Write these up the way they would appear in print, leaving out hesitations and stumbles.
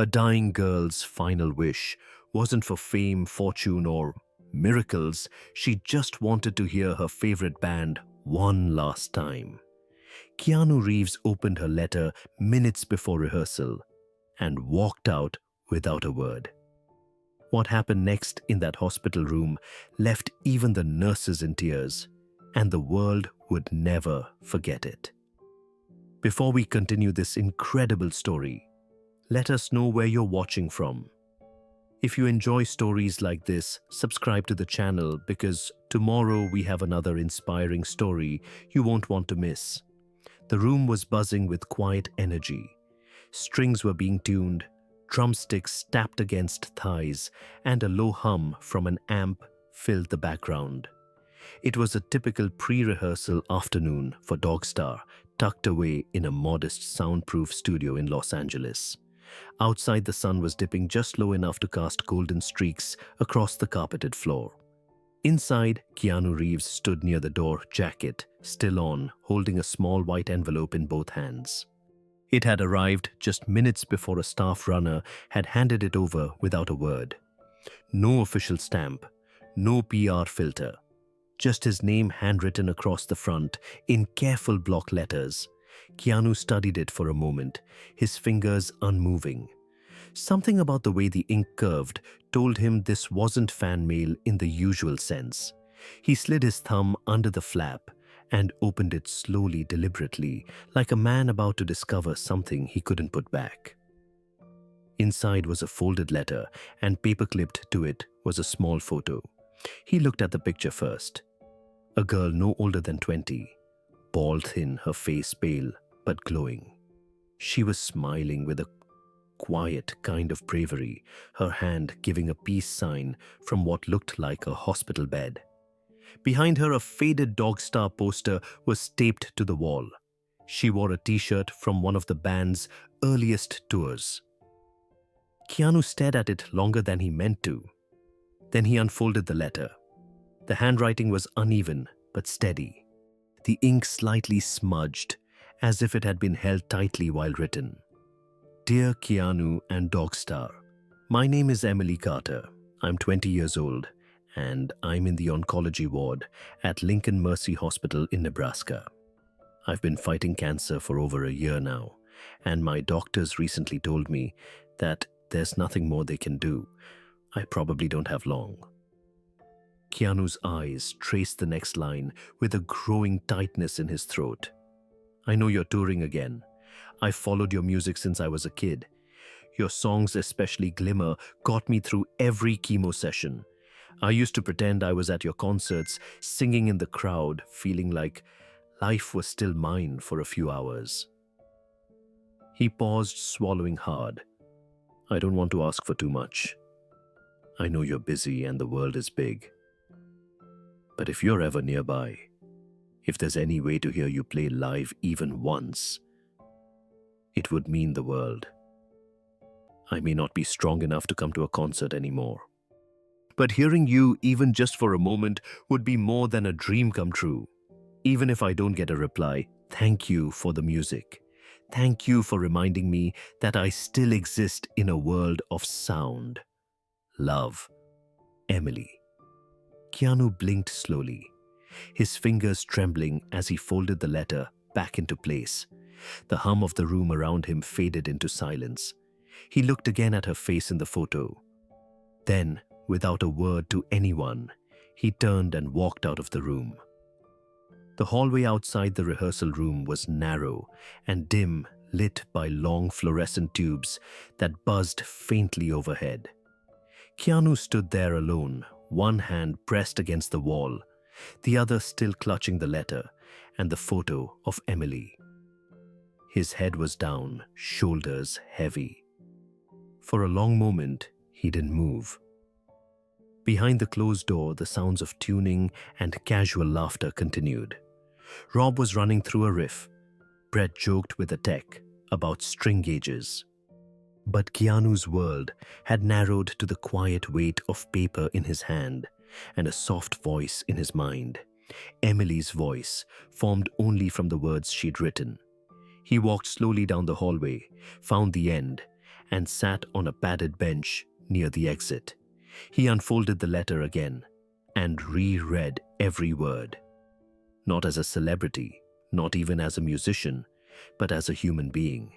A dying girl's final wish wasn't for fame, fortune, or miracles. She just wanted to hear her favorite band one last time. Keanu Reeves opened her letter minutes before rehearsal and walked out without a word. What happened next in that hospital room left even the nurses in tears, and the world would never forget it. Before we continue this incredible story, let us know where you're watching from. If you enjoy stories like this, subscribe to the channel because tomorrow we have another inspiring story you won't want to miss. The room was buzzing with quiet energy. Strings were being tuned, drumsticks tapped against thighs, and a low hum from an amp filled the background. It was a typical pre-rehearsal afternoon for Dogstar, tucked away in a modest soundproof studio in Los Angeles. Outside, the sun was dipping just low enough to cast golden streaks across the carpeted floor. Inside, Keanu Reeves stood near the door, jacket still on, holding a small white envelope in both hands. It had arrived just minutes before a staff runner had handed it over without a word. No official stamp, no PR filter, just his name handwritten across the front in careful block letters. Keanu studied it for a moment, his fingers unmoving. Something about the way the ink curved told him this wasn't fan mail in the usual sense. He slid his thumb under the flap and opened it slowly, deliberately, like a man about to discover something he couldn't put back. Inside was a folded letter, and paper-clipped to it was a small photo. He looked at the picture first. A girl no older than 20, bald thin, her face pale but glowing. She was smiling with a quiet kind of bravery, her hand giving a peace sign from what looked like a hospital bed. Behind her, a faded Dogstar poster was taped to the wall. She wore a t-shirt from one of the band's earliest tours. Keanu stared at it longer than he meant to. Then he unfolded the letter. The handwriting was uneven but steady, the ink slightly smudged, as if it had been held tightly while written. Dear Keanu and Dogstar, my name is Emily Carter. I'm 20 years old, and I'm in the oncology ward at Lincoln Mercy Hospital in Nebraska. I've been fighting cancer for over a year now, and my doctors recently told me that there's nothing more they can do. I probably don't have long. Keanu's eyes traced the next line with a growing tightness in his throat. I know you're touring again. I've followed your music since I was a kid. Your songs, especially Glimmer, got me through every chemo session. I used to pretend I was at your concerts, singing in the crowd, feeling like life was still mine for a few hours. He paused, swallowing hard. I don't want to ask for too much. I know you're busy and the world is big. But if you're ever nearby, if there's any way to hear you play live even once, it would mean the world. I may not be strong enough to come to a concert anymore, but hearing you even just for a moment would be more than a dream come true. Even if I don't get a reply, thank you for the music. Thank you for reminding me that I still exist in a world of sound. Love, Emily. Keanu blinked slowly, his fingers trembling as he folded the letter back into place. The hum of the room around him faded into silence. He looked again at her face in the photo. Then, without a word to anyone, he turned and walked out of the room. The hallway outside the rehearsal room was narrow and dim, lit by long fluorescent tubes that buzzed faintly overhead. Keanu stood there alone, one hand pressed against the wall, the other still clutching the letter and the photo of Emily. His head was down, shoulders heavy. For a long moment, he didn't move. Behind the closed door, the sounds of tuning and casual laughter continued. Rob was running through a riff. Brett joked with a tech about string gauges. But Keanu's world had narrowed to the quiet weight of paper in his hand and a soft voice in his mind. Emily's voice, formed only from the words she'd written. He walked slowly down the hallway, found the end, and sat on a padded bench near the exit. He unfolded the letter again and reread every word. Not as a celebrity, not even as a musician, but as a human being.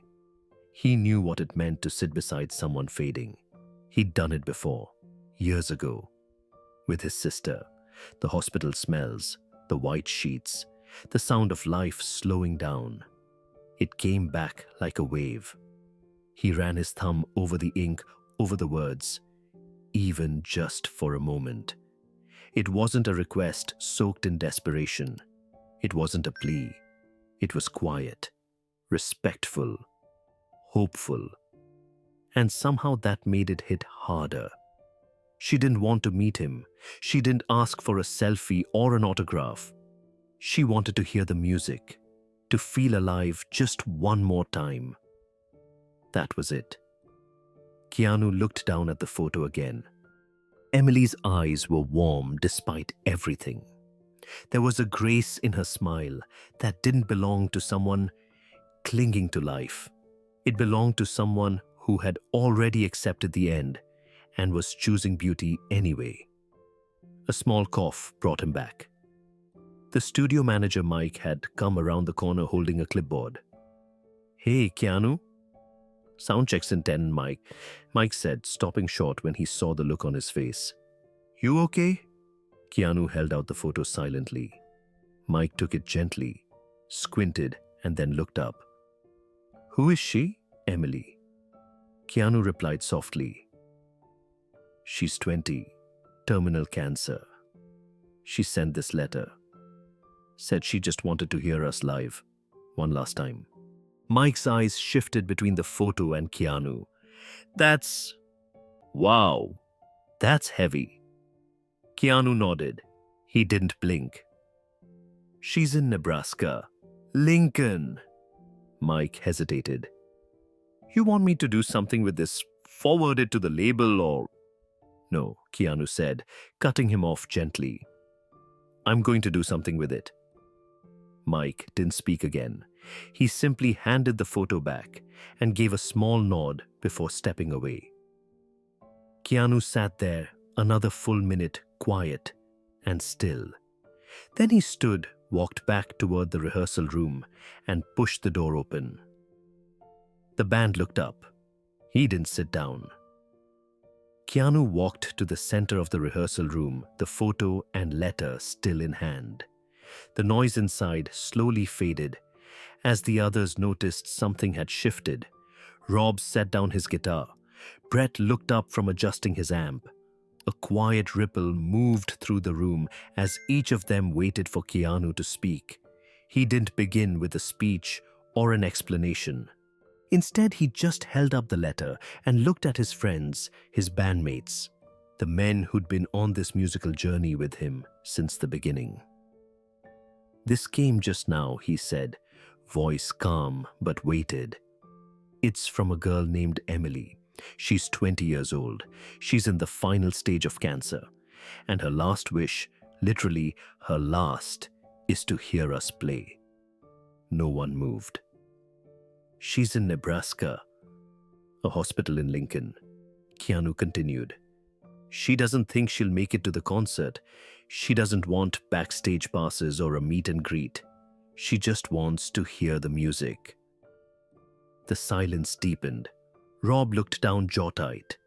He knew what it meant to sit beside someone fading. He'd done it before, years ago, with his sister. The hospital smells, the white sheets, the sound of life slowing down. It came back like a wave. He ran his thumb over the ink, over the words, even just for a moment. It wasn't a request soaked in desperation. It wasn't a plea. It was quiet, respectful, hopeful. And somehow that made it hit harder. She didn't want to meet him. She didn't ask for a selfie or an autograph. She wanted to hear the music, to feel alive just one more time. That was it. Keanu looked down at the photo again. Emily's eyes were warm despite everything. There was a grace in her smile that didn't belong to someone clinging to life. It belonged to someone who had already accepted the end and was choosing beauty anyway. A small cough brought him back. The studio manager Mike had come around the corner holding a clipboard. "Hey, Keanu." "Soundcheck's in 10, Mike said, stopping short when he saw the look on his face. "You okay?" Keanu held out the photo silently. Mike took it gently, squinted, and then looked up. "Who is she?" "Emily." Keanu replied softly. "She's 20, terminal cancer. She sent this letter. Said she just wanted to hear us live, one last time." Mike's eyes shifted between the photo and Keanu. Wow, that's heavy." Keanu nodded. He didn't blink. "She's in Nebraska. Lincoln." Mike hesitated. "You want me to do something with this? Forward it to the label or—" "No," Keanu said, cutting him off gently. "I'm going to do something with it." Mike didn't speak again. He simply handed the photo back and gave a small nod before stepping away. Keanu sat there another full minute, quiet and still. Then he stood, walked back toward the rehearsal room, and pushed the door open. The band looked up. He didn't sit down. Keanu walked to the center of the rehearsal room, the photo and letter still in hand. The noise inside slowly faded. As the others noticed something had shifted, Rob set down his guitar. Brett looked up from adjusting his amp. A quiet ripple moved through the room as each of them waited for Keanu to speak. He didn't begin with a speech or an explanation. Instead, he just held up the letter and looked at his friends, his bandmates, the men who'd been on this musical journey with him since the beginning. "This came just now," he said, voice calm but weighted. "It's from a girl named Emily. She's 20 years old. She's in the final stage of cancer. And her last wish, literally her last, is to hear us play." No one moved. "She's in Nebraska, a hospital in Lincoln," Keanu continued. "She doesn't think she'll make it to the concert. She doesn't want backstage passes or a meet and greet. She just wants to hear the music." The silence deepened. Rob looked down jaw-tight.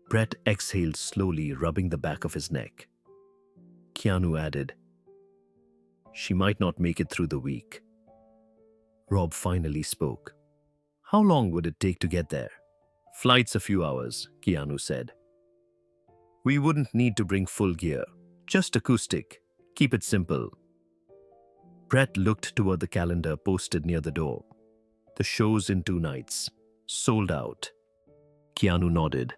Brett exhaled slowly, rubbing the back of his neck. Keanu added, "She might not make it through the week." Rob finally spoke. "How long would it take to get there?" "Flight's a few hours," Keanu said. "We wouldn't need to bring full gear. Just acoustic. Keep it simple." Brett looked toward the calendar posted near the door. "The show's in 2 nights. Sold out." Keanu nodded.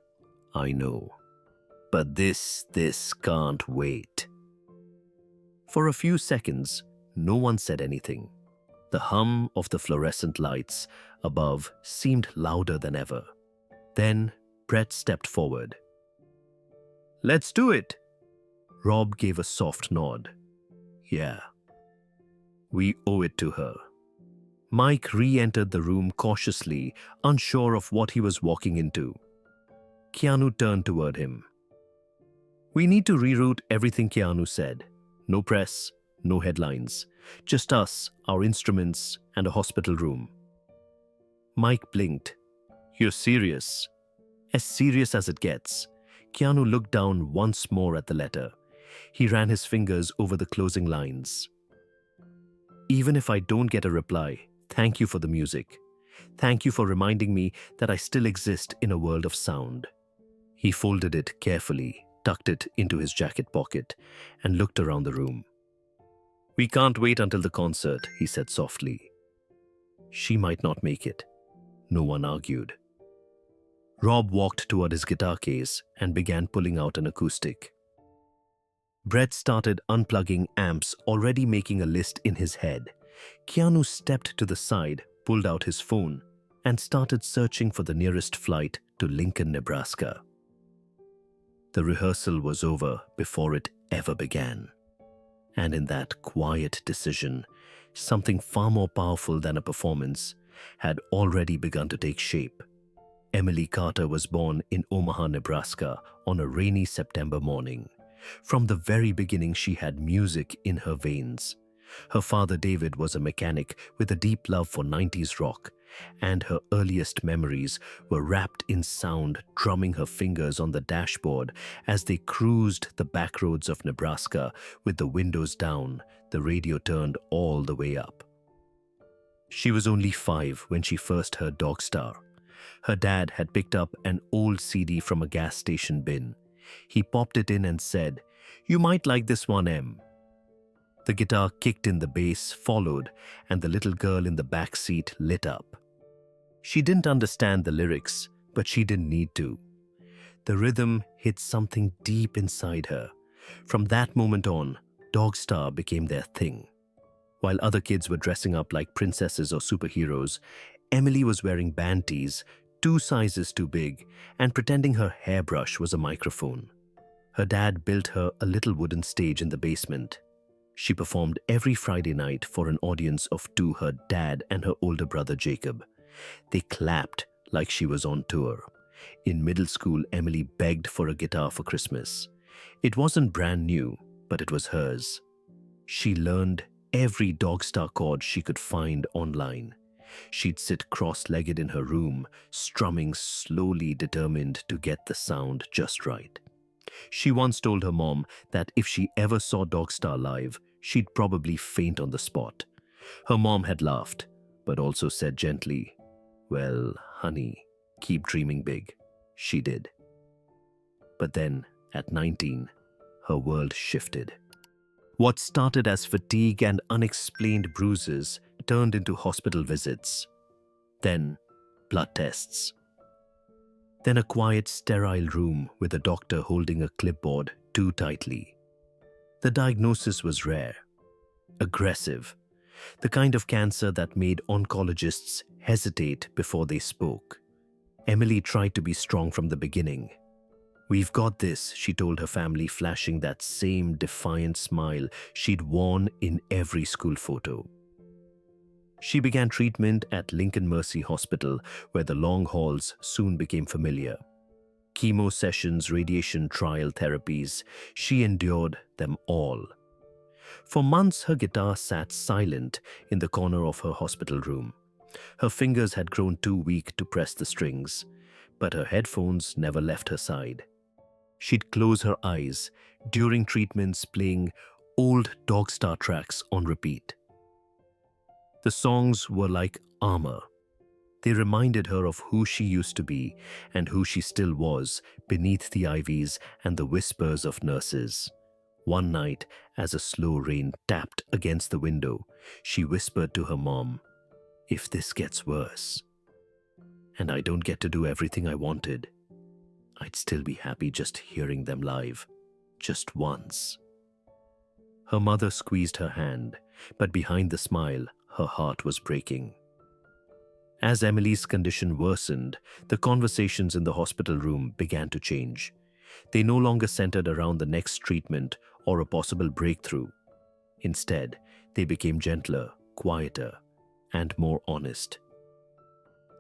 "I know. But this can't wait." For a few seconds, no one said anything. The hum of the fluorescent lights above seemed louder than ever. Then Brett stepped forward. "Let's do it." Rob gave a soft nod. "Yeah. We owe it to her." Mike re-entered the room cautiously, unsure of what he was walking into. Keanu turned toward him. "We need to reroute everything," Keanu said. "No press, no headlines. Just us, our instruments, and a hospital room." Mike blinked. "You're serious?" "As serious as it gets." Keanu looked down once more at the letter. He ran his fingers over the closing lines. "Even if I don't get a reply, thank you for the music. Thank you for reminding me that I still exist in a world of sound." He folded it carefully, tucked it into his jacket pocket, and looked around the room. "We can't wait until the concert," he said softly. "She might not make it." No one argued. Rob walked toward his guitar case and began pulling out an acoustic. Brett started unplugging amps, already making a list in his head. Keanu stepped to the side, pulled out his phone, and started searching for the nearest flight to Lincoln, Nebraska. The rehearsal was over before it ever began. And in that quiet decision, something far more powerful than a performance had already begun to take shape. Emily Carter was born in Omaha, Nebraska, on a rainy September morning. From the very beginning, she had music in her veins. Her father, David, was a mechanic with a deep love for 90s rock, and her earliest memories were wrapped in sound, drumming her fingers on the dashboard as they cruised the back roads of Nebraska with the windows down, the radio turned all the way up. She was only 5 when she first heard Dogstar. Her dad had picked up an old CD from a gas station bin. He popped it in and said, "You might like this one, Em." The guitar kicked in, the bass followed, and the little girl in the back seat lit up. She didn't understand the lyrics, but she didn't need to. The rhythm hit something deep inside her. From that moment on, Dogstar became their thing. While other kids were dressing up like princesses or superheroes, Emily was wearing band tees, 2 sizes too big, and pretending her hairbrush was a microphone. Her dad built her a little wooden stage in the basement. She performed every Friday night for an audience of 2, her dad and her older brother Jacob. They clapped like she was on tour. In middle school, Emily begged for a guitar for Christmas. It wasn't brand new, but it was hers. She learned every Dogstar chord she could find online. She'd sit cross-legged in her room, strumming slowly, determined to get the sound just right. She once told her mom that if she ever saw Dogstar live, she'd probably faint on the spot. Her mom had laughed, but also said gently, "Well, honey, keep dreaming big." She did. But then, at 19, her world shifted. What started as fatigue and unexplained bruises turned into hospital visits. Then, blood tests. Then a quiet, sterile room with a doctor holding a clipboard too tightly. The diagnosis was rare, aggressive, the kind of cancer that made oncologists hesitate before they spoke. Emily tried to be strong from the beginning. "We've got this," she told her family, flashing that same defiant smile she'd worn in every school photo. She began treatment at Lincoln Mercy Hospital, where the long halls soon became familiar. Chemo sessions, radiation trial therapies, she endured them all. For months, her guitar sat silent in the corner of her hospital room. Her fingers had grown too weak to press the strings, but her headphones never left her side. She'd close her eyes during treatments, playing old Dogstar tracks on repeat. The songs were like armor. They reminded her of who she used to be and who she still was beneath the IVs and the whispers of nurses. One night, as a slow rain tapped against the window, she whispered to her mom, "If this gets worse, and I don't get to do everything I wanted, I'd still be happy just hearing them live, just once." Her mother squeezed her hand, but behind the smile, her heart was breaking. As Emily's condition worsened, the conversations in the hospital room began to change. They no longer centered around the next treatment or a possible breakthrough. Instead, they became gentler, quieter, and more honest.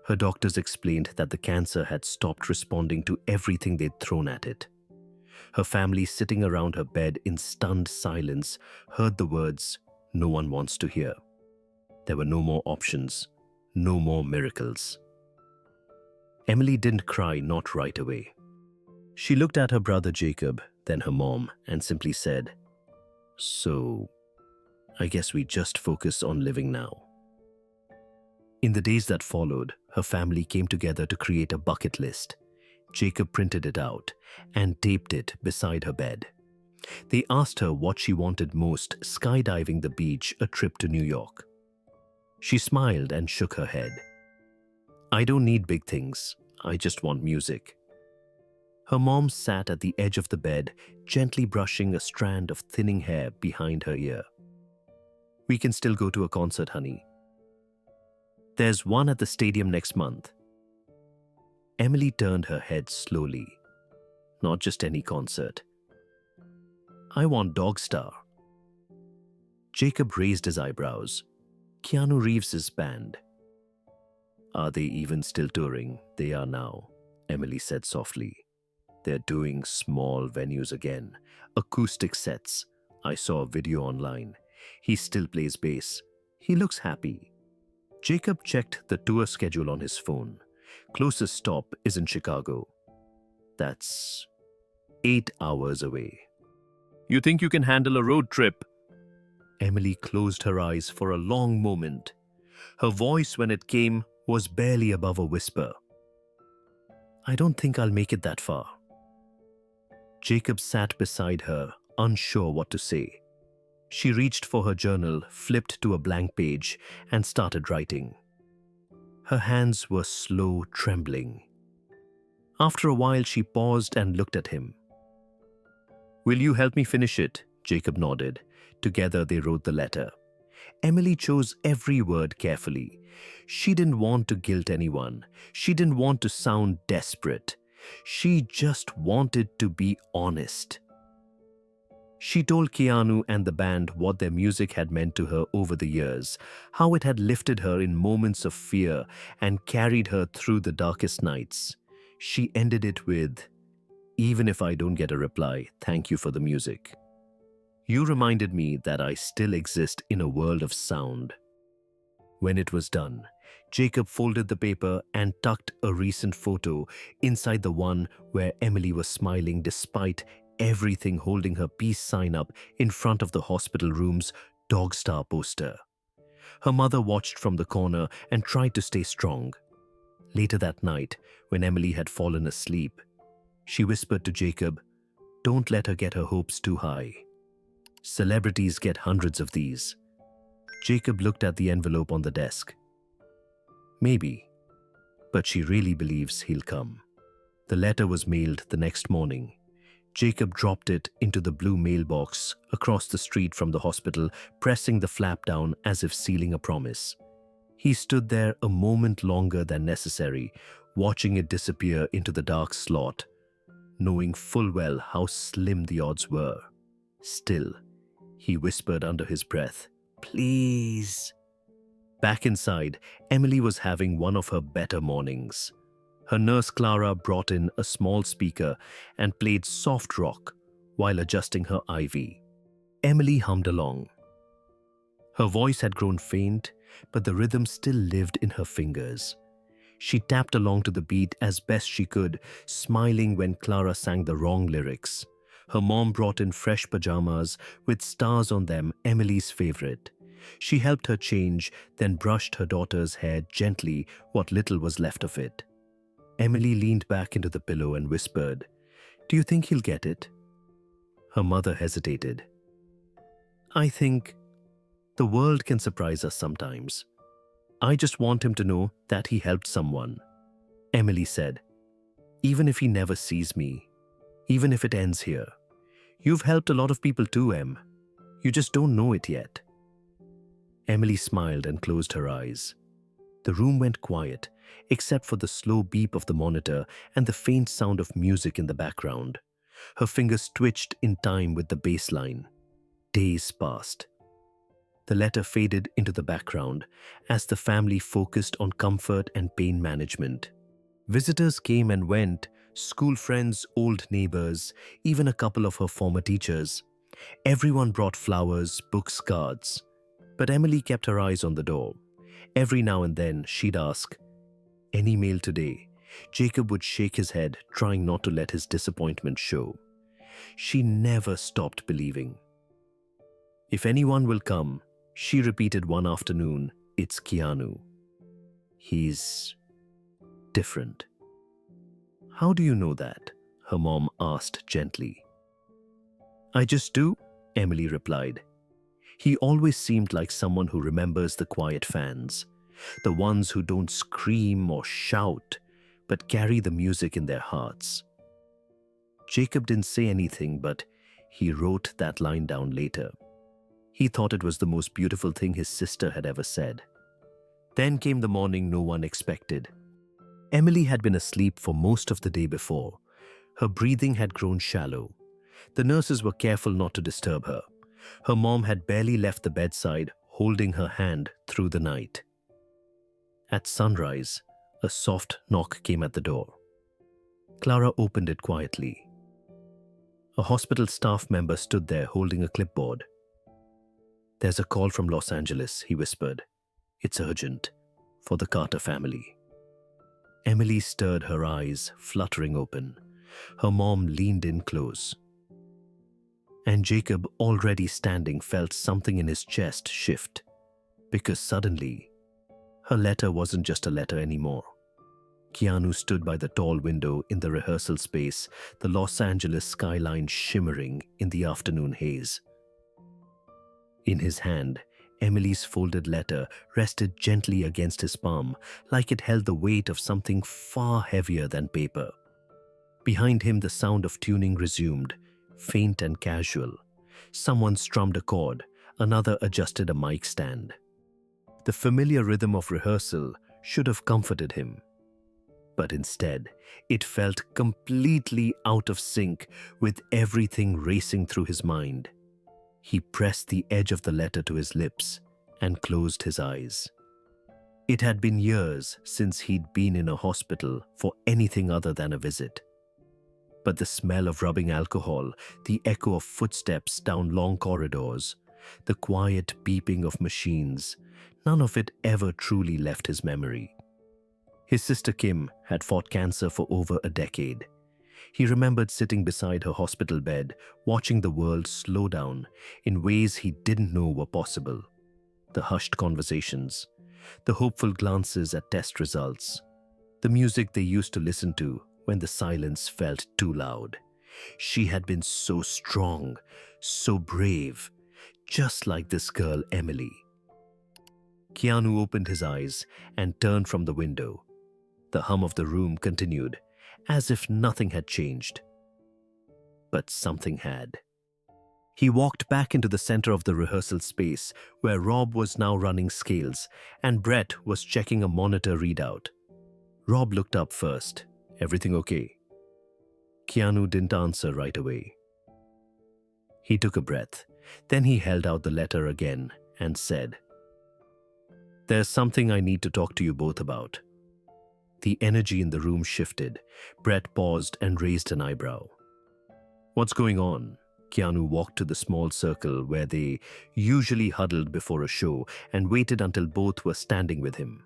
Her doctors explained that the cancer had stopped responding to everything they'd thrown at it. Her family, sitting around her bed in stunned silence, heard the words no one wants to hear. There were no more options, no more miracles. Emily didn't cry, not right away. She looked at her brother Jacob, then her mom, and simply said, "So, I guess we just focus on living now." In the days that followed, her family came together to create a bucket list. Jacob printed it out and taped it beside her bed. They asked her what she wanted most: skydiving, the beach, a trip to New York. She smiled and shook her head. "I don't need big things. I just want music." Her mom sat at the edge of the bed, gently brushing a strand of thinning hair behind her ear. "We can still go to a concert, honey. There's one at the stadium next month." Emily turned her head slowly. "Not just any concert. I want Dogstar." Jacob raised his eyebrows. "Keanu Reeves' band." "Are they even still touring?" "They are now," Emily said softly. "They're doing small venues again, acoustic sets. I saw a video online. He still plays bass. He looks happy." Jacob checked the tour schedule on his phone. Closest stop is in Chicago. That's 8 hours away. "You think you can handle a road trip?" Emily closed her eyes for a long moment. Her voice, when it came, was barely above a whisper. "I don't think I'll make it that far." Jacob sat beside her, unsure what to say. She reached for her journal, flipped to a blank page, and started writing. Her hands were slow, trembling. After a while, she paused and looked at him. "Will you help me finish it?" Jacob nodded. Together they wrote the letter. Emily chose every word carefully. She didn't want to guilt anyone. She didn't want to sound desperate. She just wanted to be honest. She told Keanu and the band what their music had meant to her over the years, how it had lifted her in moments of fear and carried her through the darkest nights. She ended it with, "Even if I don't get a reply, thank you for the music. You reminded me that I still exist in a world of sound." When it was done, Jacob folded the paper and tucked a recent photo inside the one where Emily was smiling despite everything, holding her peace sign up in front of the hospital room's Dogstar poster. Her mother watched from the corner and tried to stay strong. Later that night, when Emily had fallen asleep, she whispered to Jacob, "Don't let her get her hopes too high. Celebrities get hundreds of these." Jacob looked at the envelope on the desk. "Maybe, but she really believes he'll come." The letter was mailed the next morning. Jacob dropped it into the blue mailbox across the street from the hospital, pressing the flap down as if sealing a promise. He stood there a moment longer than necessary, watching it disappear into the dark slot, knowing full well how slim the odds were. Still, he whispered under his breath, "Please." Back inside, Emily was having one of her better mornings. Her nurse Clara brought in a small speaker and played soft rock while adjusting her IV. Emily hummed along. Her voice had grown faint, but the rhythm still lived in her fingers. She tapped along to the beat as best she could, smiling when Clara sang the wrong lyrics. Her mom brought in fresh pajamas with stars on them, Emily's favorite. She helped her change, then brushed her daughter's hair gently, what little was left of it. Emily leaned back into the pillow and whispered, "Do you think he'll get it?" Her mother hesitated. "I think the world can surprise us sometimes. I just want him to know that he helped someone." Emily said, "Even if he never sees me, even if it ends here, you've helped a lot of people too, Em. You just don't know it yet." Emily smiled and closed her eyes. The room went quiet, except for the slow beep of the monitor and the faint sound of music in the background. Her fingers twitched in time with the bass line. Days passed. The letter faded into the background as the family focused on comfort and pain management. Visitors came and went, school friends, old neighbors, even a couple of her former teachers. Everyone brought flowers, books, cards. But Emily kept her eyes on the door. Every now and then, she'd ask, "Any mail today?" Jacob would shake his head, trying not to let his disappointment show. She never stopped believing. "If anyone will come," she repeated one afternoon, "it's Keanu. He's different." "How do you know that?" her mom asked gently. "I just do," Emily replied. "He always seemed like someone who remembers the quiet fans, the ones who don't scream or shout, but carry the music in their hearts." Jacob didn't say anything, but he wrote that line down later. He thought it was the most beautiful thing his sister had ever said. Then came the morning no one expected. Emily had been asleep for most of the day before. Her breathing had grown shallow. The nurses were careful not to disturb her. Her mom had barely left the bedside, holding her hand through the night. At sunrise, a soft knock came at the door. Clara opened it quietly. A hospital staff member stood there holding a clipboard. "There's a call from Los Angeles," he whispered. "It's urgent, for the Carter family." Emily stirred, her eyes fluttering open. Her mom leaned in close. And Jacob, already standing, felt something in his chest shift. Because suddenly, her letter wasn't just a letter anymore. Keanu stood by the tall window in the rehearsal space, the Los Angeles skyline shimmering in the afternoon haze. In his hand, Emily's folded letter rested gently against his palm, like it held the weight of something far heavier than paper. Behind him, the sound of tuning resumed, faint and casual. Someone strummed a chord, another adjusted a mic stand. The familiar rhythm of rehearsal should have comforted him. But instead, it felt completely out of sync with everything racing through his mind. He pressed the edge of the letter to his lips and closed his eyes. It had been years since he'd been in a hospital for anything other than a visit. But the smell of rubbing alcohol, the echo of footsteps down long corridors, the quiet beeping of machines, none of it ever truly left his memory. His sister Kim had fought cancer for over a decade. He remembered sitting beside her hospital bed, watching the world slow down in ways he didn't know were possible. The hushed conversations, the hopeful glances at test results, the music they used to listen to when the silence felt too loud. She had been so strong, so brave, just like this girl Emily. Keanu opened his eyes and turned from the window. The hum of the room continued, as if nothing had changed. But something had. He walked back into the center of the rehearsal space, where Rob was now running scales and Brett was checking a monitor readout. Rob looked up first. "Everything okay?" Keanu didn't answer right away. He took a breath. Then he held out the letter again and said, "There's something I need to talk to you both about." The energy in the room shifted. Brett paused and raised an eyebrow. "What's going on?" Keanu walked to the small circle where they usually huddled before a show and waited until both were standing with him.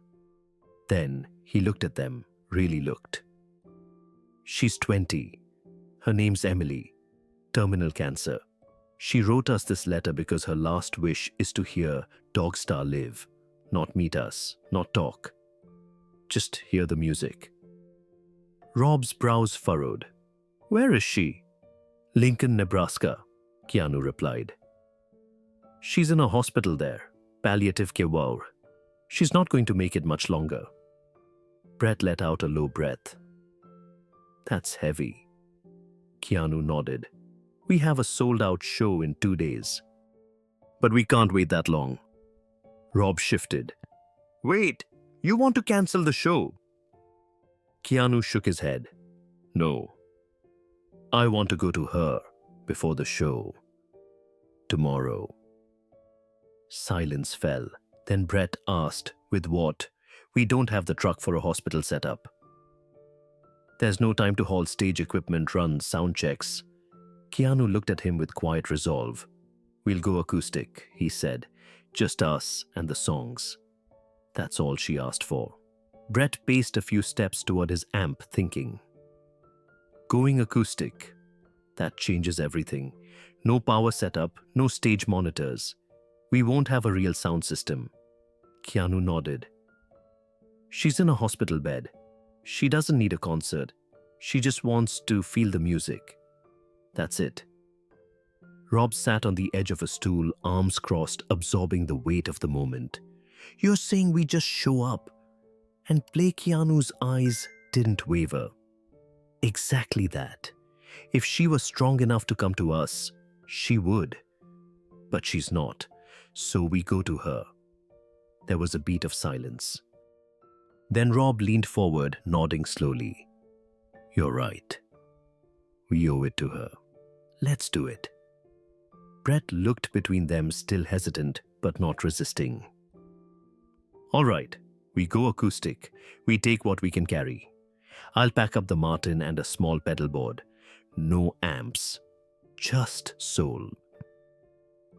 Then he looked at them, really looked. "She's 20. Her name's Emily. Terminal cancer. She wrote us this letter because her last wish is to hear Dogstar live, not meet us, not talk. Just hear the music." Rob's brows furrowed. "Where is she?" "Lincoln, Nebraska," Keanu replied. "She's in a hospital there, palliative care ward. She's not going to make it much longer." Brett let out a low breath. "That's heavy." Keanu nodded. "We have a sold-out show in 2 days. But we can't wait that long." Rob shifted. "Wait, you want to cancel the show?" Keanu shook his head. "No. I want to go to her before the show. Tomorrow." Silence fell. Then Brett asked, with what? We don't have the truck for a hospital setup. There's no time to haul stage equipment, run sound checks. Keanu looked at him with quiet resolve. We'll go acoustic, he said. Just us and the songs. That's all she asked for. Brett paced a few steps toward his amp, thinking. Going acoustic. That changes everything. No power setup, no stage monitors. We won't have a real sound system. Keanu nodded. She's in a hospital bed. She doesn't need a concert. She just wants to feel the music. That's it. Rob sat on the edge of a stool, arms crossed, absorbing the weight of the moment. You're saying we just show up and play? Keanu's eyes didn't waver. Exactly that. If she was strong enough to come to us, she would. But she's not, so we go to her. There was a beat of silence. Then Rob leaned forward, nodding slowly. You're right. We owe it to her. Let's do it. Brett looked between them, still hesitant, but not resisting. All right, we go acoustic. We take what we can carry. I'll pack up the Martin and a small pedal board. No amps. Just soul.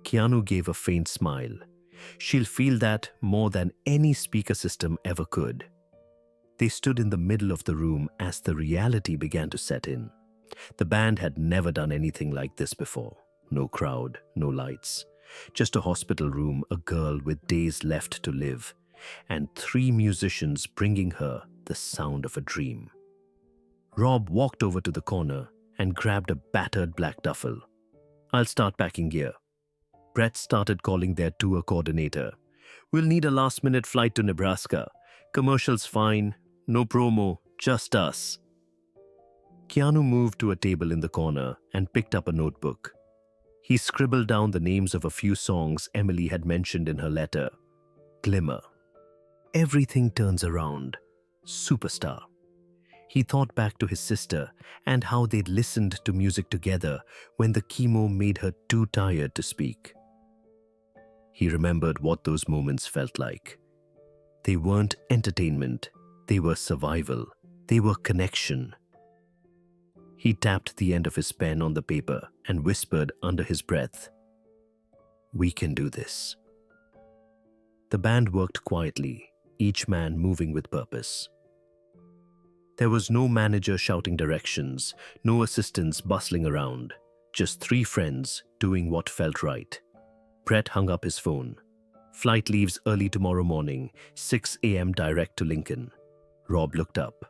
Keanu gave a faint smile. She'll feel that more than any speaker system ever could. They stood in the middle of the room as the reality began to set in. The band had never done anything like this before. No crowd, no lights. Just a hospital room, a girl with days left to live, and 3 musicians bringing her the sound of a dream. Rob walked over to the corner and grabbed a battered black duffel. I'll start packing gear. Brett started calling their tour coordinator. We'll need a last-minute flight to Nebraska. Commercials fine, no promo, just us. Keanu moved to a table in the corner and picked up a notebook. He scribbled down the names of a few songs Emily had mentioned in her letter. Glimmer. Everything turns around. Superstar. He thought back to his sister and how they'd listened to music together when the chemo made her too tired to speak. He remembered what those moments felt like. They weren't entertainment. They were survival. They were connection. He tapped the end of his pen on the paper and whispered under his breath, "We can do this." The band worked quietly, each man moving with purpose. There was no manager shouting directions, no assistants bustling around, just 3 friends doing what felt right. Brett hung up his phone. Flight leaves early tomorrow morning, 6 a.m. direct to Lincoln. Rob looked up.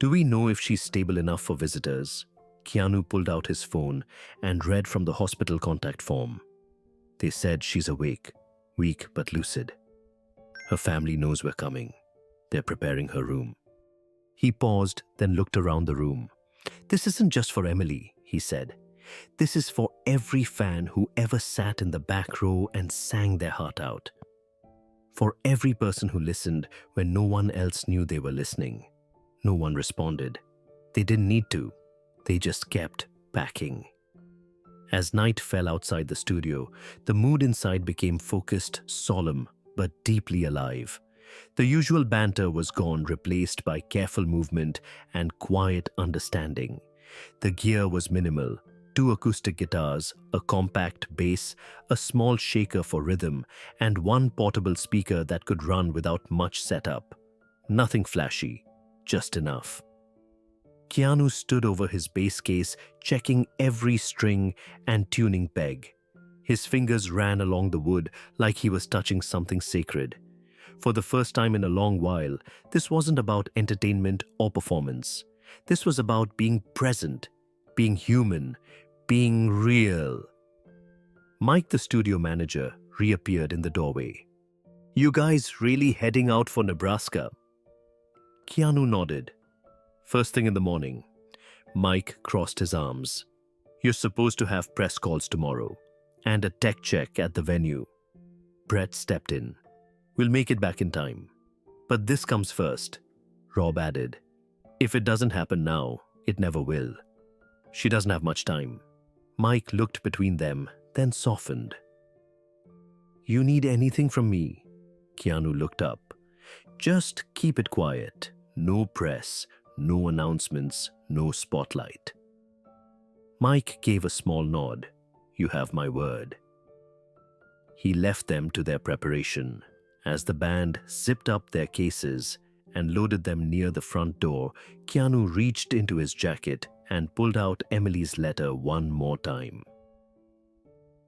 Do we know if she's stable enough for visitors? Keanu pulled out his phone and read from the hospital contact form. They said she's awake, weak but lucid. Her family knows we're coming. They're preparing her room. He paused, then looked around the room. This isn't just for Emily, he said. This is for every fan who ever sat in the back row and sang their heart out. For every person who listened when no one else knew they were listening. No one responded. They didn't need to. They just kept packing. As night fell outside the studio, the mood inside became focused, solemn, but deeply alive. The usual banter was gone, replaced by careful movement and quiet understanding. The gear was minimal. 2 acoustic guitars, a compact bass, a small shaker for rhythm, and 1 portable speaker that could run without much setup. Nothing flashy, just enough. Keanu stood over his bass case, checking every string and tuning peg. His fingers ran along the wood like he was touching something sacred. For the first time in a long while, this wasn't about entertainment or performance. This was about being present, being human, being real. Mike, the studio manager, reappeared in the doorway. You guys really heading out for Nebraska? Keanu nodded. First thing in the morning. Mike crossed his arms. You're supposed to have press calls tomorrow and a tech check at the venue. Brett stepped in. We'll make it back in time. But this comes first, Rob added. If it doesn't happen now, it never will. She doesn't have much time. Mike looked between them, then softened. You need anything from me? Keanu looked up. Just keep it quiet. No press, no announcements, no spotlight. Mike gave a small nod. You have my word. He left them to their preparation. As the band zipped up their cases and loaded them near the front door, Keanu reached into his jacket and pulled out Emily's letter one more time.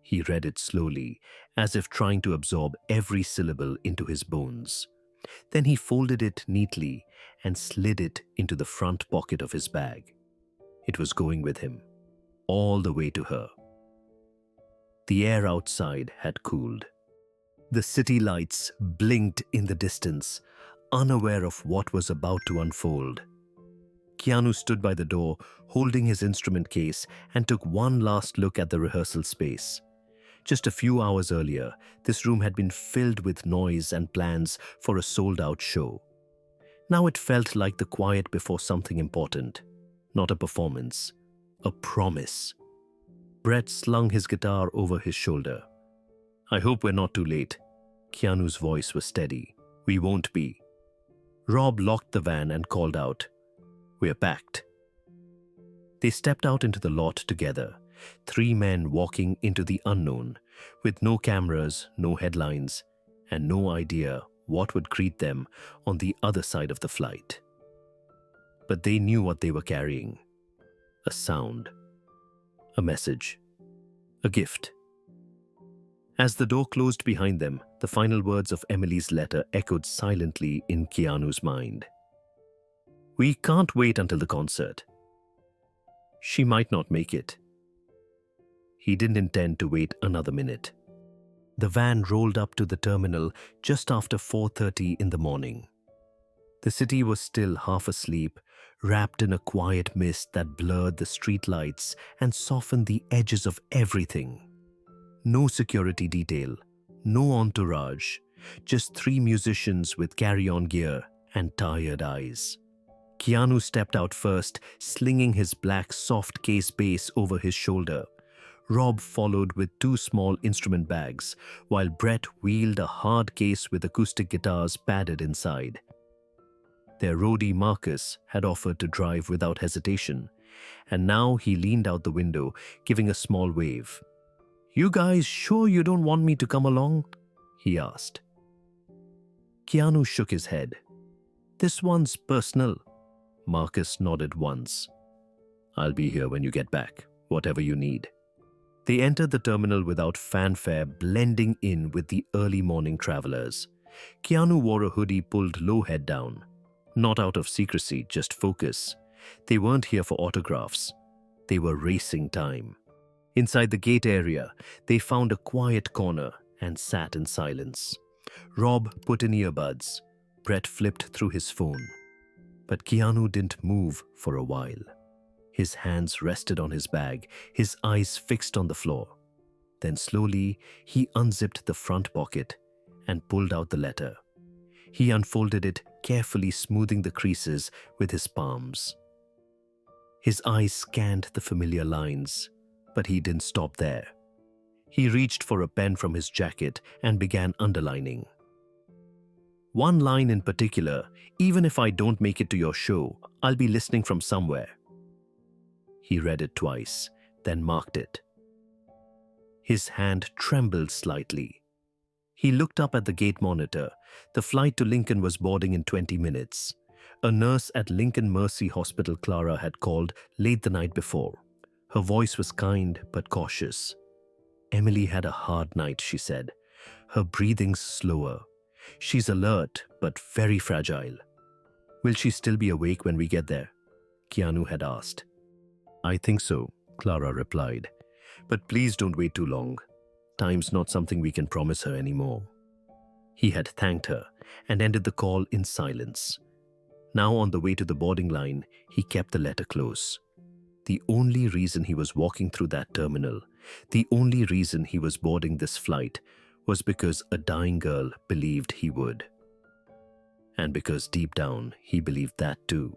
He read it slowly, as if trying to absorb every syllable into his bones. Then he folded it neatly and slid it into the front pocket of his bag. It was going with him, all the way to her. The air outside had cooled. The city lights blinked in the distance, unaware of what was about to unfold. Keanu stood by the door, holding his instrument case, and took one last look at the rehearsal space. Just a few hours earlier, this room had been filled with noise and plans for a sold-out show. Now it felt like the quiet before something important. Not a performance, a promise. Brett slung his guitar over his shoulder. I hope we're not too late. Keanu's voice was steady. We won't be. Rob locked the van and called out, We're packed. They stepped out into the lot together, 3 men walking into the unknown, with no cameras, no headlines, and no idea what would greet them on the other side of the flight. But they knew what they were carrying. A sound. A message. A gift. As the door closed behind them, the final words of Emily's letter echoed silently in Keanu's mind. We can't wait until the concert. She might not make it. He didn't intend to wait another minute. The van rolled up to the terminal just after 4:30 in the morning. The city was still half asleep, wrapped in a quiet mist that blurred the streetlights and softened the edges of everything. No security detail, no entourage, just 3 musicians with carry-on gear and tired eyes. Keanu stepped out first, slinging his black soft case bass over his shoulder. Rob followed with 2 small instrument bags, while Brett wheeled a hard case with acoustic guitars padded inside. Their roadie Marcus had offered to drive without hesitation, and now he leaned out the window, giving a small wave. You guys sure you don't want me to come along? He asked. Keanu shook his head. This one's personal. Marcus nodded once. I'll be here when you get back, whatever you need. They entered the terminal without fanfare, blending in with the early morning travelers. Keanu wore a hoodie pulled low head down. Not out of secrecy, just focus. They weren't here for autographs. They were racing time. Inside the gate area, they found a quiet corner and sat in silence. Rob put in earbuds. Brett flipped through his phone. But Keanu didn't move for a while. His hands rested on his bag, his eyes fixed on the floor. Then slowly, he unzipped the front pocket and pulled out the letter. He unfolded it, carefully smoothing the creases with his palms. His eyes scanned the familiar lines, but he didn't stop there. He reached for a pen from his jacket and began underlining. One line in particular, even if I don't make it to your show, I'll be listening from somewhere. He read it twice, then marked it. His hand trembled slightly. He looked up at the gate monitor. The flight to Lincoln was boarding in 20 minutes. A nurse at Lincoln Mercy Hospital, Clara, had called late the night before. Her voice was kind but cautious. Emily had a hard night, she said. Her breathing's slower. She's alert but very fragile. Will she still be awake when we get there? Keanu had asked. I think so, Clara replied. But please don't wait too long. Time's not something we can promise her anymore. He had thanked her and ended the call in silence. Now on the way to the boarding line, he kept the letter close. The only reason he was walking through that terminal, the only reason he was boarding this flight, was because a dying girl believed he would. And because deep down, he believed that too.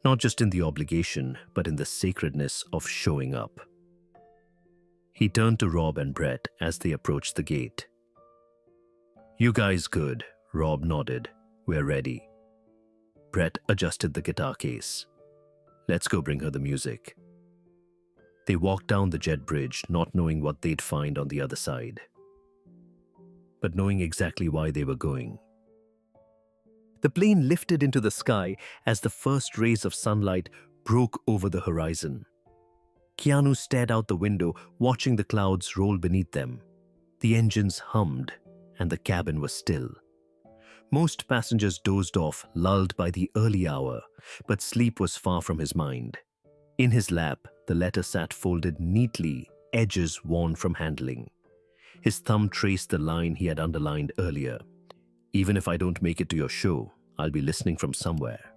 Not just in the obligation, but in the sacredness of showing up. He turned to Rob and Brett as they approached the gate. You guys good, Rob nodded. We're ready. Brett adjusted the guitar case. Let's go bring her the music. They walked down the jet bridge, not knowing what they'd find on the other side, but knowing exactly why they were going. The plane lifted into the sky as the first rays of sunlight broke over the horizon. Keanu stared out the window, watching the clouds roll beneath them. The engines hummed, and the cabin was still. Most passengers dozed off, lulled by the early hour, but sleep was far from his mind. In his lap, the letter sat folded neatly, edges worn from handling. His thumb traced the line he had underlined earlier. Even if I don't make it to your show, I'll be listening from somewhere.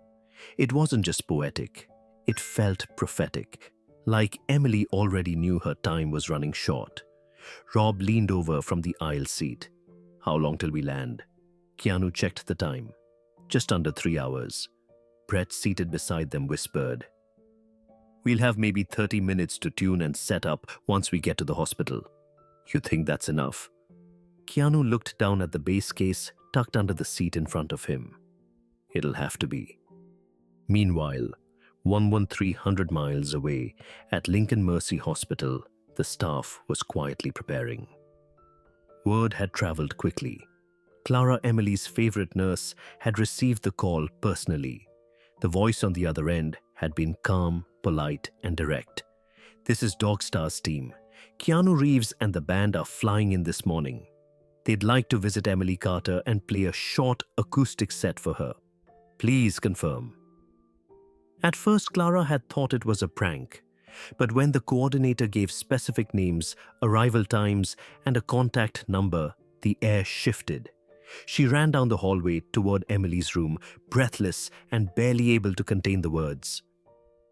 It wasn't just poetic. It felt prophetic. Like Emily already knew her time was running short. Rob leaned over from the aisle seat. How long till we land? Keanu checked the time. Just under 3 hours. Brett, seated beside them, whispered, We'll have maybe 30 minutes to tune and set up once we get to the hospital. You think that's enough? Keanu looked down at the bass case tucked under the seat in front of him. It'll have to be. Meanwhile, 11300 miles away at Lincoln Mercy Hospital, the staff was quietly preparing. Word had traveled quickly. Clara, Emily's favorite nurse, had received the call personally. The voice on the other end had been calm, polite, and direct. This is Dogstar's team. Keanu Reeves and the band are flying in this morning. They'd like to visit Emily Carter and play a short acoustic set for her. Please confirm. At first, Clara had thought it was a prank, but when the coordinator gave specific names, arrival times, and a contact number, the air shifted. She ran down the hallway toward Emily's room, breathless and barely able to contain the words.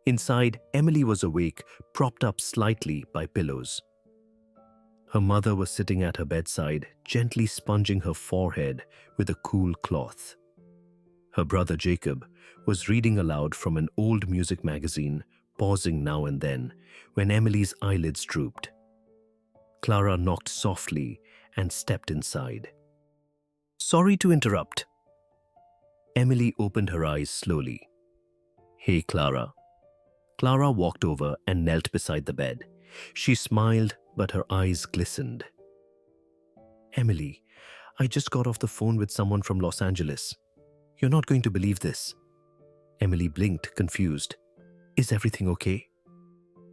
Inside, Emily was awake, propped up slightly by pillows. Her mother was sitting at her bedside, gently sponging her forehead with a cool cloth. Her brother Jacob was reading aloud from an old music magazine, pausing now and then when Emily's eyelids drooped. Clara knocked softly and stepped inside. Sorry to interrupt. Emily opened her eyes slowly. Hey, Clara. Clara walked over and knelt beside the bed. She smiled, but her eyes glistened. Emily, I just got off the phone with someone from Los Angeles. You're not going to believe this. Emily blinked, confused. Is everything okay?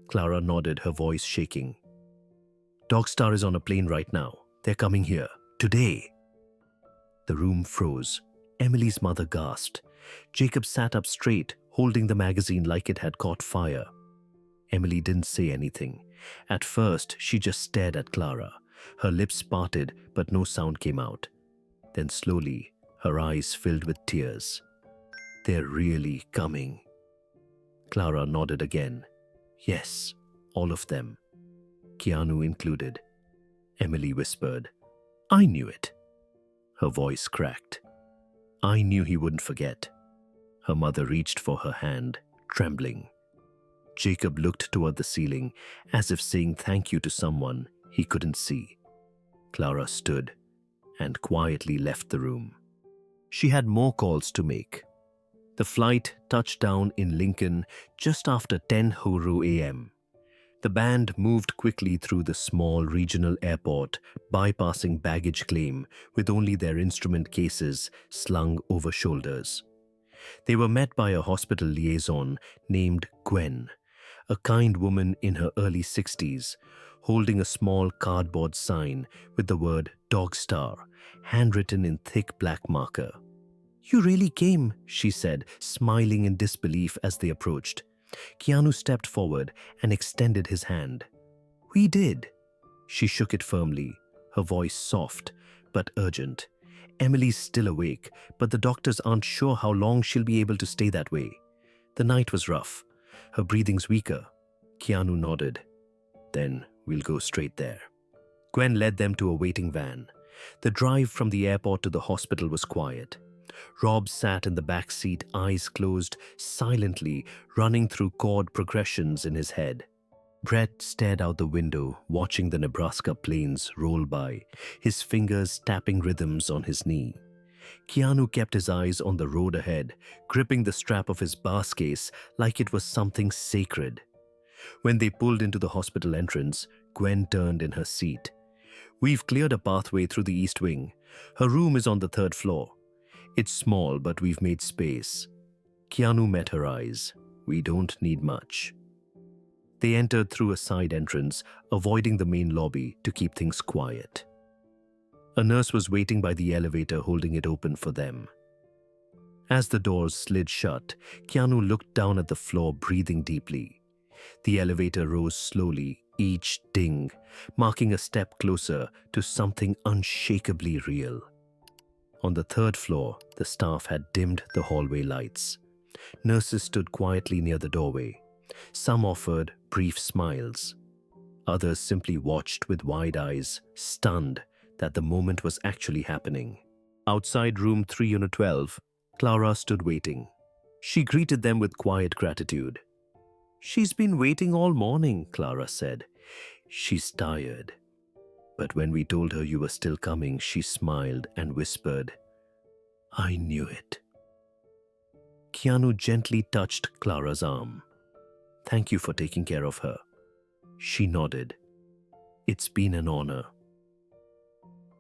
Clara nodded, her voice shaking. Dogstar is on a plane right now. They're coming here. Today. The room froze. Emily's mother gasped. Jacob sat up straight, holding the magazine like it had caught fire. Emily didn't say anything. At first, she just stared at Clara. Her lips parted, but no sound came out. Then slowly, her eyes filled with tears. They're really coming. Clara nodded again. Yes, all of them. Keanu included. Emily whispered, I knew it. Her voice cracked. I knew he wouldn't forget. Her mother reached for her hand, trembling. Jacob looked toward the ceiling, as if saying thank you to someone he couldn't see. Clara stood and quietly left the room. She had more calls to make. The flight touched down in Lincoln just after 10 Huru a.m. The band moved quickly through the small regional airport, bypassing baggage claim with only their instrument cases slung over shoulders. They were met by a hospital liaison named Gwen, a kind woman in her early 60s, holding a small cardboard sign with the word Dogstar, handwritten in thick black marker. You really came, she said, smiling in disbelief as they approached. Keanu stepped forward and extended his hand. We did. She shook it firmly, her voice soft but urgent. Emily's still awake, but the doctors aren't sure how long she'll be able to stay that way. The night was rough. Her breathing's weaker. Keanu nodded. Then we'll go straight there. Gwen led them to a waiting van. The drive from the airport to the hospital was quiet. Rob sat in the back seat, eyes closed, silently running through chord progressions in his head. Brett stared out the window, watching the Nebraska plains roll by, his fingers tapping rhythms on his knee. Keanu kept his eyes on the road ahead, gripping the strap of his bass case like it was something sacred. When they pulled into the hospital entrance, Gwen turned in her seat. "We've cleared a pathway through the east wing. Her room is on the third floor. It's small, but we've made space." Keanu met her eyes. "We don't need much." They entered through a side entrance, avoiding the main lobby to keep things quiet. A nurse was waiting by the elevator, holding it open for them. As the doors slid shut, Keanu looked down at the floor, breathing deeply. The elevator rose slowly, each ding marking a step closer to something unshakably real. On the third floor, the staff had dimmed the hallway lights. Nurses stood quietly near the doorway. Some offered brief smiles. Others simply watched with wide eyes, stunned that the moment was actually happening. Outside room 312, Clara stood waiting. She greeted them with quiet gratitude. "She's been waiting all morning," Clara said. "She's tired." But when we told her you were still coming, she smiled and whispered, "I knew it." Keanu gently touched Clara's arm. "Thank you for taking care of her." She nodded. "It's been an honor."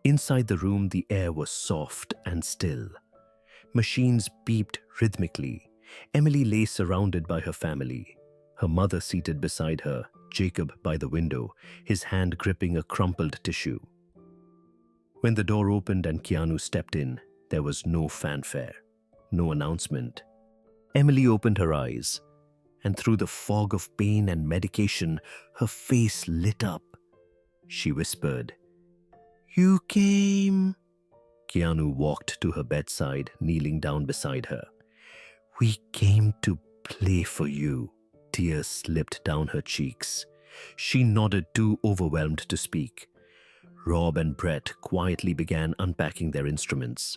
Inside the room, the air was soft and still. Machines beeped rhythmically. Emily lay surrounded by her family. Her mother seated beside her, Jacob by the window, his hand gripping a crumpled tissue. When the door opened and Keanu stepped in, there was no fanfare, no announcement. Emily opened her eyes, and through the fog of pain and medication, her face lit up. She whispered, "You came." Keanu walked to her bedside, kneeling down beside her. "We came to play for you." Tears slipped down her cheeks. She nodded, too overwhelmed to speak. Rob and Brett quietly began unpacking their instruments.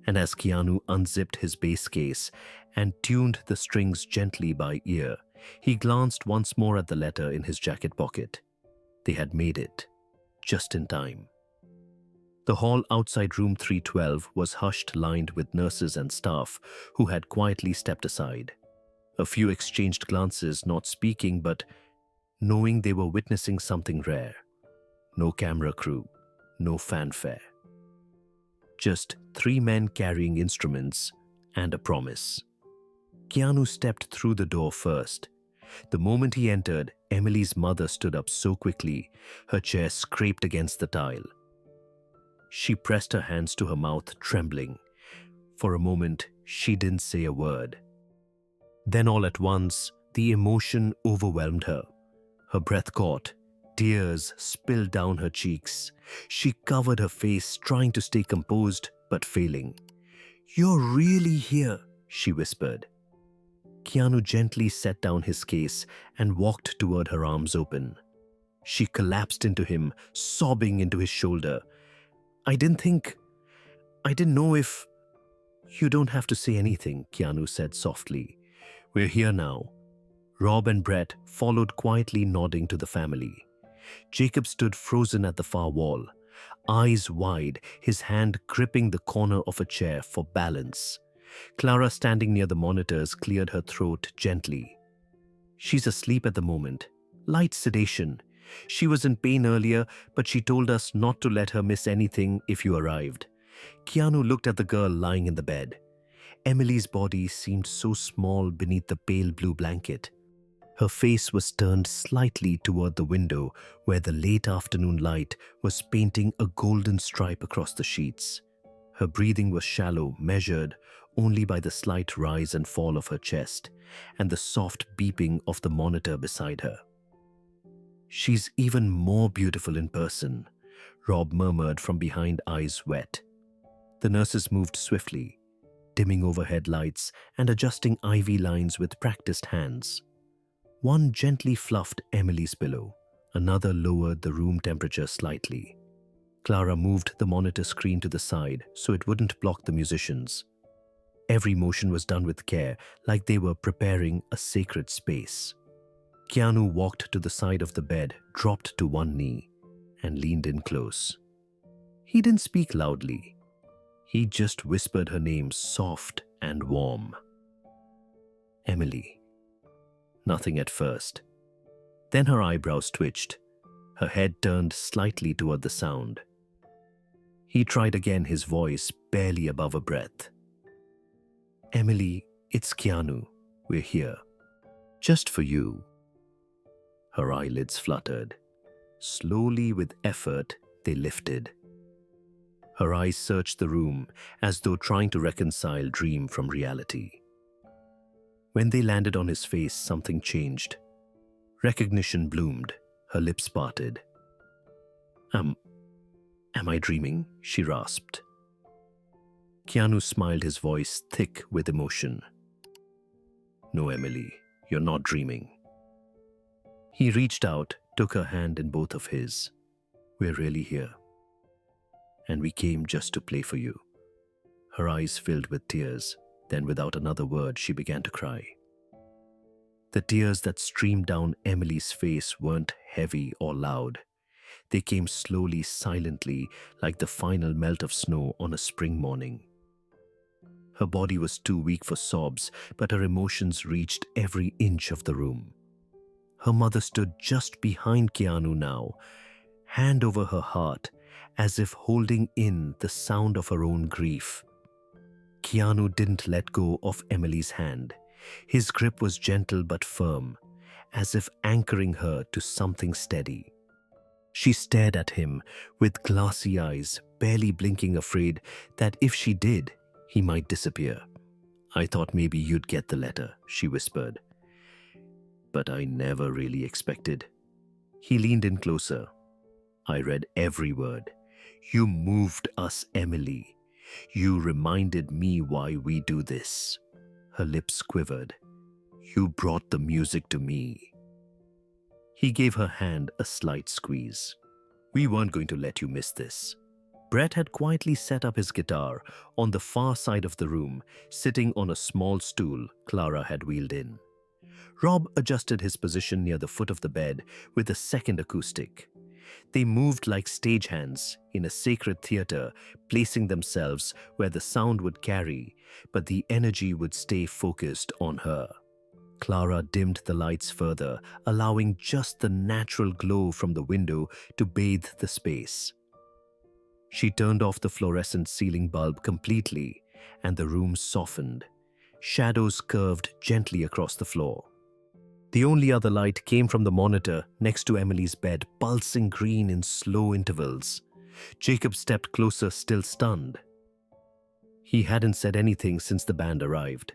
And as Keanu unzipped his bass case and tuned the strings gently by ear, he glanced once more at the letter in his jacket pocket. They had made it, just in time. The hall outside room 312 was hushed, lined with nurses and staff who had quietly stepped aside. A few exchanged glances, not speaking but knowing they were witnessing something rare. No camera crew, no fanfare. Just 3 men carrying instruments and a promise. Keanu stepped through the door first. The moment he entered, Emily's mother stood up so quickly, her chair scraped against the tile. She pressed her hands to her mouth, trembling. For a moment, she didn't say a word. Then all at once, the emotion overwhelmed her. Her breath caught. Tears spilled down her cheeks. She covered her face, trying to stay composed, but failing. "You're really here," she whispered. Keanu gently set down his case and walked toward her, arms open. She collapsed into him, sobbing into his shoulder. I didn't know if..." "You don't have to say anything," Keanu said softly. "We're here now." Rob and Brett followed quietly, nodding to the family. Jacob stood frozen at the far wall, eyes wide, his hand gripping the corner of a chair for balance. Clara, standing near the monitors, cleared her throat gently. "She's asleep at the moment. Light sedation. She was in pain earlier, but she told us not to let her miss anything if you arrived." Keanu looked at the girl lying in the bed. Emily's body seemed so small beneath the pale blue blanket. Her face was turned slightly toward the window where the late afternoon light was painting a golden stripe across the sheets. Her breathing was shallow, measured only by the slight rise and fall of her chest and the soft beeping of the monitor beside her. "She's even more beautiful in person," Rob murmured from behind, eyes wet. The nurses moved swiftly, dimming overhead lights and adjusting IV lines with practiced hands. One gently fluffed Emily's pillow, another lowered the room temperature slightly. Clara moved the monitor screen to the side so it wouldn't block the musicians. Every motion was done with care, like they were preparing a sacred space. Keanu walked to the side of the bed, dropped to one knee, and leaned in close. He didn't speak loudly. He just whispered her name soft and warm. Emily. Nothing at first. Then her eyebrows twitched. Her head turned slightly toward the sound. He tried again, his voice barely above a breath. Emily, it's Keanu. We're here. Just for you. Her eyelids fluttered. Slowly, with effort, they lifted. Her eyes searched the room as though trying to reconcile dream from reality. When they landed on his face, something changed. Recognition bloomed. Her lips parted. Am I dreaming? She rasped. Keanu smiled, his voice thick with emotion. No, Emily, you're not dreaming. He reached out, took her hand in both of his. We're really here. And we came just to play for you. Her eyes filled with tears. Then, without another word, she began to cry. The tears that streamed down Emily's face weren't heavy or loud. They came slowly, silently, like the final melt of snow on a spring morning. Her body was too weak for sobs, but her emotions reached every inch of the room. Her mother stood just behind Keanu now, hand over her heart, as if holding in the sound of her own grief. Keanu didn't let go of Emily's hand. His grip was gentle but firm, as if anchoring her to something steady. She stared at him with glassy eyes, barely blinking, afraid that if she did, he might disappear. I thought maybe you'd get the letter, she whispered. But I never really expected. He leaned in closer. I read every word. You moved us, Emily. You reminded me why we do this. Her lips quivered. You brought the music to me. He gave her hand a slight squeeze. We weren't going to let you miss this. Brett had quietly set up his guitar on the far side of the room, sitting on a small stool Clara had wheeled in. Rob adjusted his position near the foot of the bed with a second acoustic. They moved like stagehands in a sacred theater, placing themselves where the sound would carry, but the energy would stay focused on her. Clara dimmed the lights further, allowing just the natural glow from the window to bathe the space. She turned off the fluorescent ceiling bulb completely, and the room softened. Shadows curved gently across the floor. The only other light came from the monitor next to Emily's bed, pulsing green in slow intervals. Jacob stepped closer, still stunned. He hadn't said anything since the band arrived.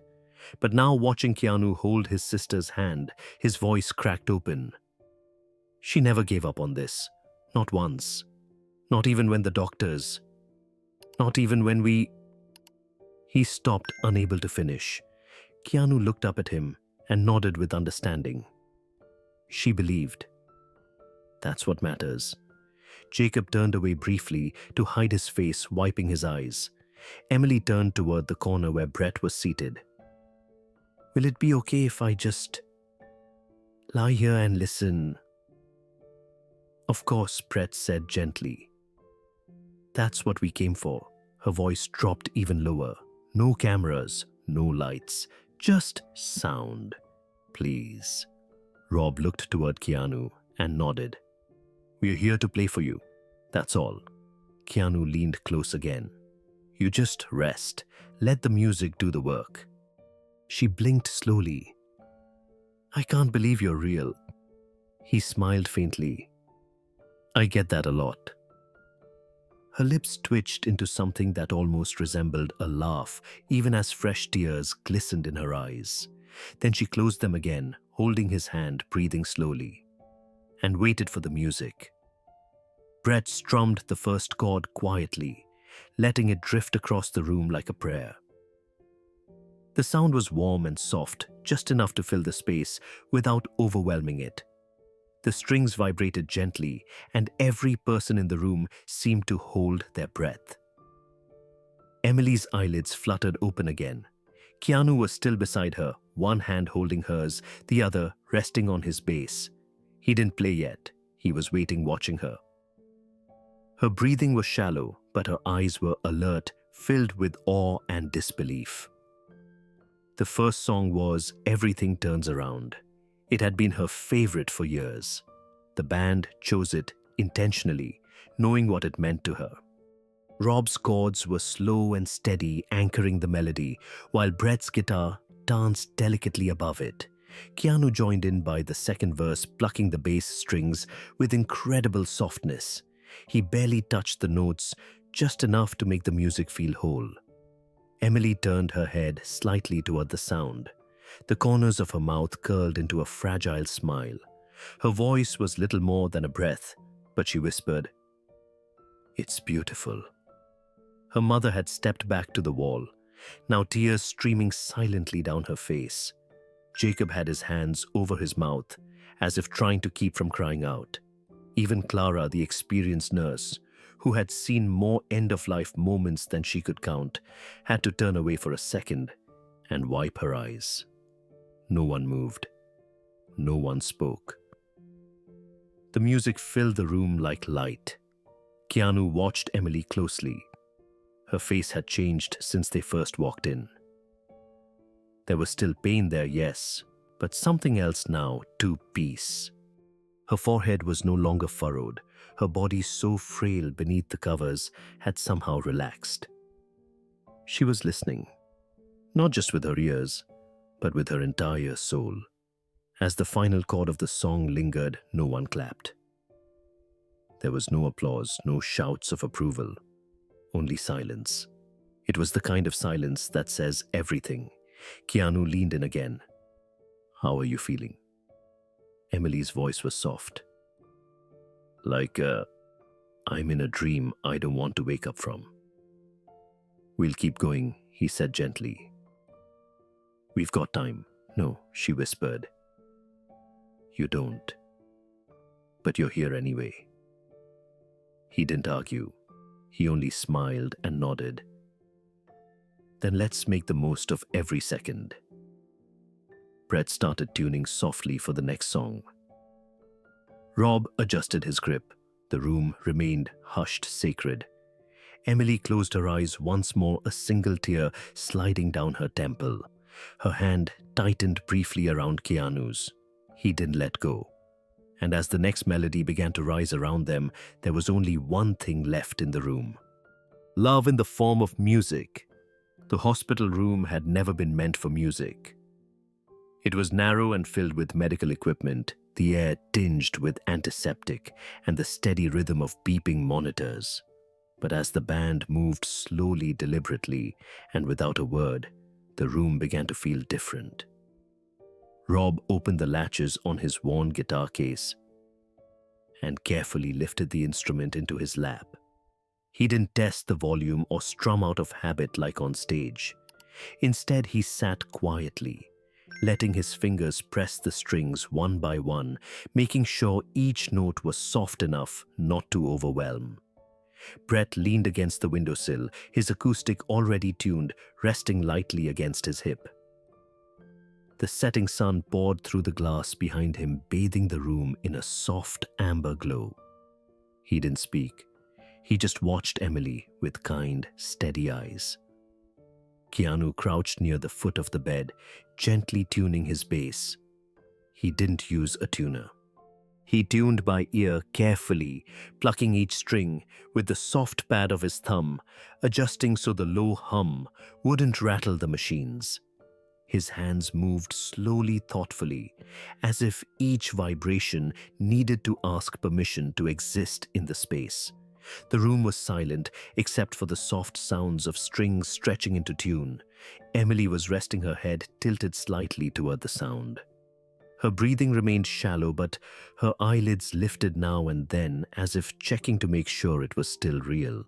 But now, watching Keanu hold his sister's hand, his voice cracked open. She never gave up on this. Not once. Not even when the doctors. Not even when we... He stopped, unable to finish. Keanu looked up at him and nodded with understanding. She believed. That's what matters. Jacob turned away briefly to hide his face, wiping his eyes. Emily turned toward the corner where Brett was seated. Will it be okay if I just lie here and listen? Of course, Brett said gently. That's what we came for. Her voice dropped even lower. No cameras, no lights, just sound. Please. Rob looked toward Keanu and nodded. We're here to play for you. That's all. Keanu leaned close again. You just rest. Let the music do the work. She blinked slowly. I can't believe you're real. He smiled faintly. I get that a lot. Her lips twitched into something that almost resembled a laugh, even as fresh tears glistened in her eyes. Then she closed them again, holding his hand, breathing slowly, and waited for the music. Brett strummed the first chord quietly, letting it drift across the room like a prayer. The sound was warm and soft, just enough to fill the space without overwhelming it. The strings vibrated gently, and every person in the room seemed to hold their breath. Emily's eyelids fluttered open again. Keanu was still beside her, one hand holding hers, the other resting on his bass. He didn't play yet. He was waiting, watching her. Her breathing was shallow, but her eyes were alert, filled with awe and disbelief. The first song was Everything Turns Around. It had been her favorite for years. The band chose it intentionally, knowing what it meant to her. Rob's chords were slow and steady, anchoring the melody, while Brett's guitar danced delicately above it. Keanu joined in by the second verse, plucking the bass strings with incredible softness. He barely touched the notes, just enough to make the music feel whole. Emily turned her head slightly toward the sound. The corners of her mouth curled into a fragile smile. Her voice was little more than a breath, but she whispered, "It's beautiful." Her mother had stepped back to the wall, now tears streaming silently down her face. Jacob had his hands over his mouth, as if trying to keep from crying out. Even Clara, the experienced nurse, who had seen more end-of-life moments than she could count, had to turn away for a second and wipe her eyes. No one moved. No one spoke. The music filled the room like light. Keanu watched Emily closely. Her face had changed since they first walked in. There was still pain there, yes, but something else now, too, peace. Her forehead was no longer furrowed. Her body, so frail beneath the covers, had somehow relaxed. She was listening, not just with her ears, but with her entire soul. As the final chord of the song lingered, no one clapped. There was no applause, no shouts of approval, only silence. It was the kind of silence that says everything. Keanu leaned in again. "How are you feeling?" Emily's voice was soft. Like, I'm in a dream I don't want to wake up from." "We'll keep going," he said gently. "We've got time." "No," she whispered. "You don't. But you're here anyway." He didn't argue. He only smiled and nodded. "Then let's make the most of every second." Brett started tuning softly for the next song. Rob adjusted his grip. The room remained hushed, sacred. Emily closed her eyes once more, a single tear sliding down her temple. Her hand tightened briefly around Keanu's. He didn't let go. And as the next melody began to rise around them, there was only one thing left in the room. Love in the form of music. The hospital room had never been meant for music. It was narrow and filled with medical equipment, the air tinged with antiseptic and the steady rhythm of beeping monitors. But as the band moved slowly, deliberately, and without a word, the room began to feel different. Rob opened the latches on his worn guitar case and carefully lifted the instrument into his lap. He didn't test the volume or strum out of habit like on stage. Instead, he sat quietly, letting his fingers press the strings one by one, making sure each note was soft enough not to overwhelm. Brett leaned against the windowsill, his acoustic already tuned, resting lightly against his hip. The setting sun poured through the glass behind him, bathing the room in a soft amber glow. He didn't speak. He just watched Emily with kind, steady eyes. Keanu crouched near the foot of the bed, gently tuning his bass. He didn't use a tuner. He tuned by ear carefully, plucking each string with the soft pad of his thumb, adjusting so the low hum wouldn't rattle the machines. His hands moved slowly, thoughtfully, as if each vibration needed to ask permission to exist in the space. The room was silent, except for the soft sounds of strings stretching into tune. Emily was resting her head tilted slightly toward the sound. Her breathing remained shallow, but her eyelids lifted now and then, as if checking to make sure it was still real.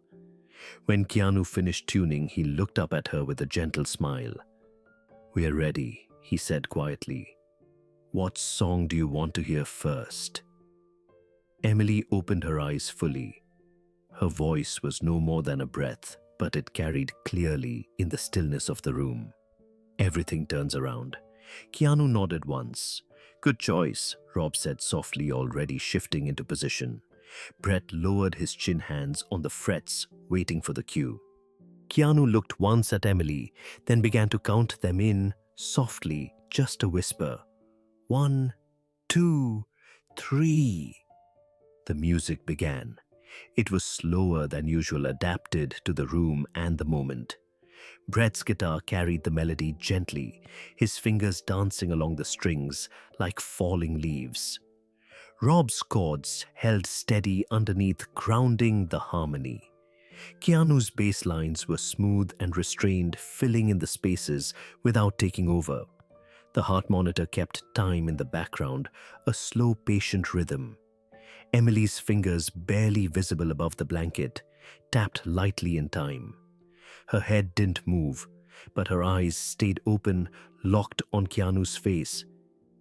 When Keanu finished tuning, he looked up at her with a gentle smile. "We're ready," he said quietly. "What song do you want to hear first?" Emily opened her eyes fully. Her voice was no more than a breath, but it carried clearly in the stillness of the room. "Everything Turns Around." Keanu nodded once. Good choice, Rob said softly, already shifting into position. Brett lowered his chin hands on the frets, waiting for the cue. Keanu looked once at Emily, then began to count them in, softly, just a whisper. 1, 2, 3. The music began. It was slower than usual, adapted to the room and the moment. Brett's guitar carried the melody gently, his fingers dancing along the strings like falling leaves. Rob's chords held steady underneath, grounding the harmony. Keanu's bass lines were smooth and restrained, filling in the spaces without taking over. The heart monitor kept time in the background, a slow, patient rhythm. Emily's fingers, barely visible above the blanket, tapped lightly in time. Her head didn't move, but her eyes stayed open, locked on Keanu's face,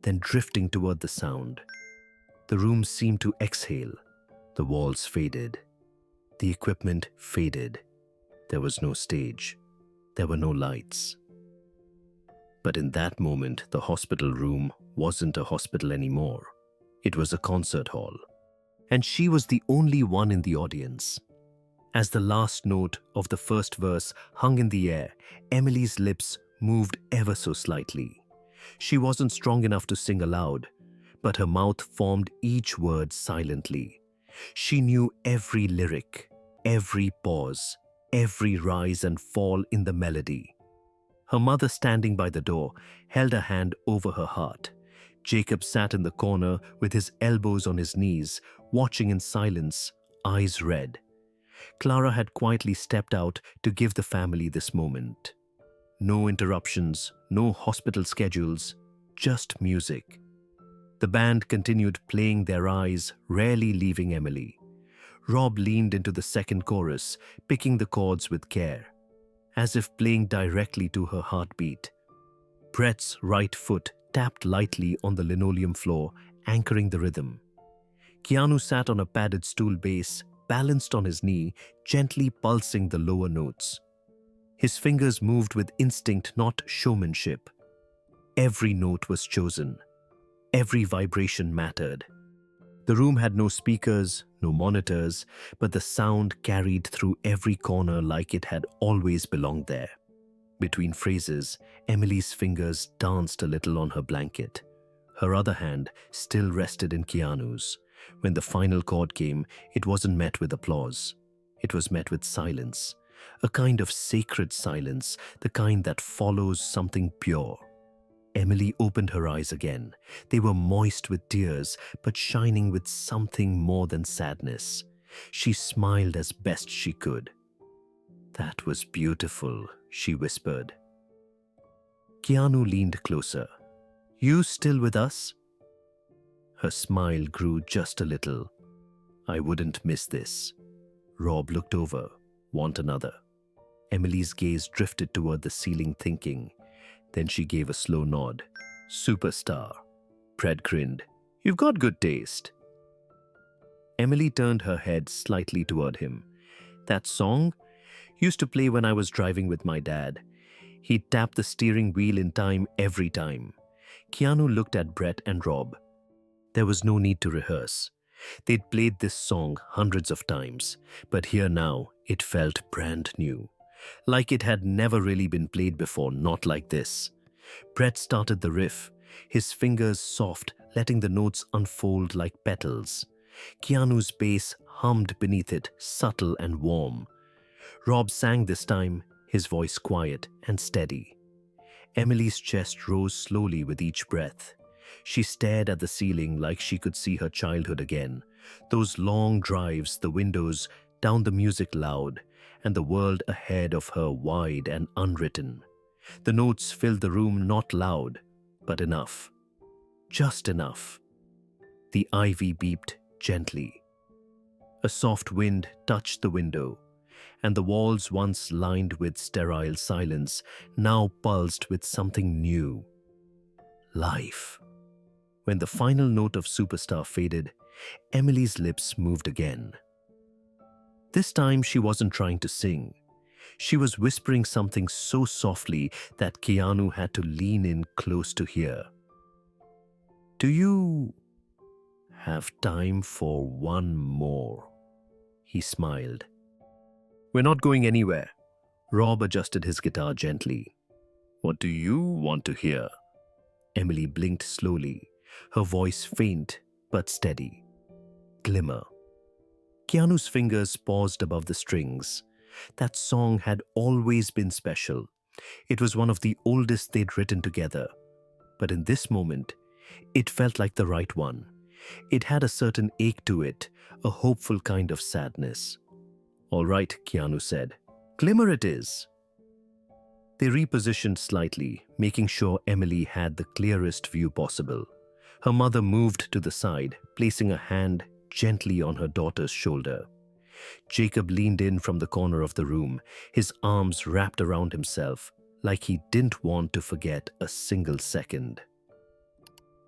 then drifting toward the sound. The room seemed to exhale. The walls faded. The equipment faded. There was no stage. There were no lights. But in that moment, the hospital room wasn't a hospital anymore. It was a concert hall. And she was the only one in the audience. As the last note of the first verse hung in the air, Emily's lips moved ever so slightly. She wasn't strong enough to sing aloud, but her mouth formed each word silently. She knew every lyric, every pause, every rise and fall in the melody. Her mother, standing by the door, held a hand over her heart. Jacob sat in the corner with his elbows on his knees, watching in silence, eyes red. Clara had quietly stepped out to give the family this moment. No interruptions, no hospital schedules, just music. The band continued playing, their eyes rarely leaving Emily. Rob leaned into the second chorus, picking the chords with care, as if playing directly to her heartbeat. Brett's right foot tapped lightly on the linoleum floor, anchoring the rhythm. Keanu sat on a padded stool base, balanced on his knee, gently pulsing the lower notes. His fingers moved with instinct, not showmanship. Every note was chosen. Every vibration mattered. The room had no speakers, no monitors, but the sound carried through every corner like it had always belonged there. Between phrases, Emily's fingers danced a little on her blanket. Her other hand still rested in Keanu's. When the final chord came, it wasn't met with applause. It was met with silence, a kind of sacred silence, the kind that follows something pure. Emily opened her eyes again. They were moist with tears, but shining with something more than sadness. She smiled as best she could. "That was beautiful," she whispered. Keanu leaned closer. "You still with us?" Her smile grew just a little. "I wouldn't miss this." Rob looked over. "Want another?" Emily's gaze drifted toward the ceiling, thinking. Then she gave a slow nod. "Superstar." Brett grinned. "You've got good taste." Emily turned her head slightly toward him. "That song used to play when I was driving with my dad. He'd tap the steering wheel in time every time." Keanu looked at Brett and Rob. There was no need to rehearse. They'd played this song hundreds of times, but here now it felt brand new. Like it had never really been played before, not like this. Brett started the riff, his fingers soft, letting the notes unfold like petals. Keanu's bass hummed beneath it, subtle and warm. Rob sang this time, his voice quiet and steady. Emily's chest rose slowly with each breath. She stared at the ceiling like she could see her childhood again. Those long drives, the windows, down the music loud, and the world ahead of her wide and unwritten. The notes filled the room, not loud, but enough. Just enough. The ivy beeped gently. A soft wind touched the window, and the walls, once lined with sterile silence, now pulsed with something new. Life. When the final note of Superstar faded, Emily's lips moved again. This time she wasn't trying to sing. She was whispering something so softly that Keanu had to lean in close to hear. Do you have time for one more? He smiled. We're not going anywhere. Rob adjusted his guitar gently. What do you want to hear? Emily blinked slowly, her voice faint but steady. Glimmer. Keanu's fingers paused above the strings. That song had always been special. It was one of the oldest they'd written together. But in this moment, it felt like the right one. It had a certain ache to it, a hopeful kind of sadness. All right, Keanu said. Glimmer it is. They repositioned slightly, making sure Emily had the clearest view possible. Her mother moved to the side, placing a hand gently on her daughter's shoulder. Jacob leaned in from the corner of the room, his arms wrapped around himself, like he didn't want to forget a single second.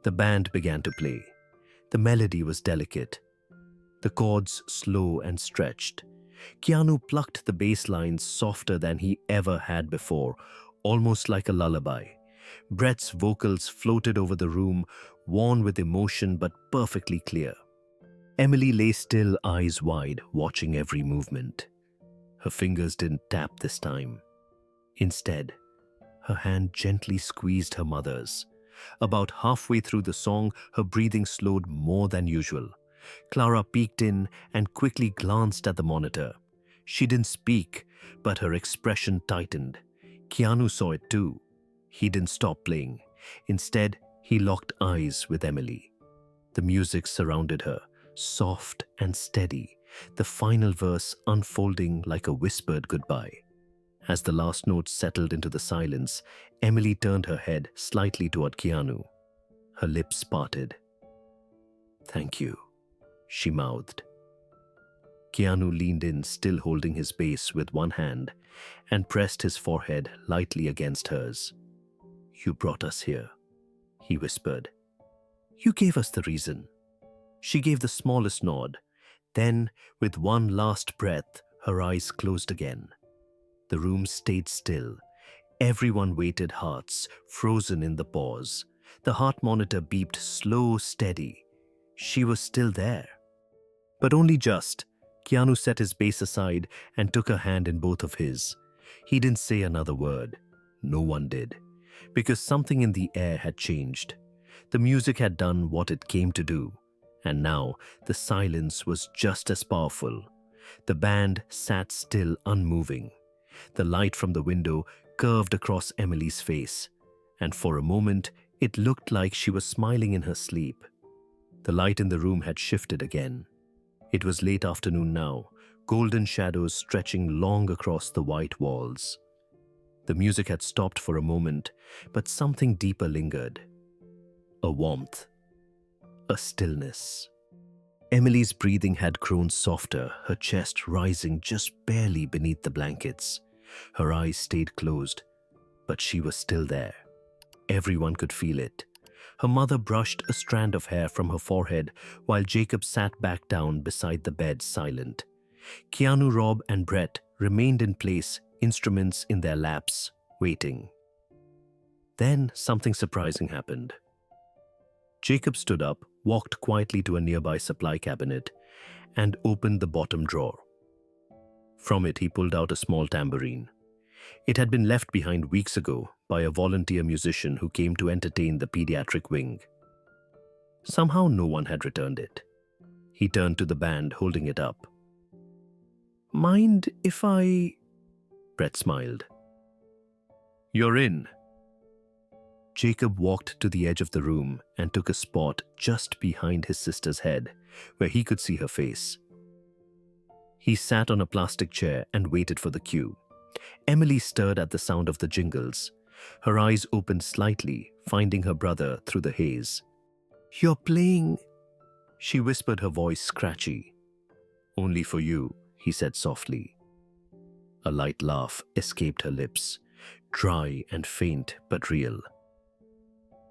The band began to play. The melody was delicate, the chords slow and stretched. Keanu plucked the bass lines softer than he ever had before, almost like a lullaby. Brett's vocals floated over the room, worn with emotion but perfectly clear. Emily lay still, eyes wide, watching every movement. Her fingers didn't tap this time. Instead, her hand gently squeezed her mother's. About halfway through the song, her breathing slowed more than usual. Clara peeked in and quickly glanced at the monitor. She didn't speak, but her expression tightened. Keanu saw it too. He didn't stop playing. Instead, he locked eyes with Emily. The music surrounded her, soft and steady, the final verse unfolding like a whispered goodbye. As the last notes settled into the silence, Emily turned her head slightly toward Keanu. Her lips parted. "Thank you," she mouthed. Keanu leaned in, still holding his bass with one hand, and pressed his forehead lightly against hers. "You brought us here," he whispered. "You gave us the reason." She gave the smallest nod. Then, with one last breath, her eyes closed again. The room stayed still. Everyone waited, hearts frozen in the pause. The heart monitor beeped slow, steady. She was still there. But only just. Keanu set his bass aside and took her hand in both of his. He didn't say another word. No one did. Because something in the air had changed. The music had done what it came to do. And now the silence was just as powerful. The band sat still, unmoving. The light from the window curved across Emily's face, and for a moment it looked like she was smiling in her sleep. The light in the room had shifted again. It was late afternoon now, golden shadows stretching long across the white walls. The music had stopped for a moment, but something deeper lingered. A warmth. A stillness. Emily's breathing had grown softer, her chest rising just barely beneath the blankets. Her eyes stayed closed, but she was still there. Everyone could feel it. Her mother brushed a strand of hair from her forehead while Jacob sat back down beside the bed, silent. Keanu, Rob, and Brett remained in place, instruments in their laps, waiting. Then something surprising happened. Jacob stood up, walked quietly to a nearby supply cabinet, and opened the bottom drawer. From it, he pulled out a small tambourine. It had been left behind weeks ago by a volunteer musician who came to entertain the pediatric wing. Somehow no one had returned it. He turned to the band, holding it up. "Mind if I—" Brett smiled. "You're in." Jacob walked to the edge of the room and took a spot just behind his sister's head, where he could see her face. He sat on a plastic chair and waited for the cue. Emily stirred at the sound of the jingles. Her eyes opened slightly, finding her brother through the haze. "You're playing," she whispered, her voice scratchy. "Only for you," he said softly. A light laugh escaped her lips, dry and faint but real.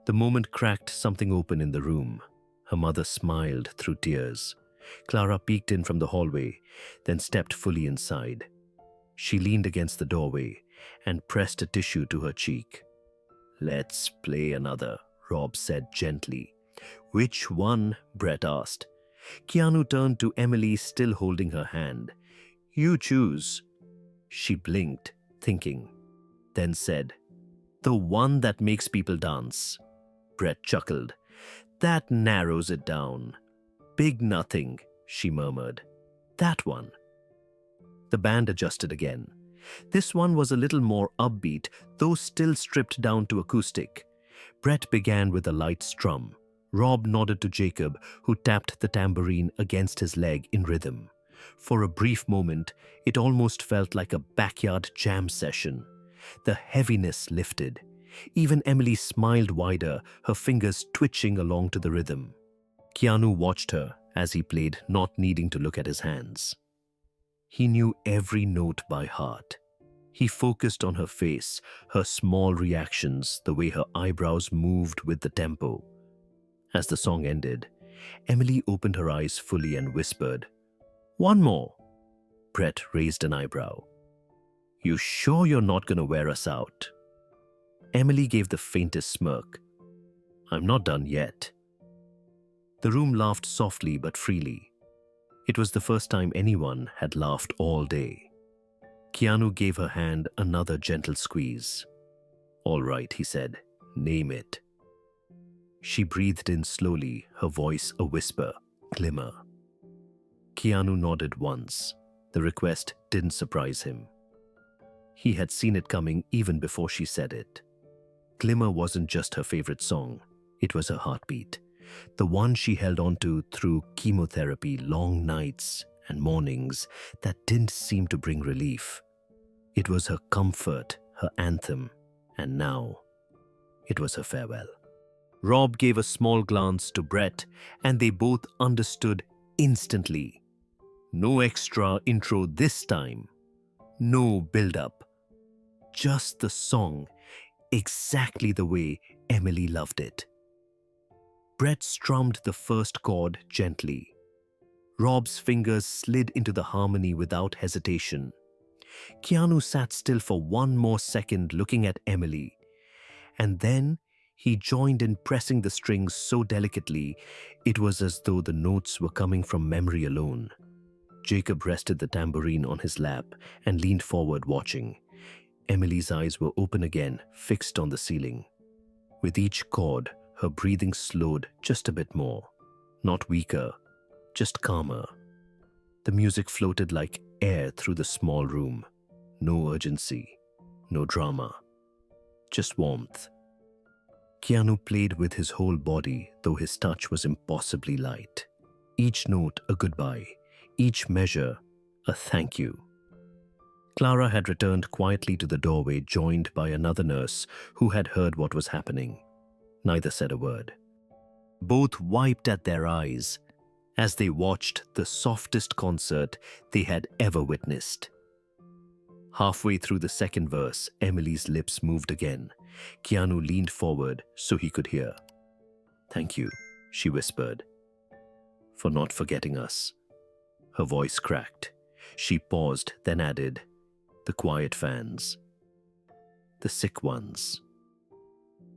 The moment cracked something open in the room. Her mother smiled through tears. Clara peeked in from the hallway, then stepped fully inside. She leaned against the doorway and pressed a tissue to her cheek. "Let's play another," Rob said gently. "Which one?" Brett asked. Keanu turned to Emily, still holding her hand. "You choose." She blinked, thinking, then said, "The one that makes people dance." Brett chuckled. "That narrows it down." "Big nothing," she murmured. "That one." The band adjusted again. This one was a little more upbeat, though still stripped down to acoustic. Brett began with a light strum. Rob nodded to Jacob, who tapped the tambourine against his leg in rhythm. For a brief moment, it almost felt like a backyard jam session. The heaviness lifted. Even Emily smiled wider, her fingers twitching along to the rhythm. Keanu watched her as he played, not needing to look at his hands. He knew every note by heart. He focused on her face, her small reactions, the way her eyebrows moved with the tempo. As the song ended, Emily opened her eyes fully and whispered, "One more." Brett raised an eyebrow. "You sure you're not going to wear us out?" Emily gave the faintest smirk. "I'm not done yet." The room laughed softly but freely. It was the first time anyone had laughed all day. Keanu gave her hand another gentle squeeze. "All right," he said. "Name it." She breathed in slowly, her voice a whisper, Glimmer. Keanu nodded once. The request didn't surprise him. He had seen it coming even before she said it. Glimmer wasn't just her favorite song. It was her heartbeat. The one she held on to through chemotherapy, long nights and mornings that didn't seem to bring relief. It was her comfort, her anthem, and now it was her farewell. Rob gave a small glance to Brett, and they both understood instantly. No extra intro this time. No build-up. Just the song, exactly the way Emily loved it. Brett strummed the first chord gently. Rob's fingers slid into the harmony without hesitation. Keanu sat still for one more second looking at Emily, and then he joined in pressing the strings so delicately it was as though the notes were coming from memory alone. Jacob rested the tambourine on his lap and leaned forward watching. Emily's eyes were open again, fixed on the ceiling. With each chord, her breathing slowed just a bit more. Not weaker, just calmer. The music floated like air through the small room. No urgency, no drama, just warmth. Keanu played with his whole body, though his touch was impossibly light. Each note a goodbye, each measure a thank you. Clara had returned quietly to the doorway, joined by another nurse who had heard what was happening. Neither said a word. Both wiped at their eyes as they watched the softest concert they had ever witnessed. Halfway through the second verse, Emily's lips moved again. Keanu leaned forward so he could hear. "Thank you," she whispered, "for not forgetting us." Her voice cracked. She paused, then added, "The quiet fans. The sick ones."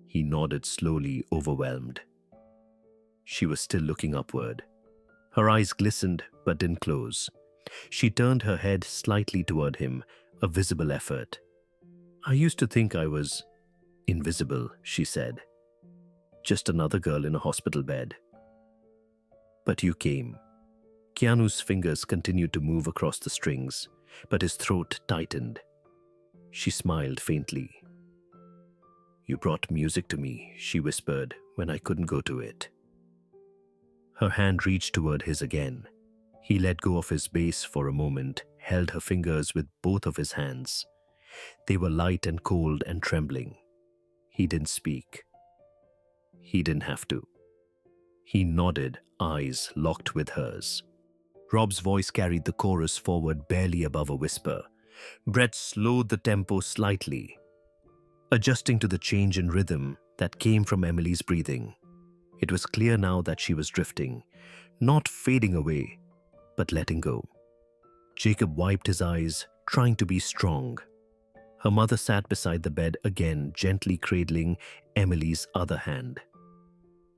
He nodded slowly, overwhelmed. She was still looking upward. Her eyes glistened but didn't close. She turned her head slightly toward him, a visible effort. "I used to think I was invisible," she said. "Just another girl in a hospital bed. But you came." Keanu's fingers continued to move across the strings, but his throat tightened. She smiled faintly. "You brought music to me," she whispered, "when I couldn't go to it." Her hand reached toward his again. He let go of his bass for a moment, held her fingers with both of his hands. They were light and cold and trembling. He didn't speak. He didn't have to. He nodded, eyes locked with hers. Rob's voice carried the chorus forward barely above a whisper. Brett slowed the tempo slightly, adjusting to the change in rhythm that came from Emily's breathing. It was clear now that she was drifting, not fading away, but letting go. Jacob wiped his eyes, trying to be strong. Her mother sat beside the bed again, gently cradling Emily's other hand.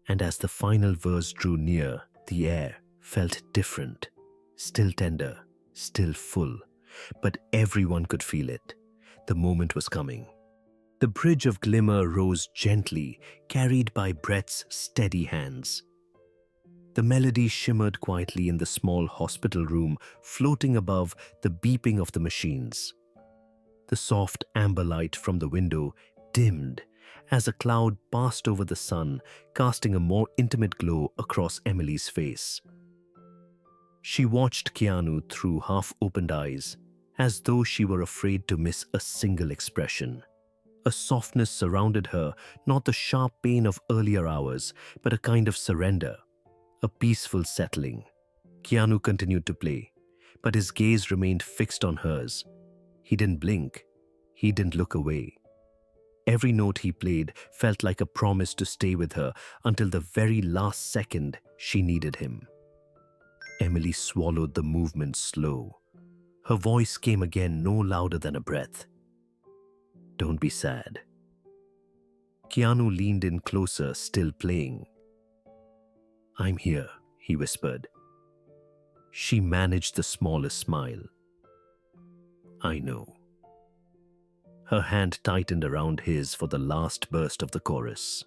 And as the final verse drew near, the air felt different, still tender, still full, but everyone could feel it. The moment was coming. The bridge of glimmer rose gently, carried by Brett's steady hands. The melody shimmered quietly in the small hospital room, floating above the beeping of the machines. The soft amber light from the window dimmed as a cloud passed over the sun, casting a more intimate glow across Emily's face. She watched Keanu through half-opened eyes, as though she were afraid to miss a single expression. A softness surrounded her, not the sharp pain of earlier hours, but a kind of surrender, a peaceful settling. Keanu continued to play, but his gaze remained fixed on hers. He didn't blink. He didn't look away. Every note he played felt like a promise to stay with her until the very last second she needed him. Emily swallowed the movement slow. Her voice came again, no louder than a breath. "Don't be sad." Keanu leaned in closer, still playing. "I'm here," he whispered. She managed the smallest smile. "I know." Her hand tightened around his for the last burst of the chorus.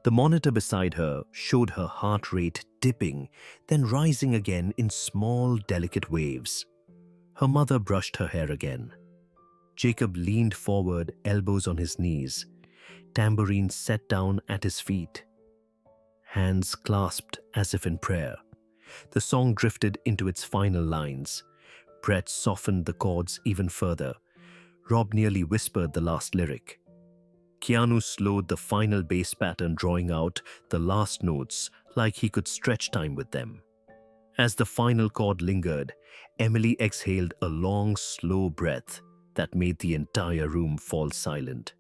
The monitor beside her showed her heart rate dipping, then rising again in small, delicate waves. Her mother brushed her hair again. Jacob leaned forward, elbows on his knees, tambourine set down at his feet, hands clasped as if in prayer. The song drifted into its final lines. Brett softened the chords even further. Rob nearly whispered the last lyric. Keanu slowed the final bass pattern, drawing out the last notes like he could stretch time with them. As the final chord lingered, Emily exhaled a long, slow breath that made the entire room fall silent.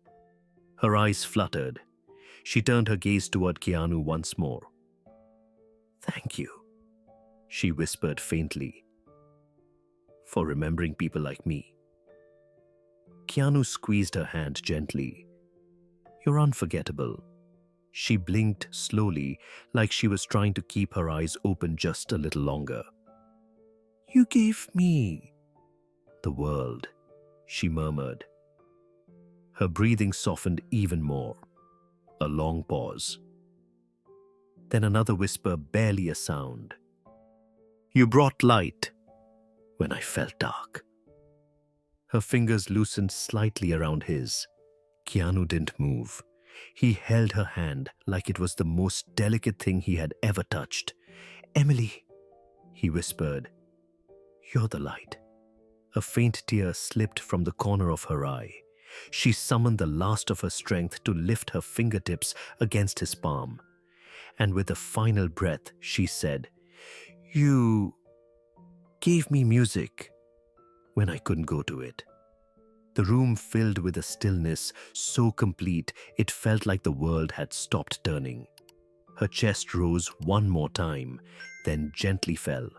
Her eyes fluttered. She turned her gaze toward Keanu once more. "Thank you," she whispered faintly, "for remembering people like me." Keanu squeezed her hand gently. "You're unforgettable." She blinked slowly, like she was trying to keep her eyes open just a little longer. "You gave me the world," she murmured. Her breathing softened even more. A long pause. Then another whisper, barely a sound. "You brought light when I felt dark." Her fingers loosened slightly around his. Keanu didn't move. He held her hand like it was the most delicate thing he had ever touched. "Emily," he whispered, "you're the light." A faint tear slipped from the corner of her eye. She summoned the last of her strength to lift her fingertips against his palm. And with a final breath, she said, "You gave me music when I couldn't go to it." The room filled with a stillness so complete it felt like the world had stopped turning. Her chest rose one more time, then gently fell.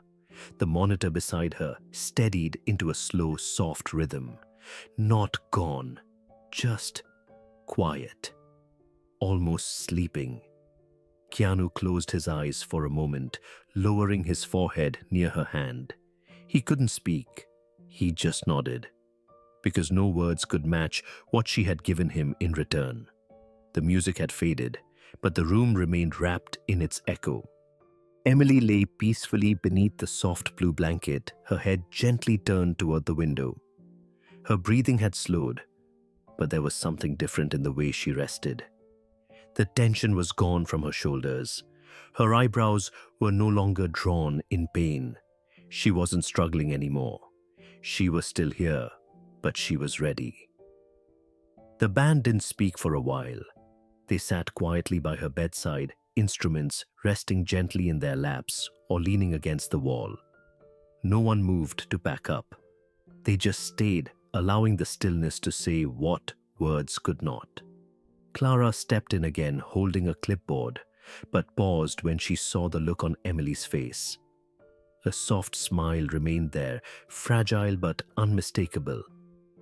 The monitor beside her steadied into a slow, soft rhythm. Not gone, just quiet, almost sleeping. Keanu closed his eyes for a moment, lowering his forehead near her hand. He couldn't speak. He just nodded, because no words could match what she had given him in return. The music had faded, but the room remained wrapped in its echo. Emily lay peacefully beneath the soft blue blanket, her head gently turned toward the window. Her breathing had slowed, but there was something different in the way she rested. The tension was gone from her shoulders. Her eyebrows were no longer drawn in pain. She wasn't struggling anymore. She was still here, but she was ready. The band didn't speak for a while. They sat quietly by her bedside, instruments resting gently in their laps or leaning against the wall. No one moved to pack up. They just stayed, allowing the stillness to say what words could not. Clara stepped in again, holding a clipboard, but paused when she saw the look on Emily's face. A soft smile remained there, fragile but unmistakable.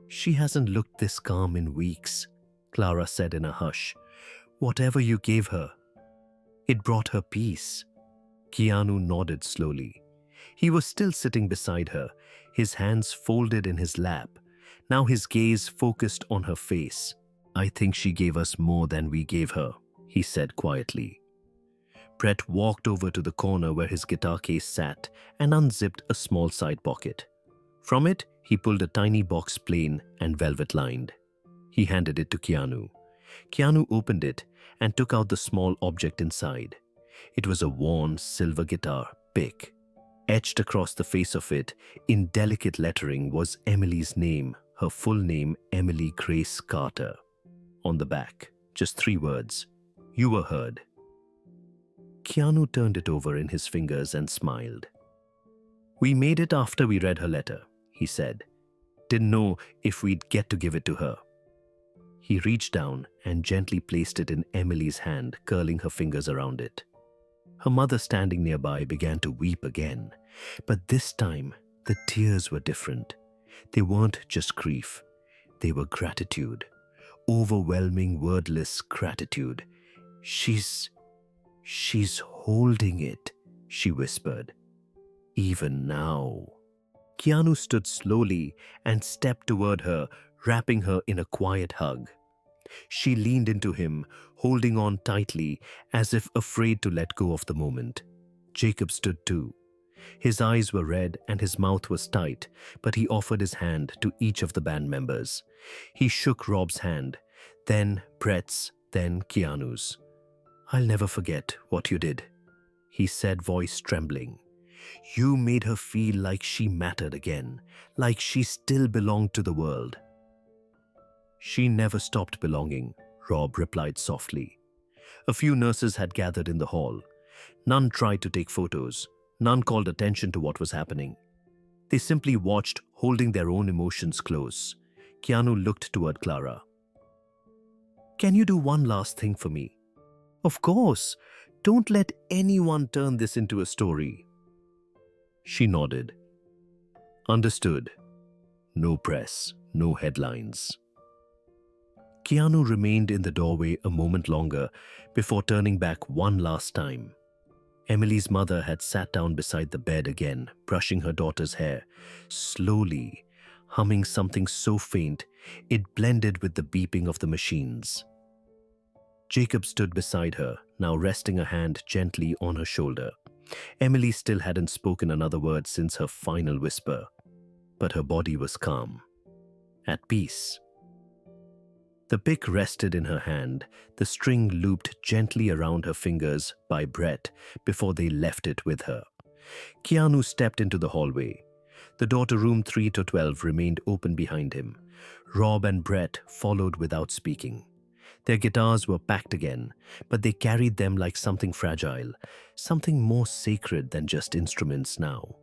"She hasn't looked this calm in weeks," Clara said in a hush. "Whatever you gave her, It brought her peace. Keanu nodded slowly. He was still sitting beside her, his hands folded in his lap. Now his gaze focused on her face. "I think she gave us more than we gave her," he said quietly. Brett walked over to the corner where his guitar case sat and unzipped a small side pocket. From it, he pulled a tiny box, plain and velvet-lined. He handed it to Keanu. Keanu opened it and took out the small object inside. It was a worn silver guitar pick. Etched across the face of it, in delicate lettering, was Emily's name, her full name, Emily Grace Carter. On the back, just 3 words: "You were heard." Keanu turned it over in his fingers and smiled. "We made it after we read her letter," he said. "Didn't know if we'd get to give it to her." He reached down and gently placed it in Emily's hand, curling her fingers around it. Her mother, standing nearby, began to weep again. But this time, the tears were different. They weren't just grief. They were gratitude. Overwhelming, wordless gratitude. She's holding it," she whispered. "Even now." Keanu stood slowly and stepped toward her, wrapping her in a quiet hug. She leaned into him, holding on tightly, as if afraid to let go of the moment. Jacob stood too. His eyes were red and his mouth was tight, but he offered his hand to each of the band members. He shook Rob's hand, then Brett's, then Keanu's. "I'll never forget what you did," he said, voice trembling. "You made her feel like she mattered again, like she still belonged to the world." "She never stopped belonging," Rob replied softly. A few nurses had gathered in the hall. None tried to take photos. None called attention to what was happening. They simply watched, holding their own emotions close. Keanu looked toward Clara. "Can you do one last thing for me?" "Of course. Don't let anyone turn this into a story." She nodded. "Understood. No press, no headlines." Keanu remained in the doorway a moment longer before turning back one last time. Emily's mother had sat down beside the bed again, brushing her daughter's hair, slowly, humming something so faint it blended with the beeping of the machines. Jacob stood beside her, now resting a hand gently on her shoulder. Emily still hadn't spoken another word since her final whisper, but her body was calm, at peace. The pick rested in her hand, the string looped gently around her fingers by Brett before they left it with her. Keanu stepped into the hallway. The door to room 3-12 remained open behind him. Rob and Brett followed without speaking. Their guitars were packed again, but they carried them like something fragile, something more sacred than just instruments now.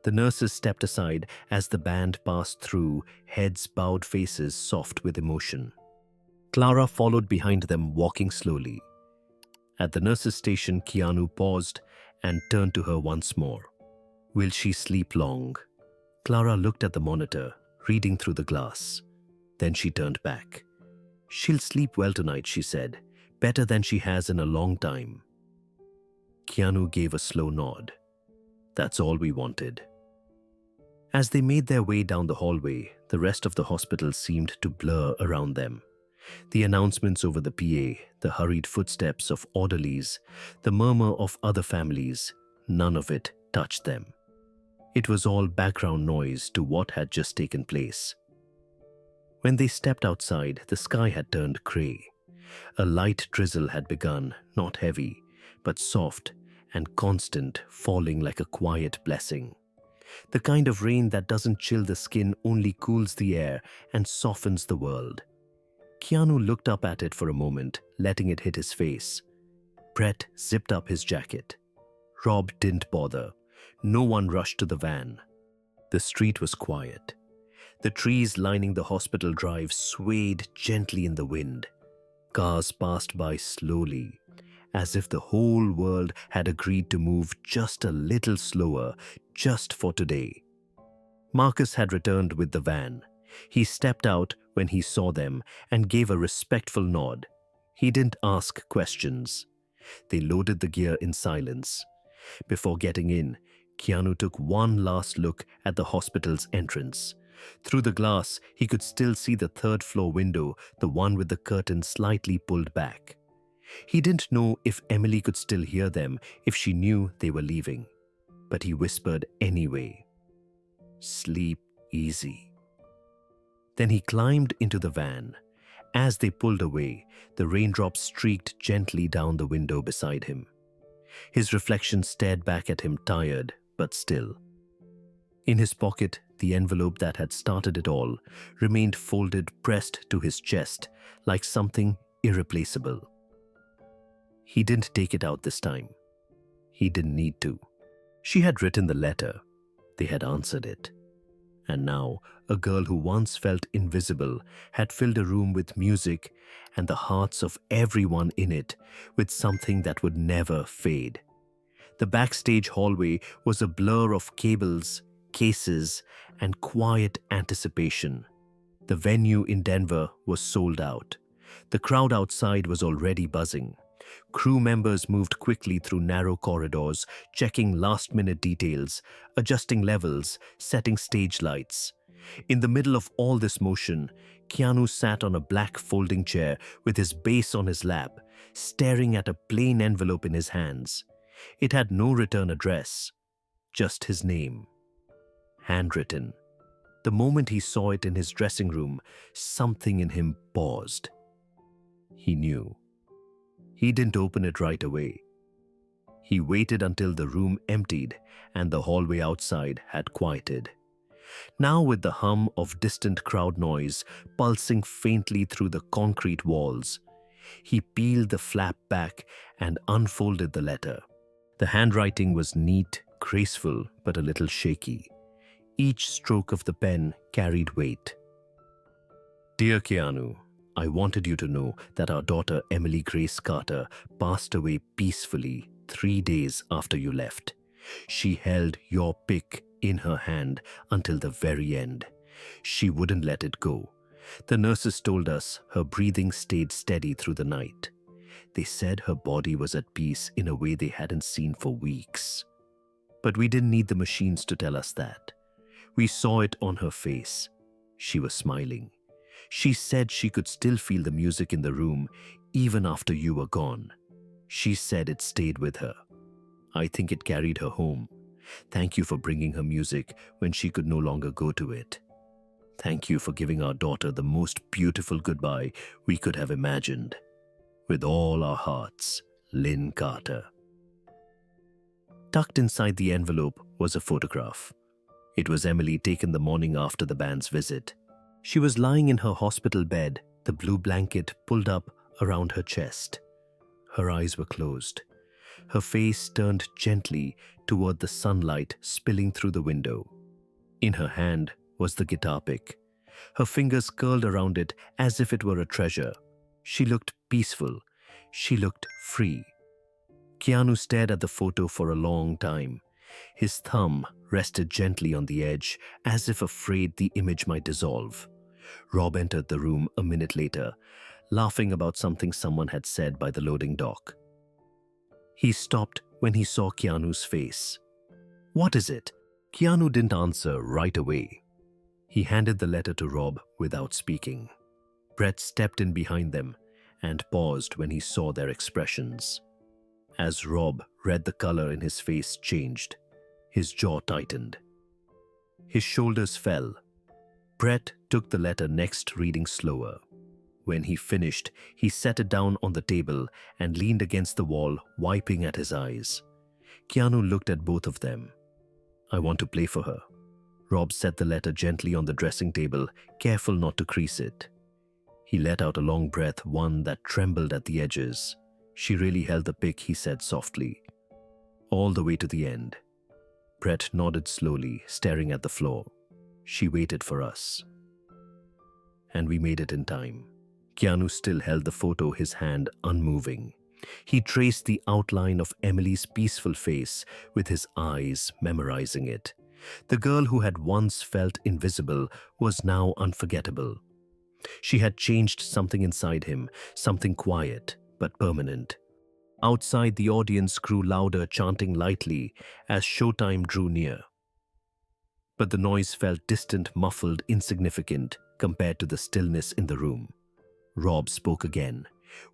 The nurses stepped aside as the band passed through, heads bowed, faces soft with emotion. Clara followed behind them, walking slowly. At the nurses' station, Keanu paused and turned to her once more. "Will she sleep long?" Clara looked at the monitor, reading through the glass. Then she turned back. "She'll sleep well tonight," she said. "Better than she has in a long time." Keanu gave a slow nod. "That's all we wanted." As they made their way down the hallway, the rest of the hospital seemed to blur around them. The announcements over the PA, the hurried footsteps of orderlies, the murmur of other families, none of it touched them. It was all background noise to what had just taken place. When they stepped outside, the sky had turned gray. A light drizzle had begun, not heavy, but soft and constant, falling like a quiet blessing. The kind of rain that doesn't chill the skin, only cools the air and softens the world. Keanu looked up at it for a moment, letting it hit his face. Brett zipped up his jacket. Rob didn't bother. No one rushed to the van. The street was quiet. The trees lining the hospital drive swayed gently in the wind. Cars passed by slowly, as if the whole world had agreed to move just a little slower, just for today. Marcus had returned with the van. He stepped out when he saw them and gave a respectful nod. He didn't ask questions. They loaded the gear in silence. Before getting in, Keanu took one last look at the hospital's entrance. Through the glass, he could still see the third-floor window, the one with the curtain slightly pulled back. He didn't know if Emily could still hear them, if she knew they were leaving. But he whispered anyway, "Sleep easy." Then he climbed into the van. As they pulled away, the raindrops streaked gently down the window beside him. His reflection stared back at him, tired, but still. In his pocket, the envelope that had started it all remained folded, pressed to his chest, like something irreplaceable. He didn't take it out this time. He didn't need to. She had written the letter. They had answered it. And now, a girl who once felt invisible had filled a room with music and the hearts of everyone in it with something that would never fade. The backstage hallway was a blur of cables, cases, and quiet anticipation. The venue in Denver was sold out. The crowd outside was already buzzing. Crew members moved quickly through narrow corridors, checking last-minute details, adjusting levels, setting stage lights. In the middle of all this motion, Keanu sat on a black folding chair with his bass on his lap, staring at a plain envelope in his hands. It had no return address, just his name. Handwritten. The moment he saw it in his dressing room, something in him paused. He knew. He didn't open it right away. He waited until the room emptied and the hallway outside had quieted. Now, with the hum of distant crowd noise pulsing faintly through the concrete walls, he peeled the flap back and unfolded the letter. The handwriting was neat, graceful, but a little shaky. Each stroke of the pen carried weight. "Dear Keanu, I wanted you to know that our daughter Emily Grace Carter passed away peacefully 3 days after you left. She held your pick in her hand until the very end. She wouldn't let it go. The nurses told us her breathing stayed steady through the night. They said her body was at peace in a way they hadn't seen for weeks. But we didn't need the machines to tell us that. We saw it on her face. She was smiling. She said she could still feel the music in the room even after you were gone. She said it stayed with her. I think it carried her home. Thank you for bringing her music when she could no longer go to it. Thank you for giving our daughter the most beautiful goodbye we could have imagined. With all our hearts, Lynn Carter." Tucked inside the envelope was a photograph. It was Emily, taken the morning after the band's visit. She was lying in her hospital bed, the blue blanket pulled up around her chest. Her eyes were closed. Her face turned gently toward the sunlight spilling through the window. In her hand was the guitar pick. Her fingers curled around it as if it were a treasure. She looked peaceful. She looked free. Keanu stared at the photo for a long time. His thumb rested gently on the edge, as if afraid the image might dissolve. Rob entered the room a minute later, laughing about something someone had said by the loading dock. He stopped when he saw Keanu's face. "What is it?" Keanu didn't answer right away. He handed the letter to Rob without speaking. Brett stepped in behind them and paused when he saw their expressions. As Rob read, the color in his face changed. His jaw tightened. His shoulders fell. Brett took the letter next, reading slower. When he finished, he set it down on the table and leaned against the wall, wiping at his eyes. Keanu looked at both of them. "I want to play for her." Rob set the letter gently on the dressing table, careful not to crease it. He let out a long breath, one that trembled at the edges. "She really held the pick," he said softly. "All the way to the end." Brett nodded slowly, staring at the floor. "She waited for us. And we made it in time." Keanu still held the photo, his hand unmoving. He traced the outline of Emily's peaceful face with his eyes, memorizing it. The girl who had once felt invisible was now unforgettable. She had changed something inside him, something quiet but permanent. Outside, the audience grew louder, chanting lightly as showtime drew near. But the noise felt distant, muffled, insignificant compared to the stillness in the room. Rob spoke again.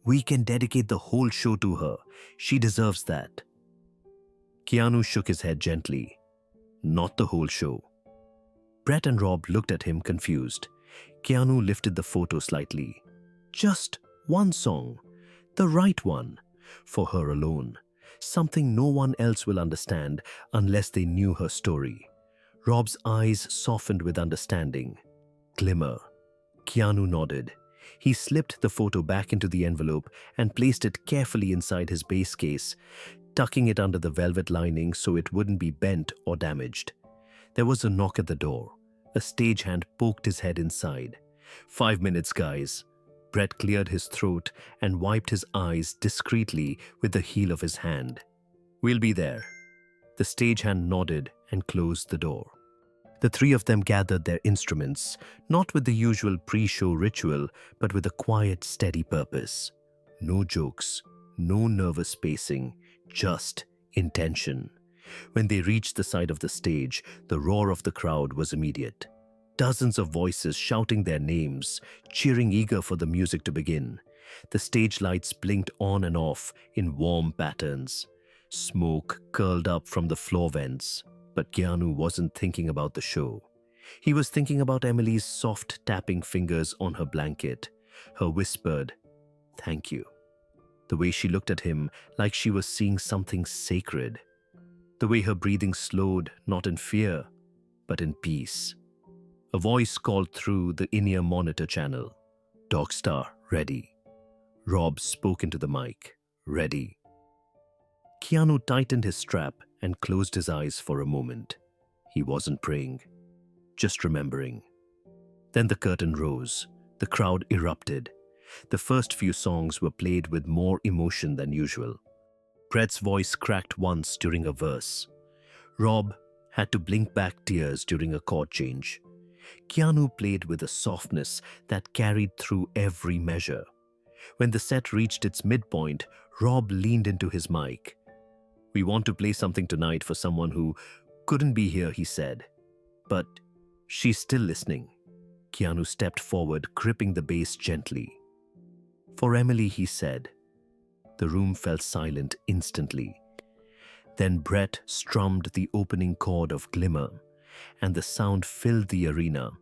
"We can dedicate the whole show to her. She deserves that." Keanu shook his head gently. "Not the whole show." Brett and Rob looked at him confused. Keanu lifted the photo slightly. "Just one song. The right one. For her alone. Something no one else will understand unless they knew her story." Rob's eyes softened with understanding. "Glimmer." Keanu nodded. He slipped the photo back into the envelope and placed it carefully inside his base case, tucking it under the velvet lining so it wouldn't be bent or damaged. There was a knock at the door. A stagehand poked his head inside. "5 minutes, guys." Brett cleared his throat and wiped his eyes discreetly with the heel of his hand. "We'll be there." The stagehand nodded and closed the door. The three of them gathered their instruments, not with the usual pre-show ritual, but with a quiet, steady purpose. No jokes, no nervous pacing, just intention. When they reached the side of the stage, the roar of the crowd was immediate. Dozens of voices shouting their names, cheering eager for the music to begin. The stage lights blinked on and off in warm patterns. Smoke curled up from the floor vents. But Keanu wasn't thinking about the show. He was thinking about Emily's soft tapping fingers on her blanket, her whispered, "Thank you." The way she looked at him like she was seeing something sacred. The way her breathing slowed, not in fear, but in peace. A voice called through the in-ear monitor channel. "Dogstar, ready." Rob spoke into the mic. "Ready." Keanu tightened his strap and closed his eyes for a moment. He wasn't praying, just remembering. Then the curtain rose. The crowd erupted. The first few songs were played with more emotion than usual. Brett's voice cracked once during a verse. Rob had to blink back tears during a chord change. Keanu played with a softness that carried through every measure. When the set reached its midpoint, Rob leaned into his mic. "We want to play something tonight for someone who couldn't be here," he said. "But she's still listening." Keanu stepped forward, gripping the bass gently. "For Emily," he said. The room fell silent instantly. Then Brett strummed the opening chord of Glimmer, and the sound filled the arena,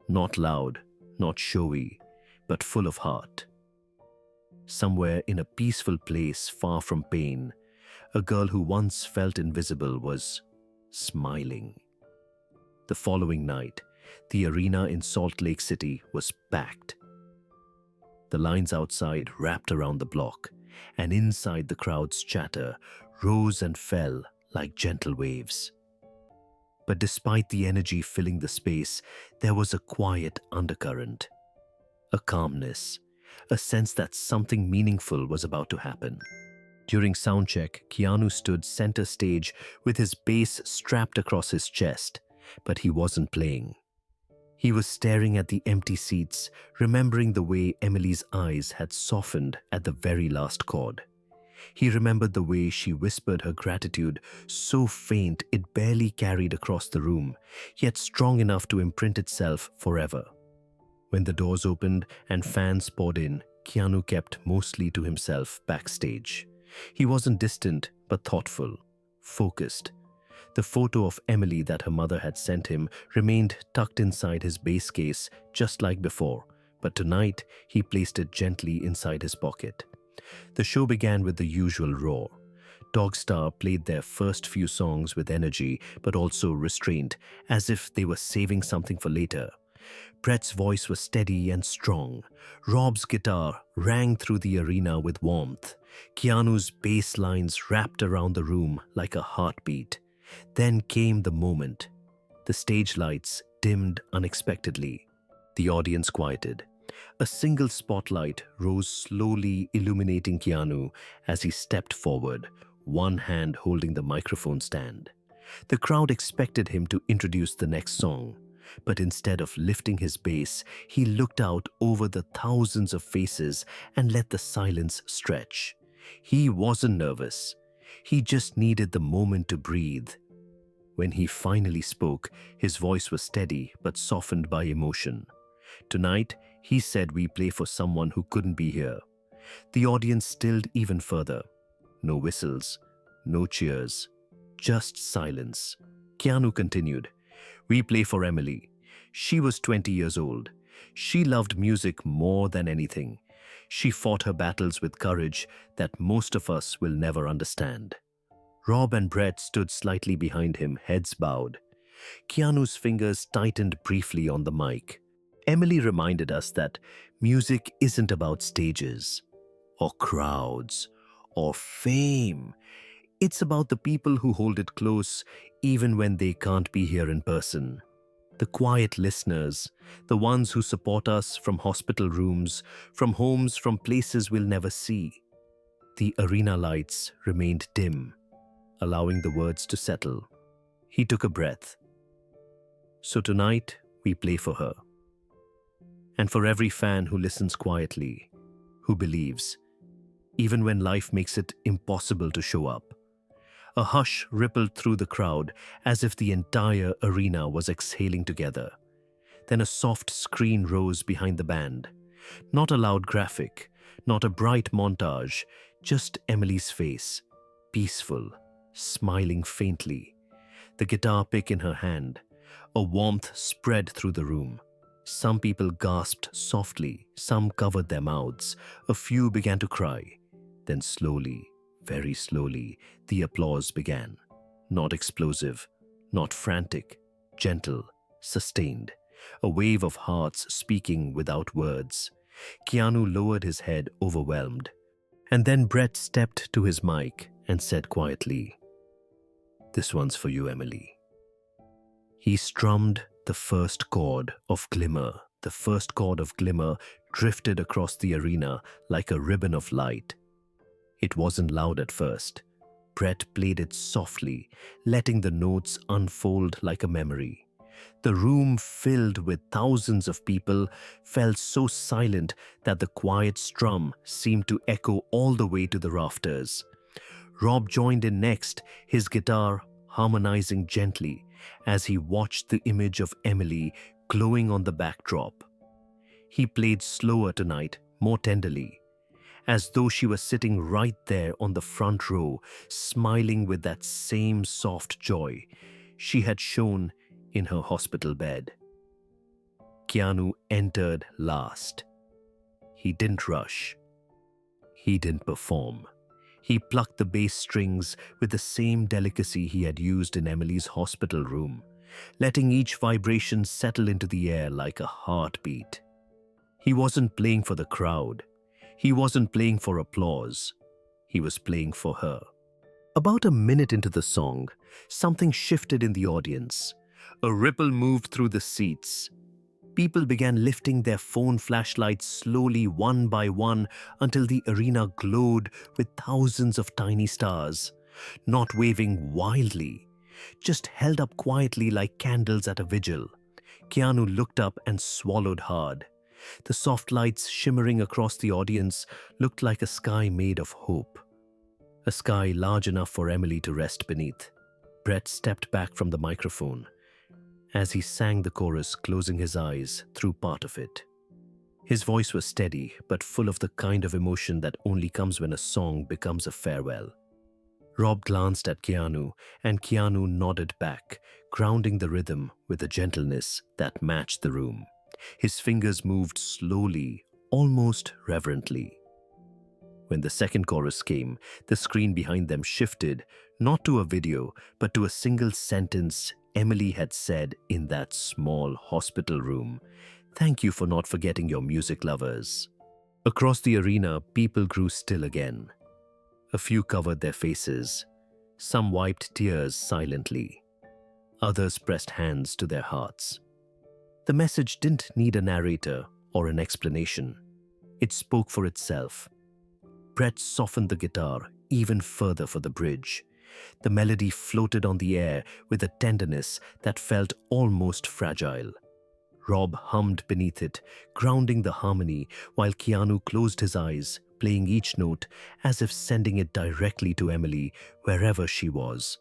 not loud, not showy, but full of heart. Somewhere in a peaceful place far from pain, a girl who once felt invisible was smiling. The following night, the arena in Salt Lake City was packed. The lines outside wrapped around the block, and inside the crowd's chatter rose and fell like gentle waves. But despite the energy filling the space, there was a quiet undercurrent, a calmness, a sense that something meaningful was about to happen. During soundcheck, Keanu stood center stage with his bass strapped across his chest, but he wasn't playing. He was staring at the empty seats, remembering the way Emily's eyes had softened at the very last chord. He remembered the way she whispered her gratitude, so faint it barely carried across the room, yet strong enough to imprint itself forever. When the doors opened and fans poured in, Keanu kept mostly to himself backstage. He wasn't distant, but thoughtful, focused. The photo of Emily that her mother had sent him remained tucked inside his bass case, just like before, but tonight he placed it gently inside his pocket. The show began with the usual roar. Dogstar played their first few songs with energy, but also restraint, as if they were saving something for later. Brett's voice was steady and strong. Rob's guitar rang through the arena with warmth. Keanu's bass lines wrapped around the room like a heartbeat. Then came the moment. The stage lights dimmed unexpectedly. The audience quieted. A single spotlight rose slowly, illuminating Keanu as he stepped forward, one hand holding the microphone stand. The crowd expected him to introduce the next song, but instead of lifting his bass, he looked out over the thousands of faces and let the silence stretch. He wasn't nervous. He just needed the moment to breathe. When he finally spoke, his voice was steady but softened by emotion. Tonight, he said we play for someone who couldn't be here. The audience stilled even further. No whistles, no cheers, just silence. Keanu continued, "We play for Emily. She was 20 years old. She loved music more than anything. She fought her battles with courage that most of us will never understand." Rob and Brett stood slightly behind him, heads bowed. Keanu's fingers tightened briefly on the mic. Emily reminded us that music isn't about stages, or crowds, or fame. It's about the people who hold it close even when they can't be here in person. The quiet listeners, the ones who support us from hospital rooms, from homes, from places we'll never see. The arena lights remained dim, allowing the words to settle. He took a breath. "So tonight, we play for her. And for every fan who listens quietly, who believes, even when life makes it impossible to show up." A hush rippled through the crowd as if the entire arena was exhaling together. Then a soft screen rose behind the band. Not a loud graphic, not a bright montage, just Emily's face, peaceful, smiling faintly. The guitar pick in her hand. A warmth spread through the room. Some people gasped softly, some covered their mouths, a few began to cry. Then slowly, very slowly, the applause began. Not explosive, not frantic, gentle, sustained. A wave of hearts speaking without words. Keanu lowered his head, overwhelmed. And then Brett stepped to his mic and said quietly, "This one's for you, Emily." He strummed the first chord of Glimmer. The first chord of Glimmer drifted across the arena like a ribbon of light. It wasn't loud at first. Brett played it softly, letting the notes unfold like a memory. The room, filled with thousands of people, felt so silent that the quiet strum seemed to echo all the way to the rafters. Rob joined in next, his guitar harmonizing gently as he watched the image of Emily glowing on the backdrop. He played slower tonight, more tenderly, as though she was sitting right there on the front row, smiling with that same soft joy she had shown in her hospital bed. Keanu entered last. He didn't rush. He didn't perform. He plucked the bass strings with the same delicacy he had used in Emily's hospital room, letting each vibration settle into the air like a heartbeat. He wasn't playing for the crowd. He wasn't playing for applause. He was playing for her. About a minute into the song, something shifted in the audience. A ripple moved through the seats. People began lifting their phone flashlights slowly, one by one, until the arena glowed with thousands of tiny stars, not waving wildly, just held up quietly like candles at a vigil. Keanu looked up and swallowed hard. The soft lights shimmering across the audience looked like a sky made of hope. A sky large enough for Emily to rest beneath. Brett stepped back from the microphone as he sang the chorus, closing his eyes through part of it. His voice was steady, but full of the kind of emotion that only comes when a song becomes a farewell. Rob glanced at Keanu, and Keanu nodded back, grounding the rhythm with a gentleness that matched the room. His fingers moved slowly, almost reverently. When the second chorus came, the screen behind them shifted, not to a video, but to a single sentence Emily had said in that small hospital room. "Thank you for not forgetting your music lovers." Across the arena, people grew still again. A few covered their faces. Some wiped tears silently. Others pressed hands to their hearts. The message didn't need a narrator or an explanation. It spoke for itself. Brett softened the guitar even further for the bridge. The melody floated on the air with a tenderness that felt almost fragile. Rob hummed beneath it, grounding the harmony, while Keanu closed his eyes, playing each note as if sending it directly to Emily wherever she was.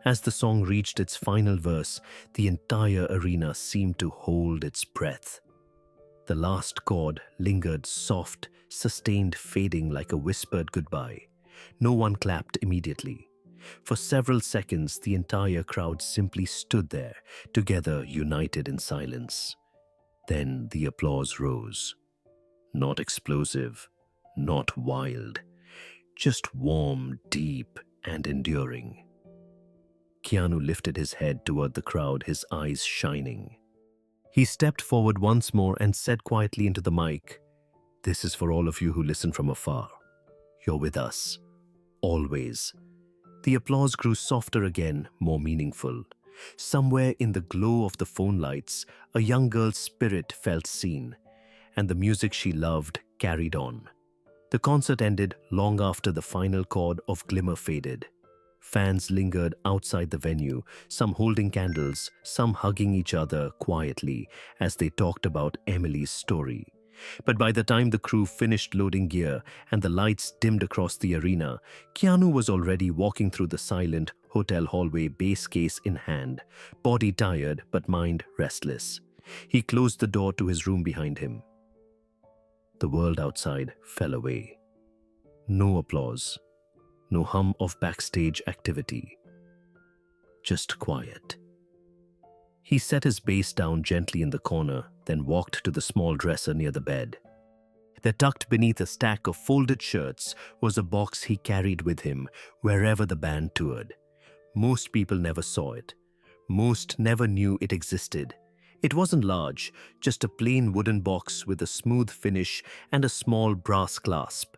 As the song reached its final verse, the entire arena seemed to hold its breath. The last chord lingered soft, sustained, fading like a whispered goodbye. No one clapped immediately. For several seconds, the entire crowd simply stood there, together, united in silence. Then the applause rose. Not explosive, not wild, just warm, deep, and enduring. Keanu lifted his head toward the crowd, his eyes shining. He stepped forward once more and said quietly into the mic, "This is for all of you who listen from afar. You're with us. Always." The applause grew softer again, more meaningful. Somewhere in the glow of the phone lights, a young girl's spirit felt seen, and the music she loved carried on. The concert ended long after the final chord of Glimmer faded. Fans lingered outside the venue, some holding candles, some hugging each other quietly as they talked about Emily's story. But by the time the crew finished loading gear and the lights dimmed across the arena, Keanu was already walking through the silent hotel hallway, bass case in hand, body tired but mind restless. He closed the door to his room behind him. The world outside fell away. No applause, no hum of backstage activity. Just quiet. He set his bass down gently in the corner, then walked to the small dresser near the bed. There, tucked beneath a stack of folded shirts, was a box he carried with him wherever the band toured. Most people never saw it. Most never knew it existed. It wasn't large, just a plain wooden box with a smooth finish and a small brass clasp.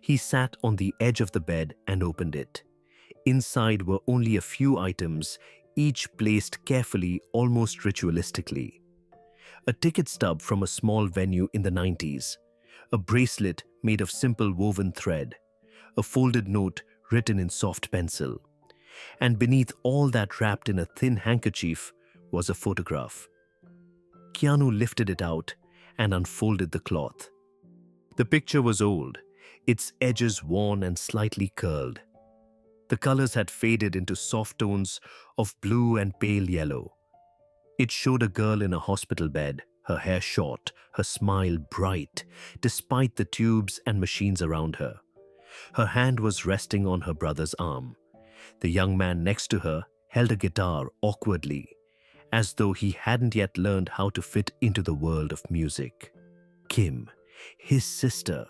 He sat on the edge of the bed and opened it. Inside were only a few items, each placed carefully, almost ritualistically. A ticket stub from a small venue in the 90s, a bracelet made of simple woven thread, a folded note written in soft pencil. And beneath all that, wrapped in a thin handkerchief, was a photograph. Keanu lifted it out and unfolded the cloth. The picture was old, its edges worn and slightly curled. The colors had faded into soft tones of blue and pale yellow. It showed a girl in a hospital bed, her hair short, her smile bright, despite the tubes and machines around her. Her hand was resting on her brother's arm. The young man next to her held a guitar awkwardly, as though he hadn't yet learned how to fit into the world of music. Kim, his sister.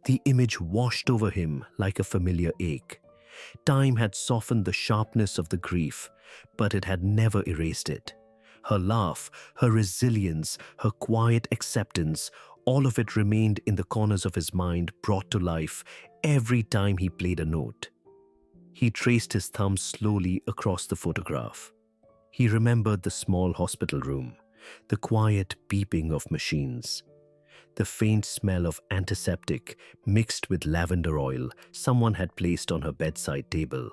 The image washed over him like a familiar ache. Time had softened the sharpness of the grief, but it had never erased it. Her laugh, her resilience, her quiet acceptance, all of it remained in the corners of his mind, brought to life every time he played a note. He traced his thumb slowly across the photograph. He remembered the small hospital room, the quiet beeping of machines, the faint smell of antiseptic mixed with lavender oil someone had placed on her bedside table.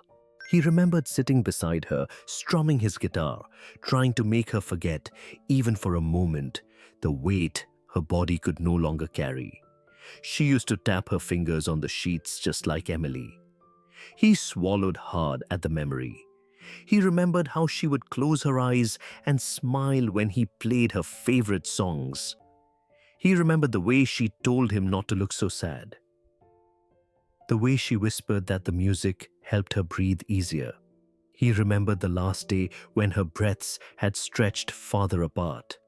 He remembered sitting beside her, strumming his guitar, trying to make her forget, even for a moment, the weight her body could no longer carry. She used to tap her fingers on the sheets just like Emily. He swallowed hard at the memory. He remembered how she would close her eyes and smile when he played her favorite songs. He remembered the way she told him not to look so sad. The way she whispered that the music helped her breathe easier. He remembered the last day when her breaths had stretched farther apart.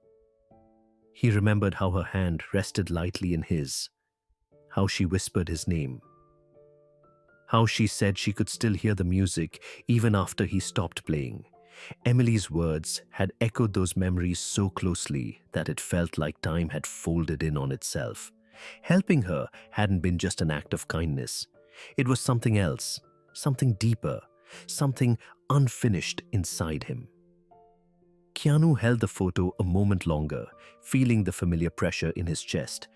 He remembered how her hand rested lightly in his, how she whispered his name, how she said she could still hear the music even after he stopped playing. Emily's words had echoed those memories so closely that it felt like time had folded in on itself. Helping her hadn't been just an act of kindness. It was something else, something deeper, something unfinished inside him. Keanu held the photo a moment longer, feeling the familiar pressure in his chest.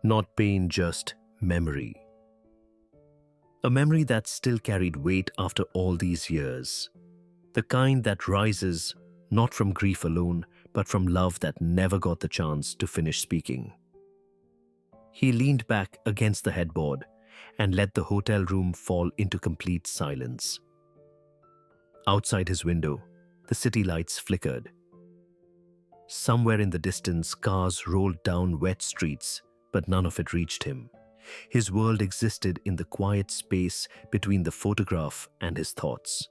Not pain, just memory. A memory that still carried weight after all these years. The kind that rises not from grief alone, but from love that never got the chance to finish speaking. He leaned back against the headboard and let the hotel room fall into complete silence. Outside his window, the city lights flickered. Somewhere in the distance, cars rolled down wet streets, but none of it reached him. His world existed in the quiet space between the photograph and his thoughts.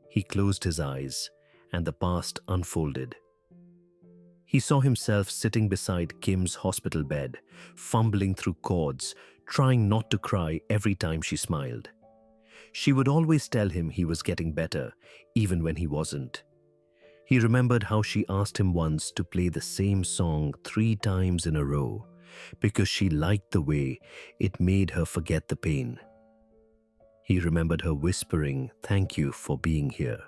He closed his eyes, and the past unfolded. He saw himself sitting beside Kim's hospital bed, fumbling through chords, trying not to cry every time she smiled. She would always tell him he was getting better, even when he wasn't. He remembered how she asked him once to play the same song 3 times in a row because she liked the way it made her forget the pain. He remembered her whispering, "Thank you for being here."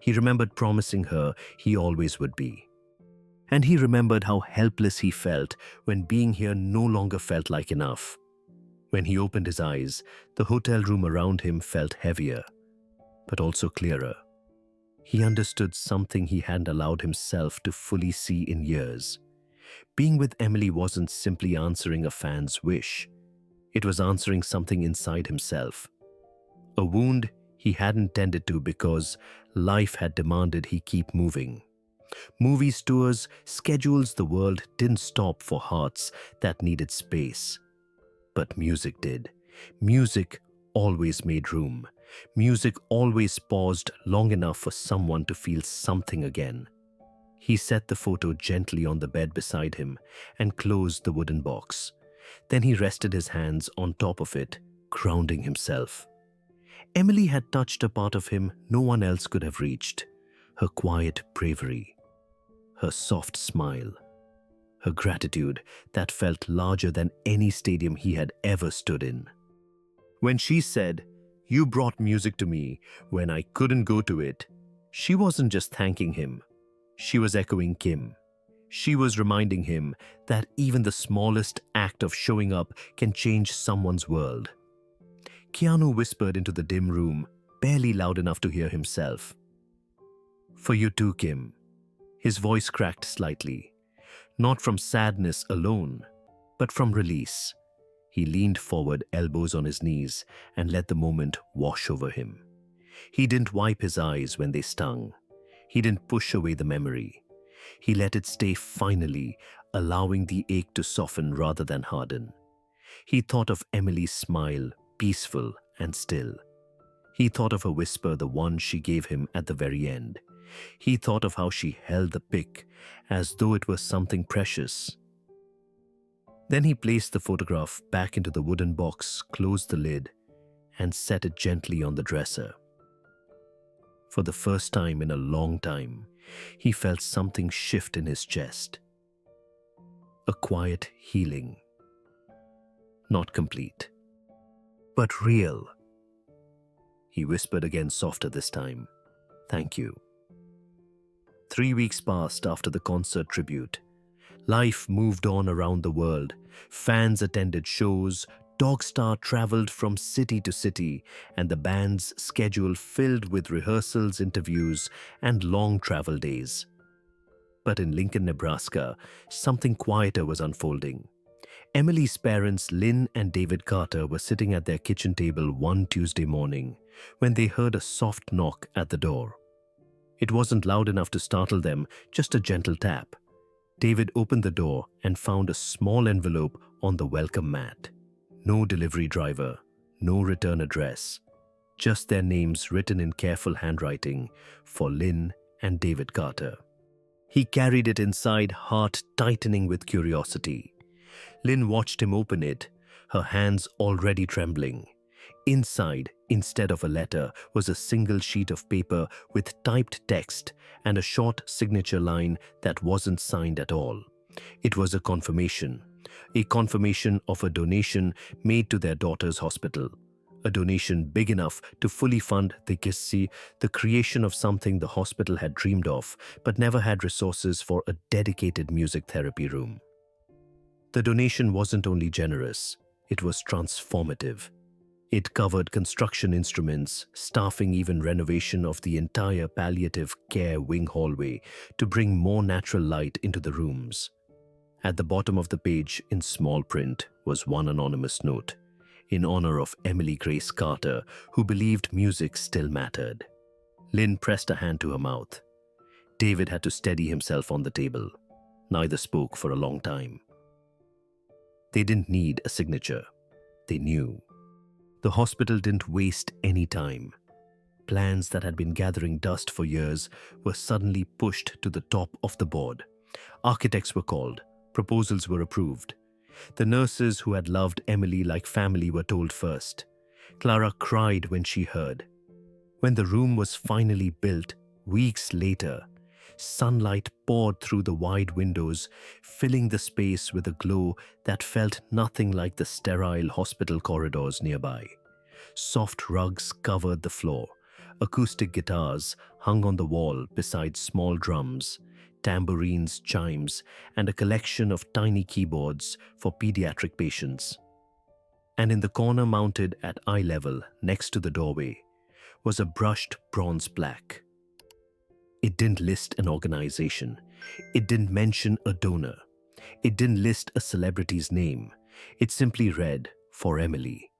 He remembered promising her he always would be. And he remembered how helpless he felt when being here no longer felt like enough. When he opened his eyes, the hotel room around him felt heavier, but also clearer. He understood something he hadn't allowed himself to fully see in years. Being with Emily wasn't simply answering a fan's wish. It was answering something inside himself. A wound he hadn't tended to because life had demanded he keep moving. Movies, tours, schedules, the world didn't stop for hearts that needed space. But music did. Music always made room. Music always paused long enough for someone to feel something again. He set the photo gently on the bed beside him and closed the wooden box. Then he rested his hands on top of it, grounding himself. Emily had touched a part of him no one else could have reached. Her quiet bravery, her soft smile, her gratitude that felt larger than any stadium he had ever stood in. When she said, "You brought music to me when I couldn't go to it," she wasn't just thanking him. She was echoing Kim. She was reminding him that even the smallest act of showing up can change someone's world. Keanu whispered into the dim room, barely loud enough to hear himself. "For you too, Kim." His voice cracked slightly, not from sadness alone, but from release. He leaned forward, elbows on his knees, and let the moment wash over him. He didn't wipe his eyes when they stung. He didn't push away the memory. He let it stay finally, allowing the ache to soften rather than harden. He thought of Emily's smile, peaceful and still. He thought of her whisper, the one she gave him at the very end. He thought of how she held the pic as though it was something precious. Then he placed the photograph back into the wooden box, closed the lid, and set it gently on the dresser. For the first time in a long time, he felt something shift in his chest. A quiet healing. Not complete, but real. He whispered again, softer this time, "Thank you." 3 weeks passed after the concert tribute. Life moved on around the world. Fans attended shows, Dogstar traveled from city to city, and the band's schedule filled with rehearsals, interviews, and long travel days. But in Lincoln, Nebraska, something quieter was unfolding. Emily's parents, Lynn and David Carter, were sitting at their kitchen table one Tuesday morning when they heard a soft knock at the door. It wasn't loud enough to startle them, just a gentle tap. David opened the door and found a small envelope on the welcome mat. No delivery driver, no return address, just their names written in careful handwriting for Lynn and David Carter. He carried it inside, heart tightening with curiosity. Lynn watched him open it, her hands already trembling. Inside, instead of a letter, was a single sheet of paper with typed text and a short signature line that wasn't signed at all. It was a confirmation of a donation made to their daughter's hospital. A donation big enough to fully fund the creation of something the hospital had dreamed of, but never had resources for a dedicated music therapy room. The donation wasn't only generous, it was transformative. It covered construction instruments, staffing even renovation of the entire palliative care wing hallway to bring more natural light into the rooms. At the bottom of the page, in small print, was one anonymous note, in honor of Emily Grace Carter, who believed music still mattered. Lynn pressed a hand to her mouth. David had to steady himself on the table. Neither spoke for a long time. They didn't need a signature. They knew. The hospital didn't waste any time. Plans that had been gathering dust for years were suddenly pushed to the top of the board. Architects were called. Proposals were approved. The nurses who had loved Emily like family were told first. Clara cried when she heard. When the room was finally built, weeks later, sunlight poured through the wide windows, filling the space with a glow that felt nothing like the sterile hospital corridors nearby. Soft rugs covered the floor. Acoustic guitars hung on the wall beside small drums, tambourines, chimes, and a collection of tiny keyboards for pediatric patients. And in the corner mounted at eye level next to the doorway was a brushed bronze plaque. It didn't list an organization. It didn't mention a donor. It didn't list a celebrity's name. It simply read, "For Emily,"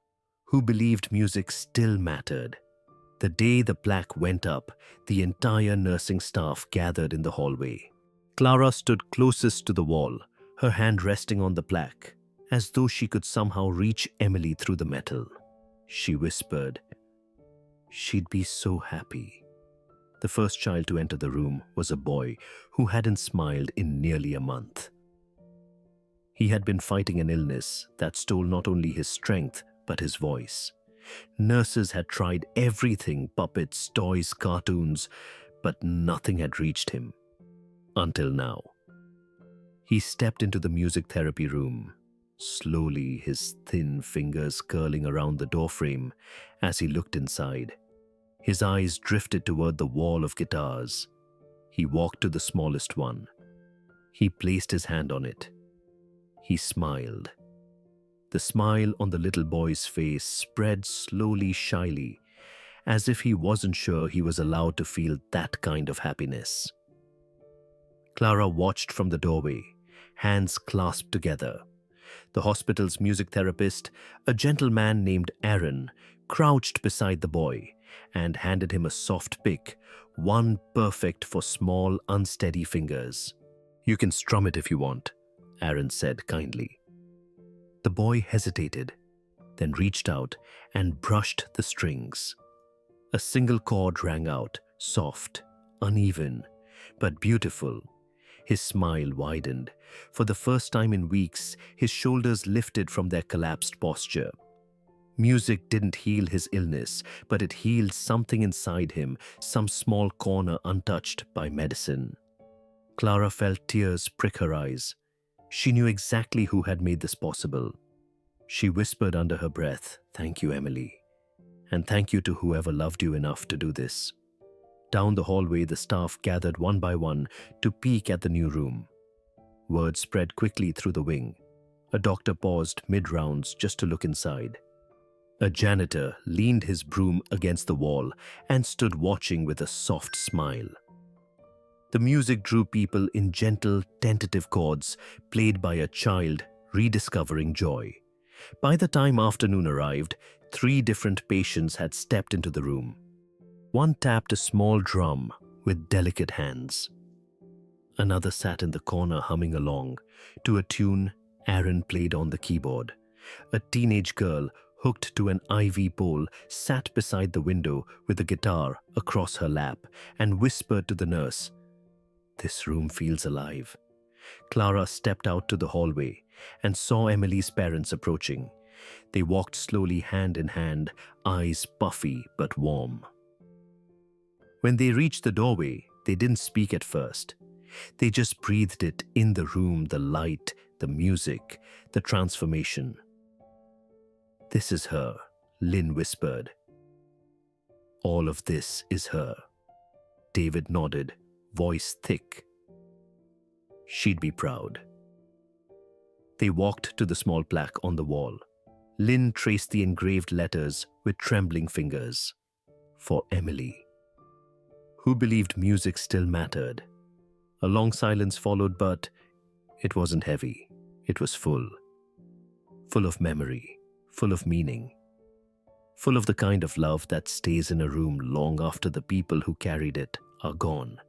who believed music still mattered. The day the plaque went up, the entire nursing staff gathered in the hallway. Clara stood closest to the wall, her hand resting on the plaque, as though she could somehow reach Emily through the metal. She whispered, "She'd be so happy." The first child to enter the room was a boy who hadn't smiled in nearly a month. He had been fighting an illness that stole not only his strength but his voice. Nurses had tried everything, puppets, toys, cartoons, but nothing had reached him. Until now. He stepped into the music therapy room, slowly, his thin fingers curling around the doorframe as he looked inside. His eyes drifted toward the wall of guitars. He walked to the smallest one. He placed his hand on it. He smiled. The smile on the little boy's face spread slowly, shyly, as if he wasn't sure he was allowed to feel that kind of happiness. Clara watched from the doorway, hands clasped together. The hospital's music therapist, a gentleman named Aaron, crouched beside the boy and handed him a soft pick, one perfect for small, unsteady fingers. "You can strum it if you want," Aaron said kindly. The boy hesitated, then reached out and brushed the strings. A single chord rang out, soft, uneven, but beautiful. His smile widened. For the first time in weeks, his shoulders lifted from their collapsed posture. Music didn't heal his illness, but it healed something inside him, some small corner untouched by medicine. Clara felt tears prick her eyes. She knew exactly who had made this possible. She whispered under her breath, "Thank you, Emily. And thank you to whoever loved you enough to do this." Down the hallway, the staff gathered one by one to peek at the new room. Word spread quickly through the wing. A doctor paused mid-rounds just to look inside. A janitor leaned his broom against the wall and stood watching with a soft smile. The music drew people in gentle, tentative chords played by a child rediscovering joy. By the time afternoon arrived, 3 different patients had stepped into the room. One tapped a small drum with delicate hands. Another sat in the corner humming along to a tune Aaron played on the keyboard. A teenage girl hooked to an ivy pole sat beside the window with a guitar across her lap and whispered to the nurse, "This room feels alive." Clara stepped out to the hallway and saw Emily's parents approaching. They walked slowly hand in hand, eyes puffy but warm. When they reached the doorway, they didn't speak at first. They just breathed it in, the room, the light, the music, the transformation. "This is her," Lynn whispered. "All of this is her." David nodded, voice thick. "She'd be proud." They walked to the small plaque on the wall. Lynn traced the engraved letters with trembling fingers. For Emily, who believed music still mattered. A long silence followed, but it wasn't heavy. It was full. Full of memory, full of meaning, full of the kind of love that stays in a room long after the people who carried it are gone.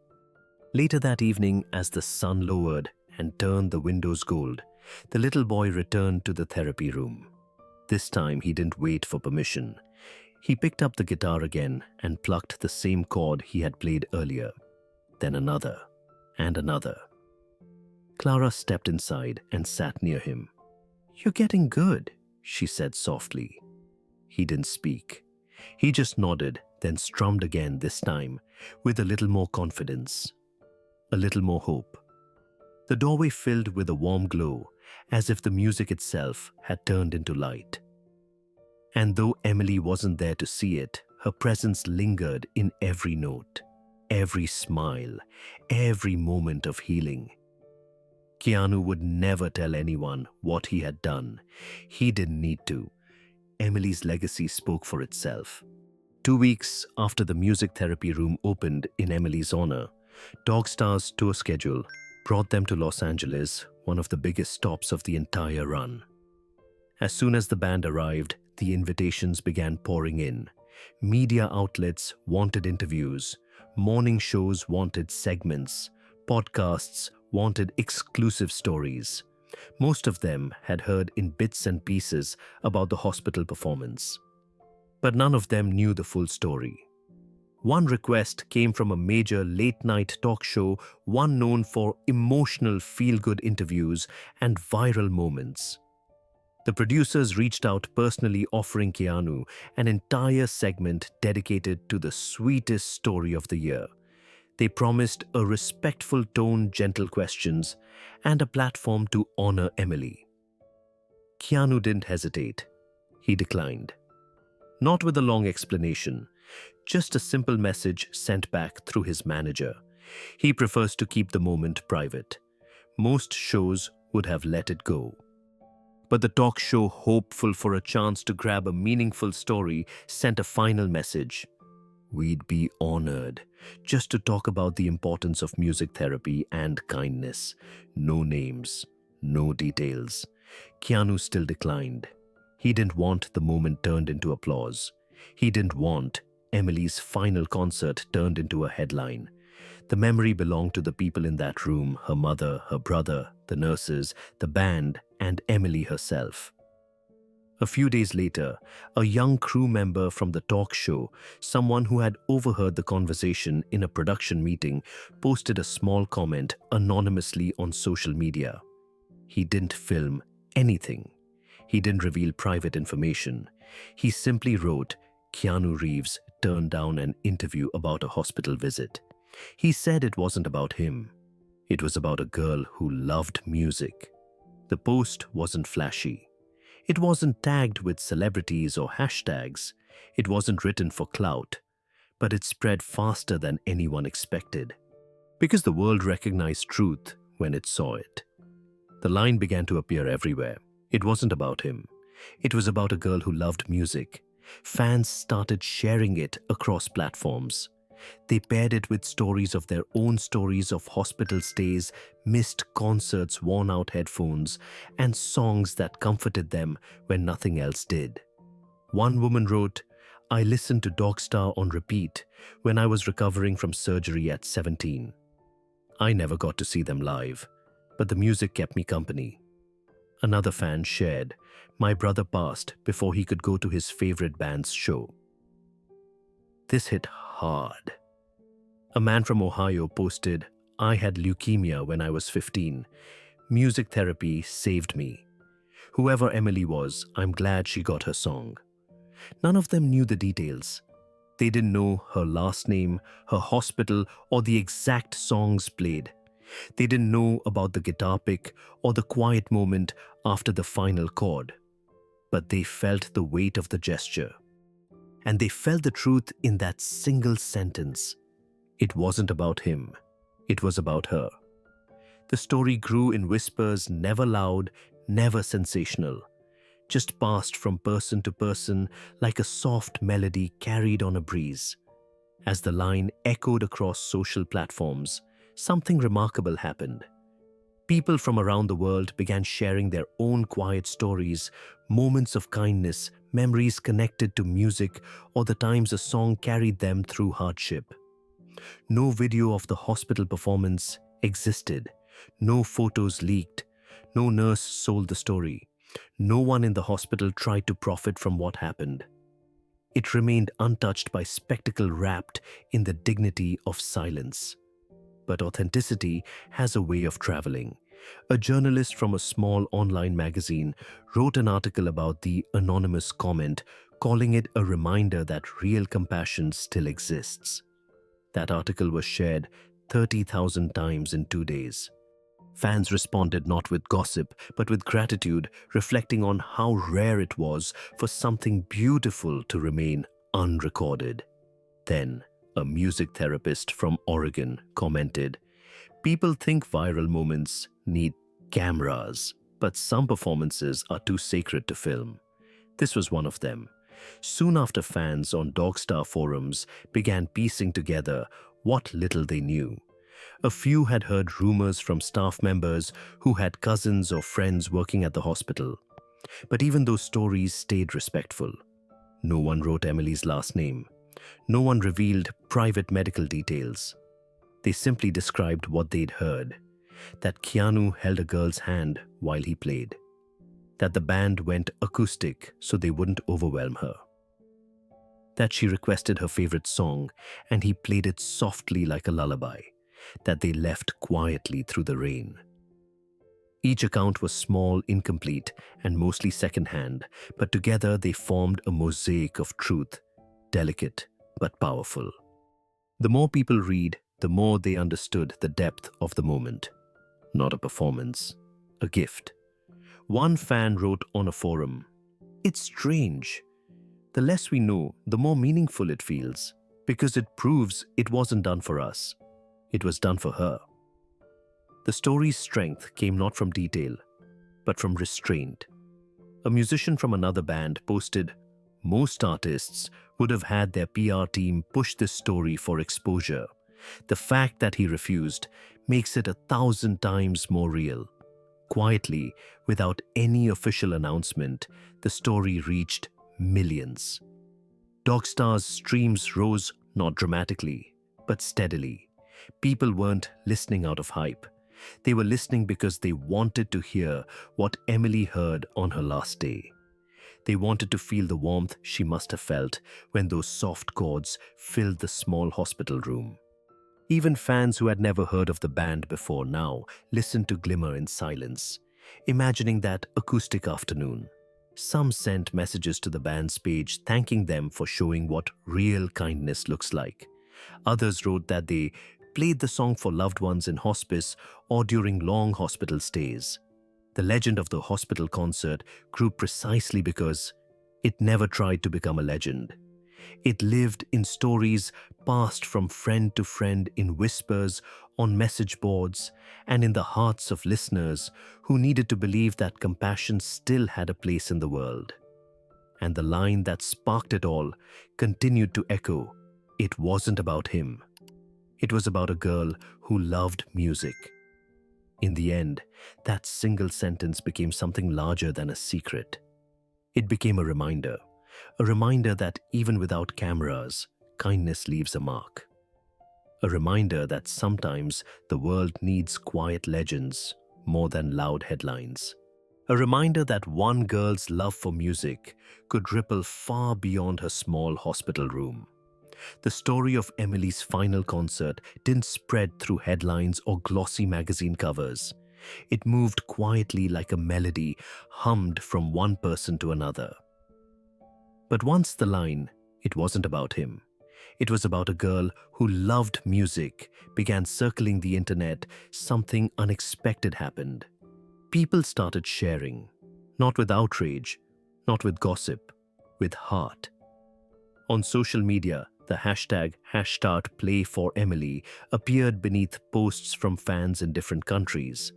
Later that evening, as the sun lowered and turned the windows gold, the little boy returned to the therapy room. This time he didn't wait for permission. He picked up the guitar again and plucked the same chord he had played earlier. Then another, and another. Clara stepped inside and sat near him. "You're getting good," she said softly. He didn't speak. He just nodded, then strummed again, this time with a little more confidence, a little more hope. The doorway filled with a warm glow, as if the music itself had turned into light. And though Emily wasn't there to see it, her presence lingered in every note, every smile, every moment of healing. Keanu would never tell anyone what he had done. He didn't need to. Emily's legacy spoke for itself. 2 weeks after the music therapy room opened in Emily's honor, Dogstar's tour schedule brought them to Los Angeles, one of the biggest stops of the entire run. As soon as the band arrived, the invitations began pouring in. Media outlets wanted interviews, morning shows wanted segments, podcasts wanted exclusive stories. Most of them had heard in bits and pieces about the hospital performance. But none of them knew the full story. One request came from a major late-night talk show, one known for emotional feel-good interviews and viral moments. The producers reached out personally, offering Keanu an entire segment dedicated to the sweetest story of the year. They promised a respectful tone, gentle questions, and a platform to honor Emily. Keanu didn't hesitate. He declined. Not with a long explanation, just a simple message sent back through his manager. He prefers to keep the moment private. Most shows would have let it go. But the talk show, hopeful for a chance to grab a meaningful story, sent a final message. "We'd be honored just to talk about the importance of music therapy and kindness. No names, no details." Keanu still declined. He didn't want the moment turned into applause. He didn't want Emily's final concert turned into a headline. The memory belonged to the people in that room, her mother, her brother, the nurses, the band, and Emily herself. A few days later, a young crew member from the talk show, someone who had overheard the conversation in a production meeting, posted a small comment anonymously on social media. He didn't film anything. He didn't reveal private information. He simply wrote, "Keanu Reeves turned down an interview about a hospital visit." He said it wasn't about him. It was about a girl who loved music. The post wasn't flashy. It wasn't tagged with celebrities or hashtags. It wasn't written for clout. But it spread faster than anyone expected. Because the world recognized truth when it saw it. The line began to appear everywhere. It wasn't about him. It was about a girl who loved music. Fans started sharing it across platforms. They paired it with stories of their own stories of hospital stays, missed concerts, worn-out headphones, and songs that comforted them when nothing else did. One woman wrote, "I listened to Dogstar on repeat when I was recovering from surgery at 17. I never got to see them live, but the music kept me company." Another fan shared, "My brother passed before he could go to his favorite band's show." This hit hard. A man from Ohio posted, "I had leukemia when I was 15. Music therapy saved me. Whoever Emily was, I'm glad she got her song." None of them knew the details. They didn't know her last name, her hospital, or the exact songs played. They didn't know about the guitar pick or the quiet moment after the final chord. But they felt the weight of the gesture. And they felt the truth in that single sentence. It wasn't about him. It was about her. The story grew in whispers, never loud, never sensational. just passed from person to person like a soft melody carried on a breeze. As the line echoed across social platforms, something remarkable happened. People from around the world began sharing their own quiet stories, moments of kindness, memories connected to music, or the times a song carried them through hardship. No video of the hospital performance existed, no photos leaked, no nurse sold the story. No one in the hospital tried to profit from what happened. It remained untouched by spectacle wrapped in the dignity of silence. But authenticity has a way of traveling. A journalist from a small online magazine wrote an article about the anonymous comment, calling it a reminder that real compassion still exists. That article was shared 30,000 times in 2 days. Fans responded not with gossip, but with gratitude, reflecting on how rare it was for something beautiful to remain unrecorded. Then, a music therapist from Oregon commented, "People think viral moments need cameras, but some performances are too sacred to film." This was one of them. Soon after, fans on Dogstar forums began piecing together what little they knew. A few had heard rumors from staff members who had cousins or friends working at the hospital. But even those stories stayed respectful. No one wrote Emily's last name. No one revealed private medical details. They simply described what they'd heard: that Keanu held a girl's hand while he played, that the band went acoustic so they wouldn't overwhelm her, that she requested her favorite song and he played it softly like a lullaby, that they left quietly through the rain. Each account was small, incomplete, and mostly secondhand, but together they formed a mosaic of truth, delicate but powerful. The more people read, the more they understood the depth of the moment. Not a performance, a gift. One fan wrote on a forum, "It's strange. The less we know, the more meaningful it feels, because it proves it wasn't done for us. It was done for her." The story's strength came not from detail, but from restraint. A musician from another band posted, "Most artists would have had their PR team push this story for exposure. The fact that he refused makes it 1,000 times more real." Quietly, without any official announcement, the story reached millions. Dogstar's streams rose not dramatically, but steadily. People weren't listening out of hype. They were listening because they wanted to hear what Emily heard on her last day. They wanted to feel the warmth she must have felt when those soft chords filled the small hospital room. Even fans who had never heard of the band before now listened to Glimmer in silence, imagining that acoustic afternoon. Some sent messages to the band's page thanking them for showing what real kindness looks like. Others wrote that they played the song for loved ones in hospice or during long hospital stays. The legend of the hospital concert grew precisely because it never tried to become a legend. It lived in stories passed from friend to friend, in whispers, on message boards, and in the hearts of listeners who needed to believe that compassion still had a place in the world. And the line that sparked it all continued to echo. It wasn't about him. It was about a girl who loved music. In the end, that single sentence became something larger than a secret. It became a reminder that even without cameras, kindness leaves a mark. A reminder that sometimes the world needs quiet legends more than loud headlines. A reminder that one girl's love for music could ripple far beyond her small hospital room. The story of Emily's final concert didn't spread through headlines or glossy magazine covers. It moved quietly like a melody hummed from one person to another. But once the line, "It wasn't about him, it was about a girl who loved music," began circling the internet, something unexpected happened. People started sharing, not with outrage, not with gossip, with heart. On social media, the #Play4Emily appeared beneath posts from fans in different countries.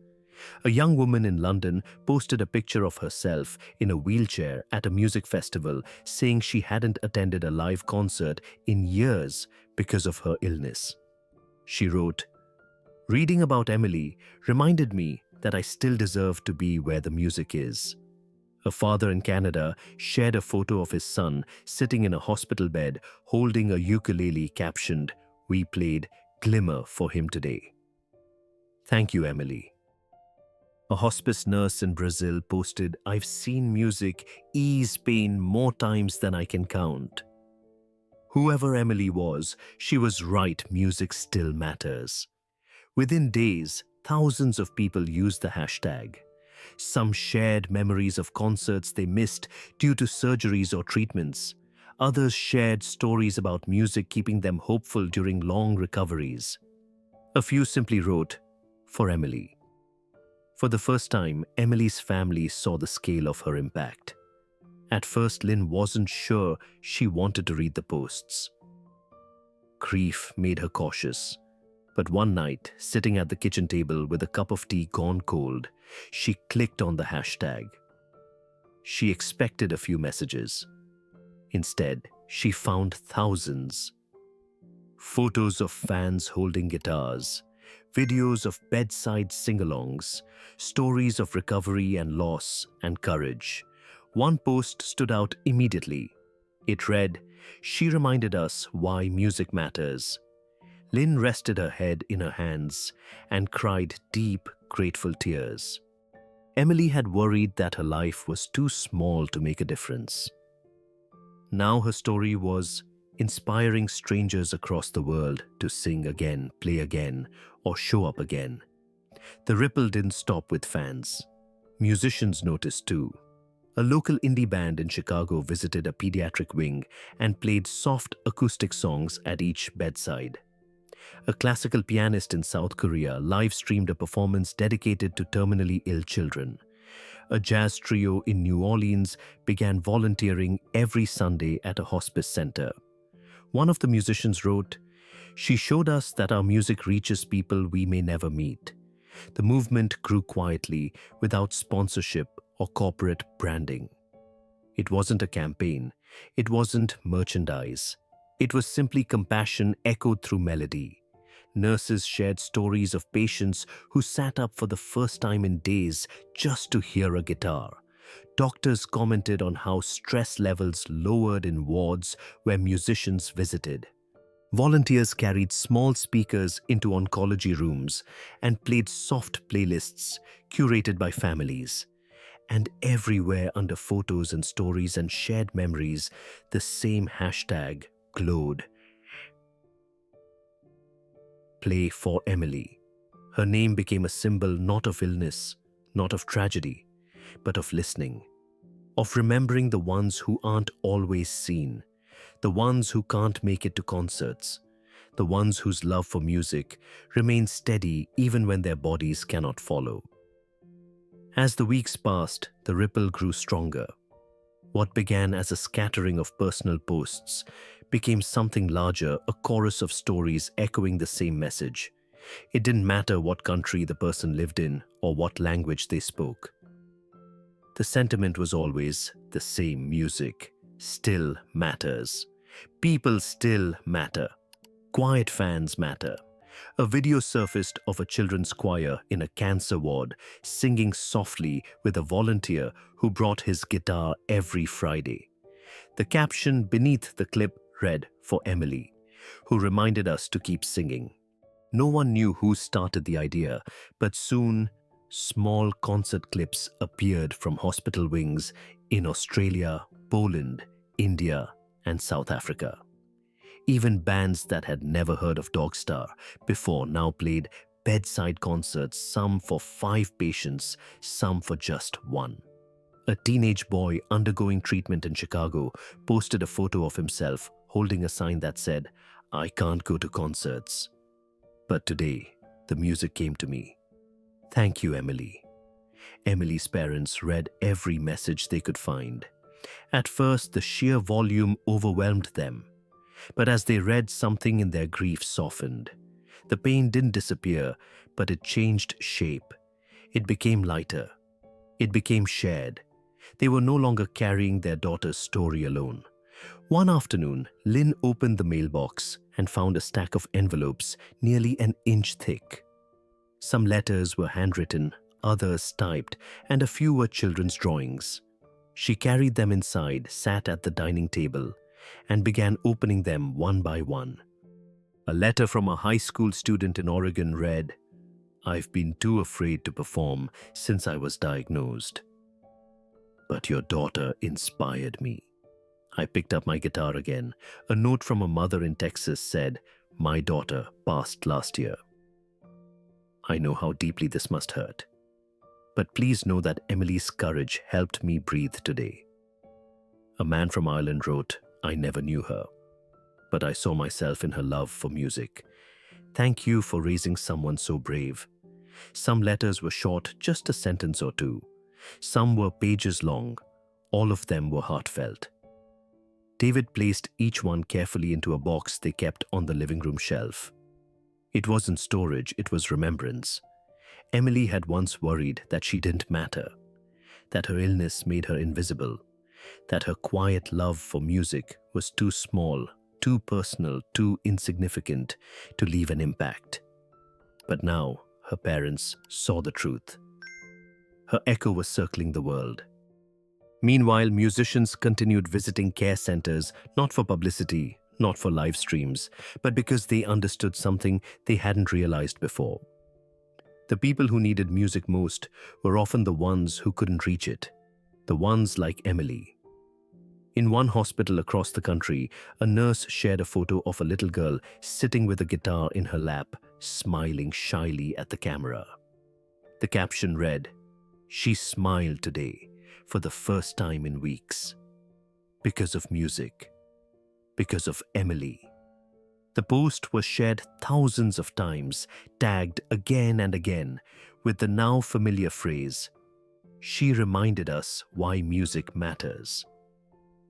A young woman in London posted a picture of herself in a wheelchair at a music festival, saying she hadn't attended a live concert in years because of her illness. She wrote, "Reading about Emily reminded me that I still deserve to be where the music is." A father in Canada shared a photo of his son sitting in a hospital bed holding a ukulele captioned, "We played Glimmer for him today." Thank you, Emily. A hospice nurse in Brazil posted, "I've seen music ease pain more times than I can count." Whoever Emily was, she was right, music still matters. Within days, thousands of people used the hashtag. Some shared memories of concerts they missed due to surgeries or treatments. Others shared stories about music keeping them hopeful during long recoveries. A few simply wrote, "For Emily." For the first time, Emily's family saw the scale of her impact. At first, Lynn wasn't sure she wanted to read the posts. Grief made her cautious. But one night, sitting at the kitchen table with a cup of tea gone cold, she clicked on the hashtag. She expected a few messages. Instead, she found thousands. Photos of fans holding guitars, videos of bedside sing-alongs, stories of recovery and loss and courage. One post stood out immediately. It read, "She reminded us why music matters." Lynn rested her head in her hands and cried deep, grateful tears. Emily had worried that her life was too small to make a difference. Now her story was inspiring strangers across the world to sing again, play again, or show up again. The ripple didn't stop with fans. Musicians noticed too. A local indie band in Chicago visited a pediatric wing and played soft acoustic songs at each bedside. A classical pianist in South Korea live-streamed a performance dedicated to terminally ill children. A jazz trio in New Orleans began volunteering every Sunday at a hospice center. One of the musicians wrote, "She showed us that our music reaches people we may never meet." The movement grew quietly, without sponsorship or corporate branding. It wasn't a campaign. It wasn't merchandise. It was simply compassion echoed through melody. Nurses shared stories of patients who sat up for the first time in days just to hear a guitar. Doctors commented on how stress levels lowered in wards where musicians visited. Volunteers carried small speakers into oncology rooms and played soft playlists curated by families. And everywhere under photos and stories and shared memories, the same hashtag glowed. Play for Emily. Her name became a symbol not of illness, not of tragedy, but of listening, of remembering the ones who aren't always seen, the ones who can't make it to concerts, the ones whose love for music remains steady even when their bodies cannot follow. As the weeks passed, the ripple grew stronger. What began as a scattering of personal posts became something larger, a chorus of stories echoing the same message. It didn't matter what country the person lived in or what language they spoke. The sentiment was always the same: music still matters. People still matter. Quiet fans matter. A video surfaced of a children's choir in a cancer ward singing softly with a volunteer who brought his guitar every Friday. The caption beneath the clip read, "For Emily," who reminded us to keep singing. No one knew who started the idea, but soon small concert clips appeared from hospital wings in Australia, Poland, India, and South Africa. Even bands that had never heard of Dogstar before now played bedside concerts, some for 5 patients, some for just 1. A teenage boy undergoing treatment in Chicago posted a photo of himself holding a sign that said, "I can't go to concerts. But today, the music came to me." Thank you, Emily. Emily's parents read every message they could find. At first, the sheer volume overwhelmed them. But as they read, something in their grief softened. The pain didn't disappear, but it changed shape. It became lighter. It became shared. They were no longer carrying their daughter's story alone. One afternoon, Lynn opened the mailbox and found a stack of envelopes nearly an inch thick. Some letters were handwritten, others typed, and a few were children's drawings. She carried them inside, sat at the dining table, and began opening them one by one. A letter from a high school student in Oregon read, "I've been too afraid to perform since I was diagnosed. But your daughter inspired me." I picked up my guitar again. A note from a mother in Texas said, "My daughter passed last year. I know how deeply this must hurt. But please know that Emily's courage helped me breathe today." A man from Ireland wrote, "I never knew her, but I saw myself in her love for music. Thank you for raising someone so brave." Some letters were short, just a sentence or two. Some were pages long. All of them were heartfelt. David placed each one carefully into a box they kept on the living room shelf. It wasn't storage, it was remembrance. Emily had once worried that she didn't matter, that her illness made her invisible, that her quiet love for music was too small, too personal, too insignificant to leave an impact. But now her parents saw the truth. Her echo was circling the world. Meanwhile, musicians continued visiting care centers, not for publicity, not for live streams, but because they understood something they hadn't realized before. The people who needed music most were often the ones who couldn't reach it, the ones like Emily. In one hospital across the country, a nurse shared a photo of a little girl sitting with a guitar in her lap, smiling shyly at the camera. The caption read, "She smiled today for the first time in weeks. Because of music. Because of Emily." The post was shared thousands of times, tagged again and again, with the now familiar phrase, "She reminded us why music matters."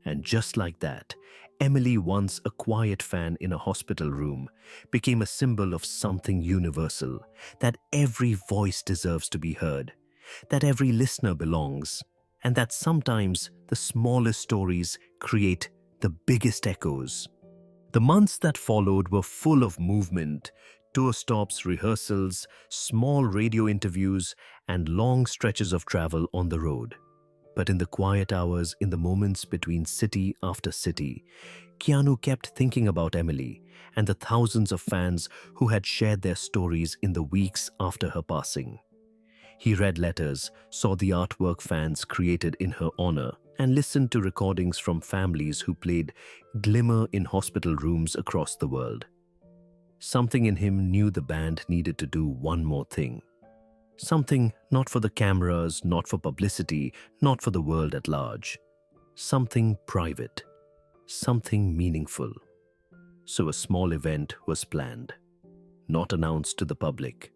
And just like that, Emily, once a quiet fan in a hospital room, became a symbol of something universal, that every voice deserves to be heard, that every listener belongs, and that sometimes the smallest stories create the biggest echoes. The months that followed were full of movement, tour stops, rehearsals, small radio interviews, and long stretches of travel on the road. But in the quiet hours, in the moments between city after city, Keanu kept thinking about Emily and the thousands of fans who had shared their stories in the weeks after her passing. He read letters, saw the artwork fans created in her honor, and listened to recordings from families who played Glimmer in hospital rooms across the world. Something in him knew the band needed to do one more thing. Something not for the cameras, not for publicity, not for the world at large. Something private. Something meaningful. So a small event was planned. Not announced to the public.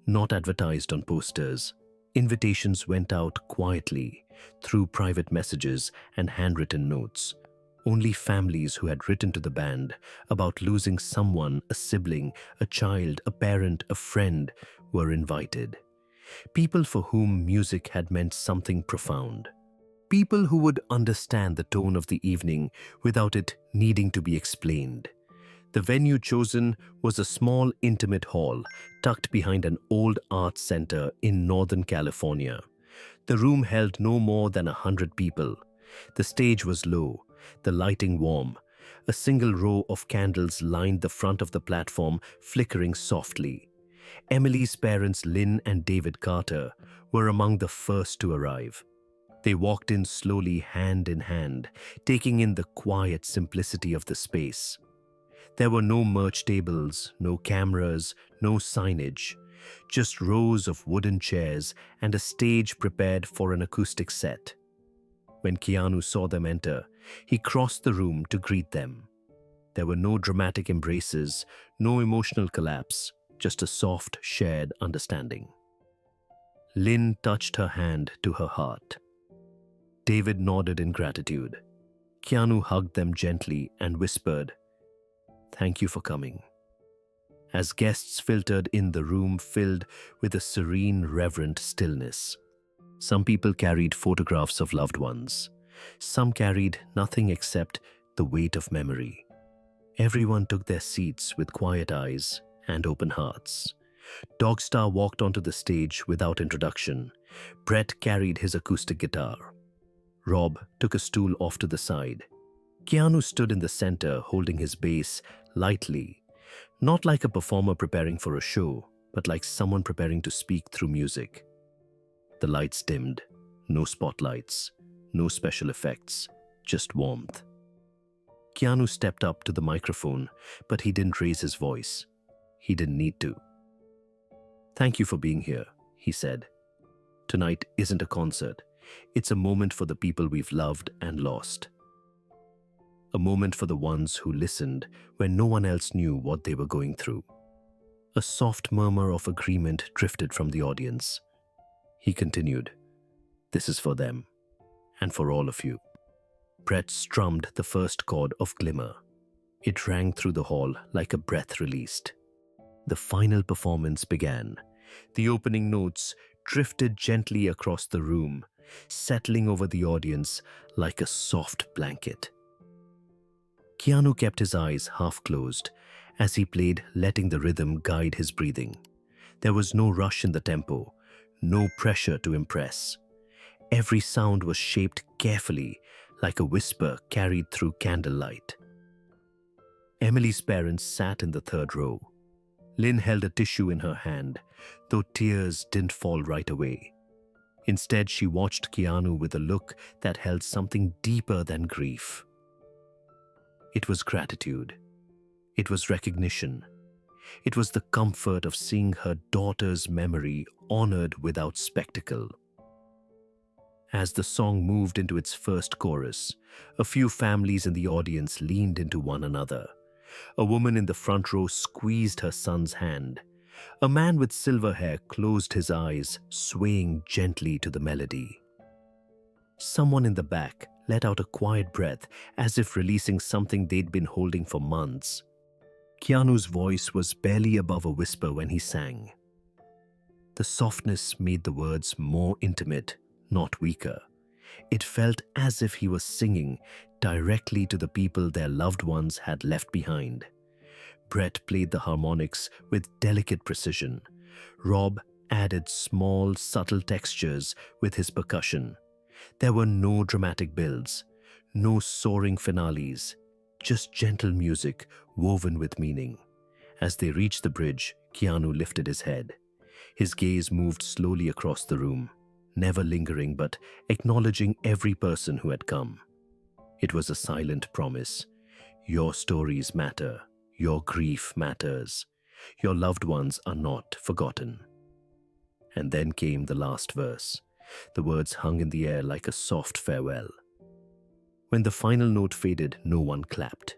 Not advertised on posters. Invitations went out quietly, through private messages and handwritten notes. Only families who had written to the band about losing someone, a sibling, a child, a parent, a friend, were invited. People for whom music had meant something profound. People who would understand the tone of the evening without it needing to be explained. The venue chosen was a small, intimate hall tucked behind an old arts center in Northern California. The room held no more than 100 people. The stage was low, the lighting warm. A single row of candles lined the front of the platform, flickering softly. Emily's parents, Lynn and David Carter, were among the first to arrive. They walked in slowly, hand in hand, taking in the quiet simplicity of the space. There were no merch tables, no cameras, no signage, just rows of wooden chairs and a stage prepared for an acoustic set. When Keanu saw them enter, he crossed the room to greet them. There were no dramatic embraces, no emotional collapse, just a soft, shared understanding. Lynn touched her hand to her heart. David nodded in gratitude. Keanu hugged them gently and whispered, "Thank you for coming." as guests filtered in, the room filled with a serene, reverent stillness. Some people carried photographs of loved ones. Some carried nothing except the weight of memory. Everyone took their seats with quiet eyes and open hearts. Dogstar walked onto the stage without introduction. Brett carried his acoustic guitar. Rob took a stool off to the side. Keanu stood in the center holding his bass lightly, not like a performer preparing for a show, but like someone preparing to speak through music. The lights dimmed. No spotlights, no special effects, just warmth. Keanu stepped up to the microphone, but he didn't raise his voice. He didn't need to. "Thank you for being here," he said. "Tonight isn't a concert. It's a moment for the people we've loved and lost. A moment for the ones who listened when no one else knew what they were going through." A soft murmur of agreement drifted from the audience. He continued, "This is for them, and for all of you." Brett strummed the first chord of Glimmer. It rang through the hall like a breath released. The final performance began. The opening notes drifted gently across the room, settling over the audience like a soft blanket. Keanu kept his eyes half closed as he played, letting the rhythm guide his breathing. There was no rush in the tempo, no pressure to impress. Every sound was shaped carefully, like a whisper carried through candlelight. Emily's parents sat in the third row. Lynn held a tissue in her hand, though tears didn't fall right away. Instead, she watched Keanu with a look that held something deeper than grief. It was gratitude. It was recognition. It was the comfort of seeing her daughter's memory honored without spectacle. As the song moved into its first chorus, a few families in the audience leaned into one another. A woman in the front row squeezed her son's hand. A man with silver hair closed his eyes, swaying gently to the melody. Someone in the back let out a quiet breath, as if releasing something they'd been holding for months. Keanu's voice was barely above a whisper when he sang. The softness made the words more intimate, not weaker. It felt as if he was singing directly to the people their loved ones had left behind. Brett played the harmonics with delicate precision. Rob added small, subtle textures with his percussion. There were no dramatic builds, no soaring finales, just gentle music woven with meaning. As they reached the bridge, Keanu lifted his head. His gaze moved slowly across the room, never lingering but acknowledging every person who had come. It was a silent promise. Your stories matter. Your grief matters. Your loved ones are not forgotten. And then came the last verse. The words hung in the air like a soft farewell. When the final note faded, no one clapped.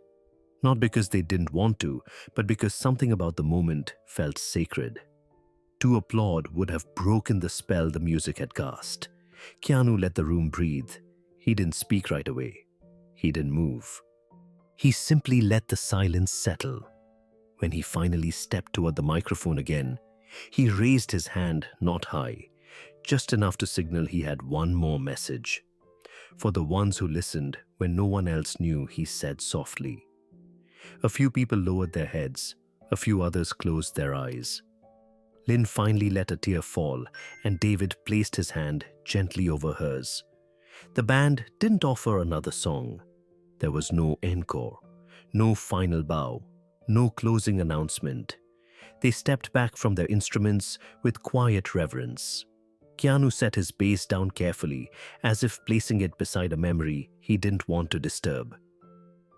Not because they didn't want to, but because something about the moment felt sacred. To applaud would have broken the spell the music had cast. Keanu let the room breathe. He didn't speak right away. He didn't move. He simply let the silence settle. When he finally stepped toward the microphone again, he raised his hand not high, just enough to signal he had one more message. For the ones who listened when no one else knew, he said softly. A few people lowered their heads. A few others closed their eyes. Lynn finally let a tear fall, and David placed his hand gently over hers. The band didn't offer another song. There was no encore, no final bow, no closing announcement. They stepped back from their instruments with quiet reverence. Keanu set his bass down carefully, as if placing it beside a memory he didn't want to disturb.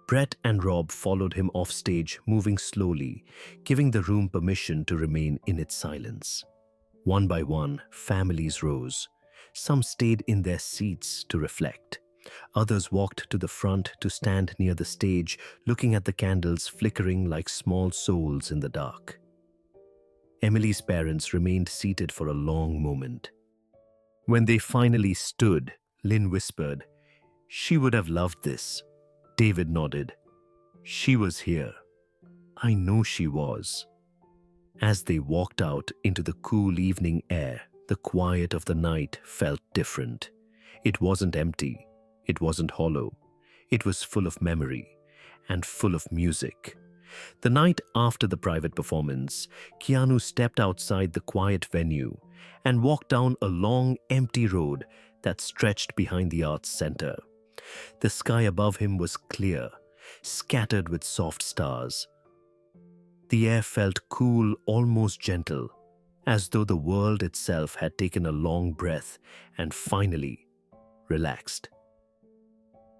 Brett and Rob followed him off stage, moving slowly, giving the room permission to remain in its silence. One by one, families rose. Some stayed in their seats to reflect. Others walked to the front to stand near the stage, looking at the candles flickering like small souls in the dark. Emily's parents remained seated for a long moment. When they finally stood, Lynn whispered, "She would have loved this." David nodded. "She was here. I know she was." As they walked out into the cool evening air, the quiet of the night felt different. It wasn't empty. It wasn't hollow. It was full of memory and full of music. The night after the private performance, Keanu stepped outside the quiet venue and walked down a long, empty road that stretched behind the arts center. The sky above him was clear, scattered with soft stars. The air felt cool, almost gentle, as though the world itself had taken a long breath and finally relaxed.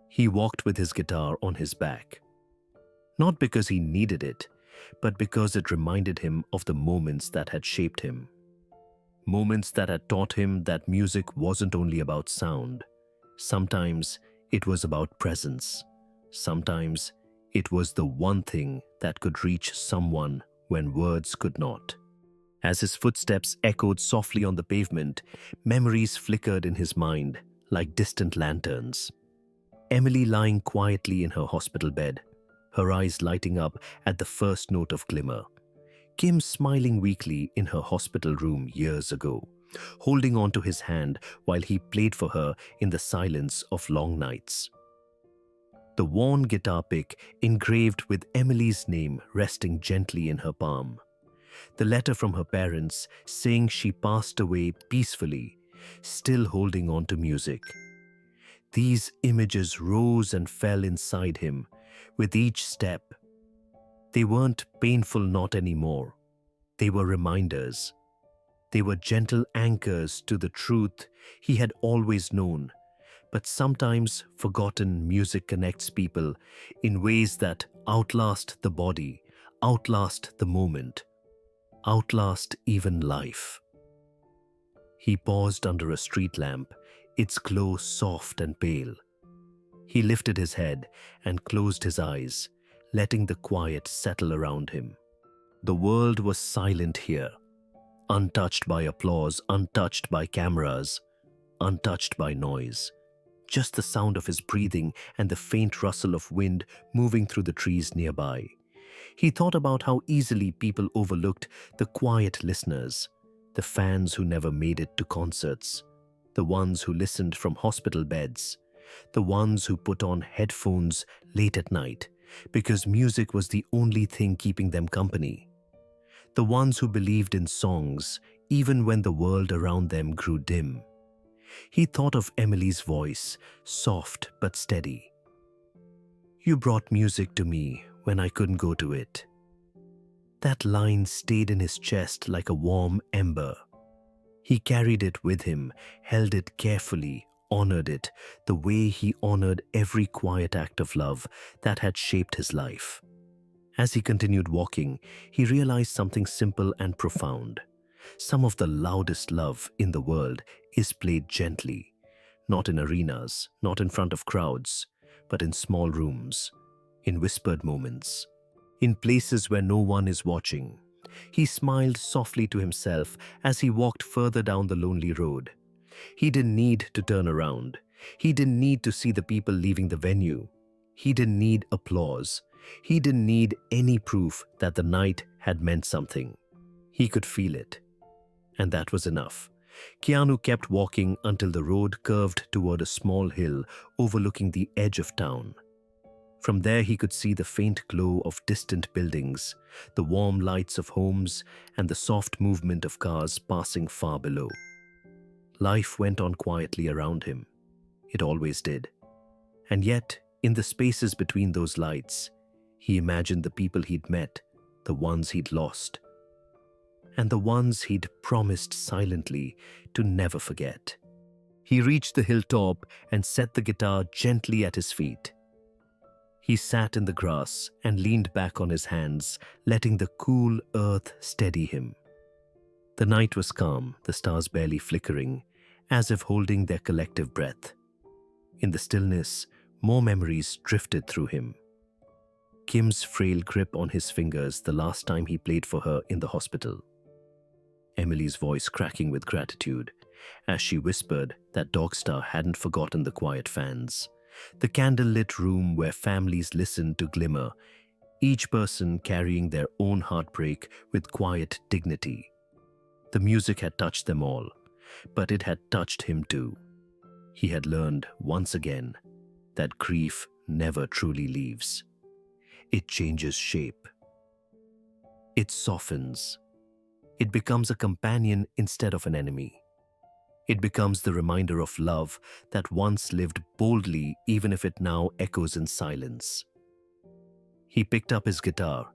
He walked with his guitar on his back, not because he needed it, but because it reminded him of the moments that had shaped him. Moments that had taught him that music wasn't only about sound. Sometimes it was about presence. Sometimes it was the one thing that could reach someone when words could not. As his footsteps echoed softly on the pavement, memories flickered in his mind like distant lanterns. Emily lying quietly in her hospital bed, her eyes lighting up at the first note of glimmer. Kim smiling weakly in her hospital room years ago, holding on to his hand while he played for her in the silence of long nights. The worn guitar pick engraved with Emily's name resting gently in her palm. The letter from her parents saying she passed away peacefully, still holding on to music. These images rose and fell inside him with each step. They weren't painful not anymore. They were reminders. They were gentle anchors to the truth he had always known. But sometimes forgotten music connects people in ways that outlast the body, outlast the moment, outlast even life. He paused under a street lamp, its glow soft and pale. He lifted his head and closed his eyes, letting the quiet settle around him. The world was silent here, untouched by applause, untouched by cameras, untouched by noise. Just the sound of his breathing and the faint rustle of wind moving through the trees nearby. He thought about how easily people overlooked the quiet listeners, the fans who never made it to concerts, the ones who listened from hospital beds, the ones who put on headphones late at night because music was the only thing keeping them company, the ones who believed in songs even when the world around them grew dim. He thought of Emily's voice, soft but steady. "You brought music to me when I couldn't go to it." That line stayed in his chest like a warm ember. He carried it with him, held it carefully, honored it the way he honored every quiet act of love that had shaped his life. As he continued walking, he realized something simple and profound. Some of the loudest love in the world is played gently, not in arenas, not in front of crowds, but in small rooms, in whispered moments, in places where no one is watching. He smiled softly to himself as he walked further down the lonely road. He didn't need to turn around. He didn't need to see the people leaving the venue. He didn't need applause. He didn't need any proof that the night had meant something. He could feel it. And that was enough. Keanu kept walking until the road curved toward a small hill overlooking the edge of town. From there he could see the faint glow of distant buildings, the warm lights of homes, and the soft movement of cars passing far below. Life went on quietly around him. It always did. And yet, in the spaces between those lights, he imagined the people he'd met, the ones he'd lost, and the ones he'd promised silently to never forget. He reached the hilltop and set the guitar gently at his feet. He sat in the grass and leaned back on his hands, letting the cool earth steady him. The night was calm, the stars barely flickering, as if holding their collective breath. In the stillness, more memories drifted through him. Kim's frail grip on his fingers the last time he played for her in the hospital. Emily's voice cracking with gratitude as she whispered that Dogstar hadn't forgotten the quiet fans. The candlelit room where families listened to glimmer each person carrying their own heartbreak with quiet dignity. The music had touched them all, but it had touched him too. He had learned once again that grief never truly leaves. It changes shape. It softens. It becomes a companion instead of an enemy. It becomes the reminder of love that once lived boldly even if it now echoes in silence. He picked up his guitar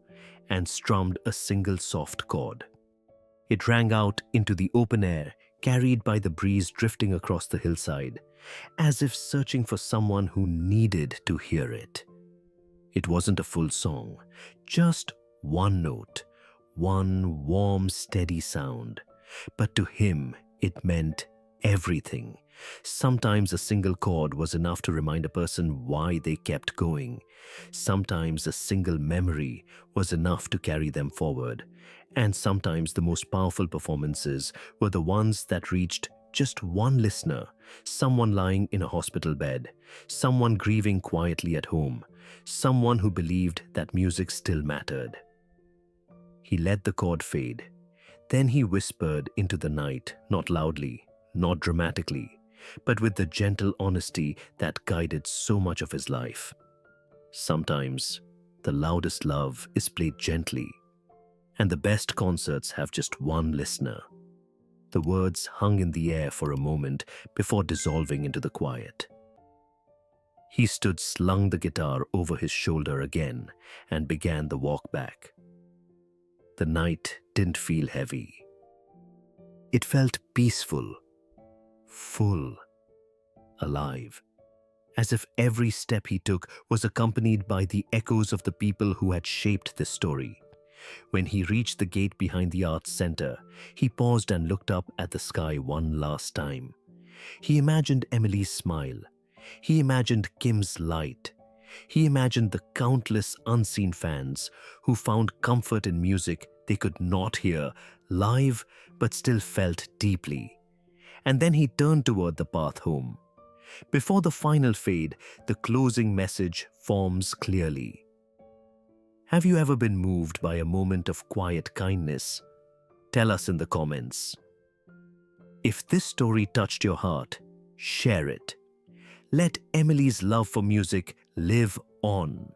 and strummed a single soft chord. It rang out into the open air, carried by the breeze drifting across the hillside, as if searching for someone who needed to hear it. It wasn't a full song, just one note, one warm, steady sound. But to him, it meant everything. Sometimes a single chord was enough to remind a person why they kept going. Sometimes a single memory was enough to carry them forward. And sometimes the most powerful performances were the ones that reached just one listener, someone lying in a hospital bed, someone grieving quietly at home, someone who believed that music still mattered. He let the chord fade. Then he whispered into the night, not loudly, not dramatically, but with the gentle honesty that guided so much of his life. Sometimes, the loudest love is played gently, and the best concerts have just one listener. The words hung in the air for a moment before dissolving into the quiet. He slung the guitar over his shoulder again and began the walk back. The night didn't feel heavy. It felt peaceful, full, alive, as if every step he took was accompanied by the echoes of the people who had shaped this story. When he reached the gate behind the arts center, he paused and looked up at the sky one last time. He imagined Emily's smile. He imagined Kim's light. He imagined the countless unseen fans who found comfort in music they could not hear live but still felt deeply. And then he turned toward the path home. Before the final fade, the closing message forms clearly. Have you ever been moved by a moment of quiet kindness? Tell us in the comments. If this story touched your heart, share it. Let Emily's love for music live on.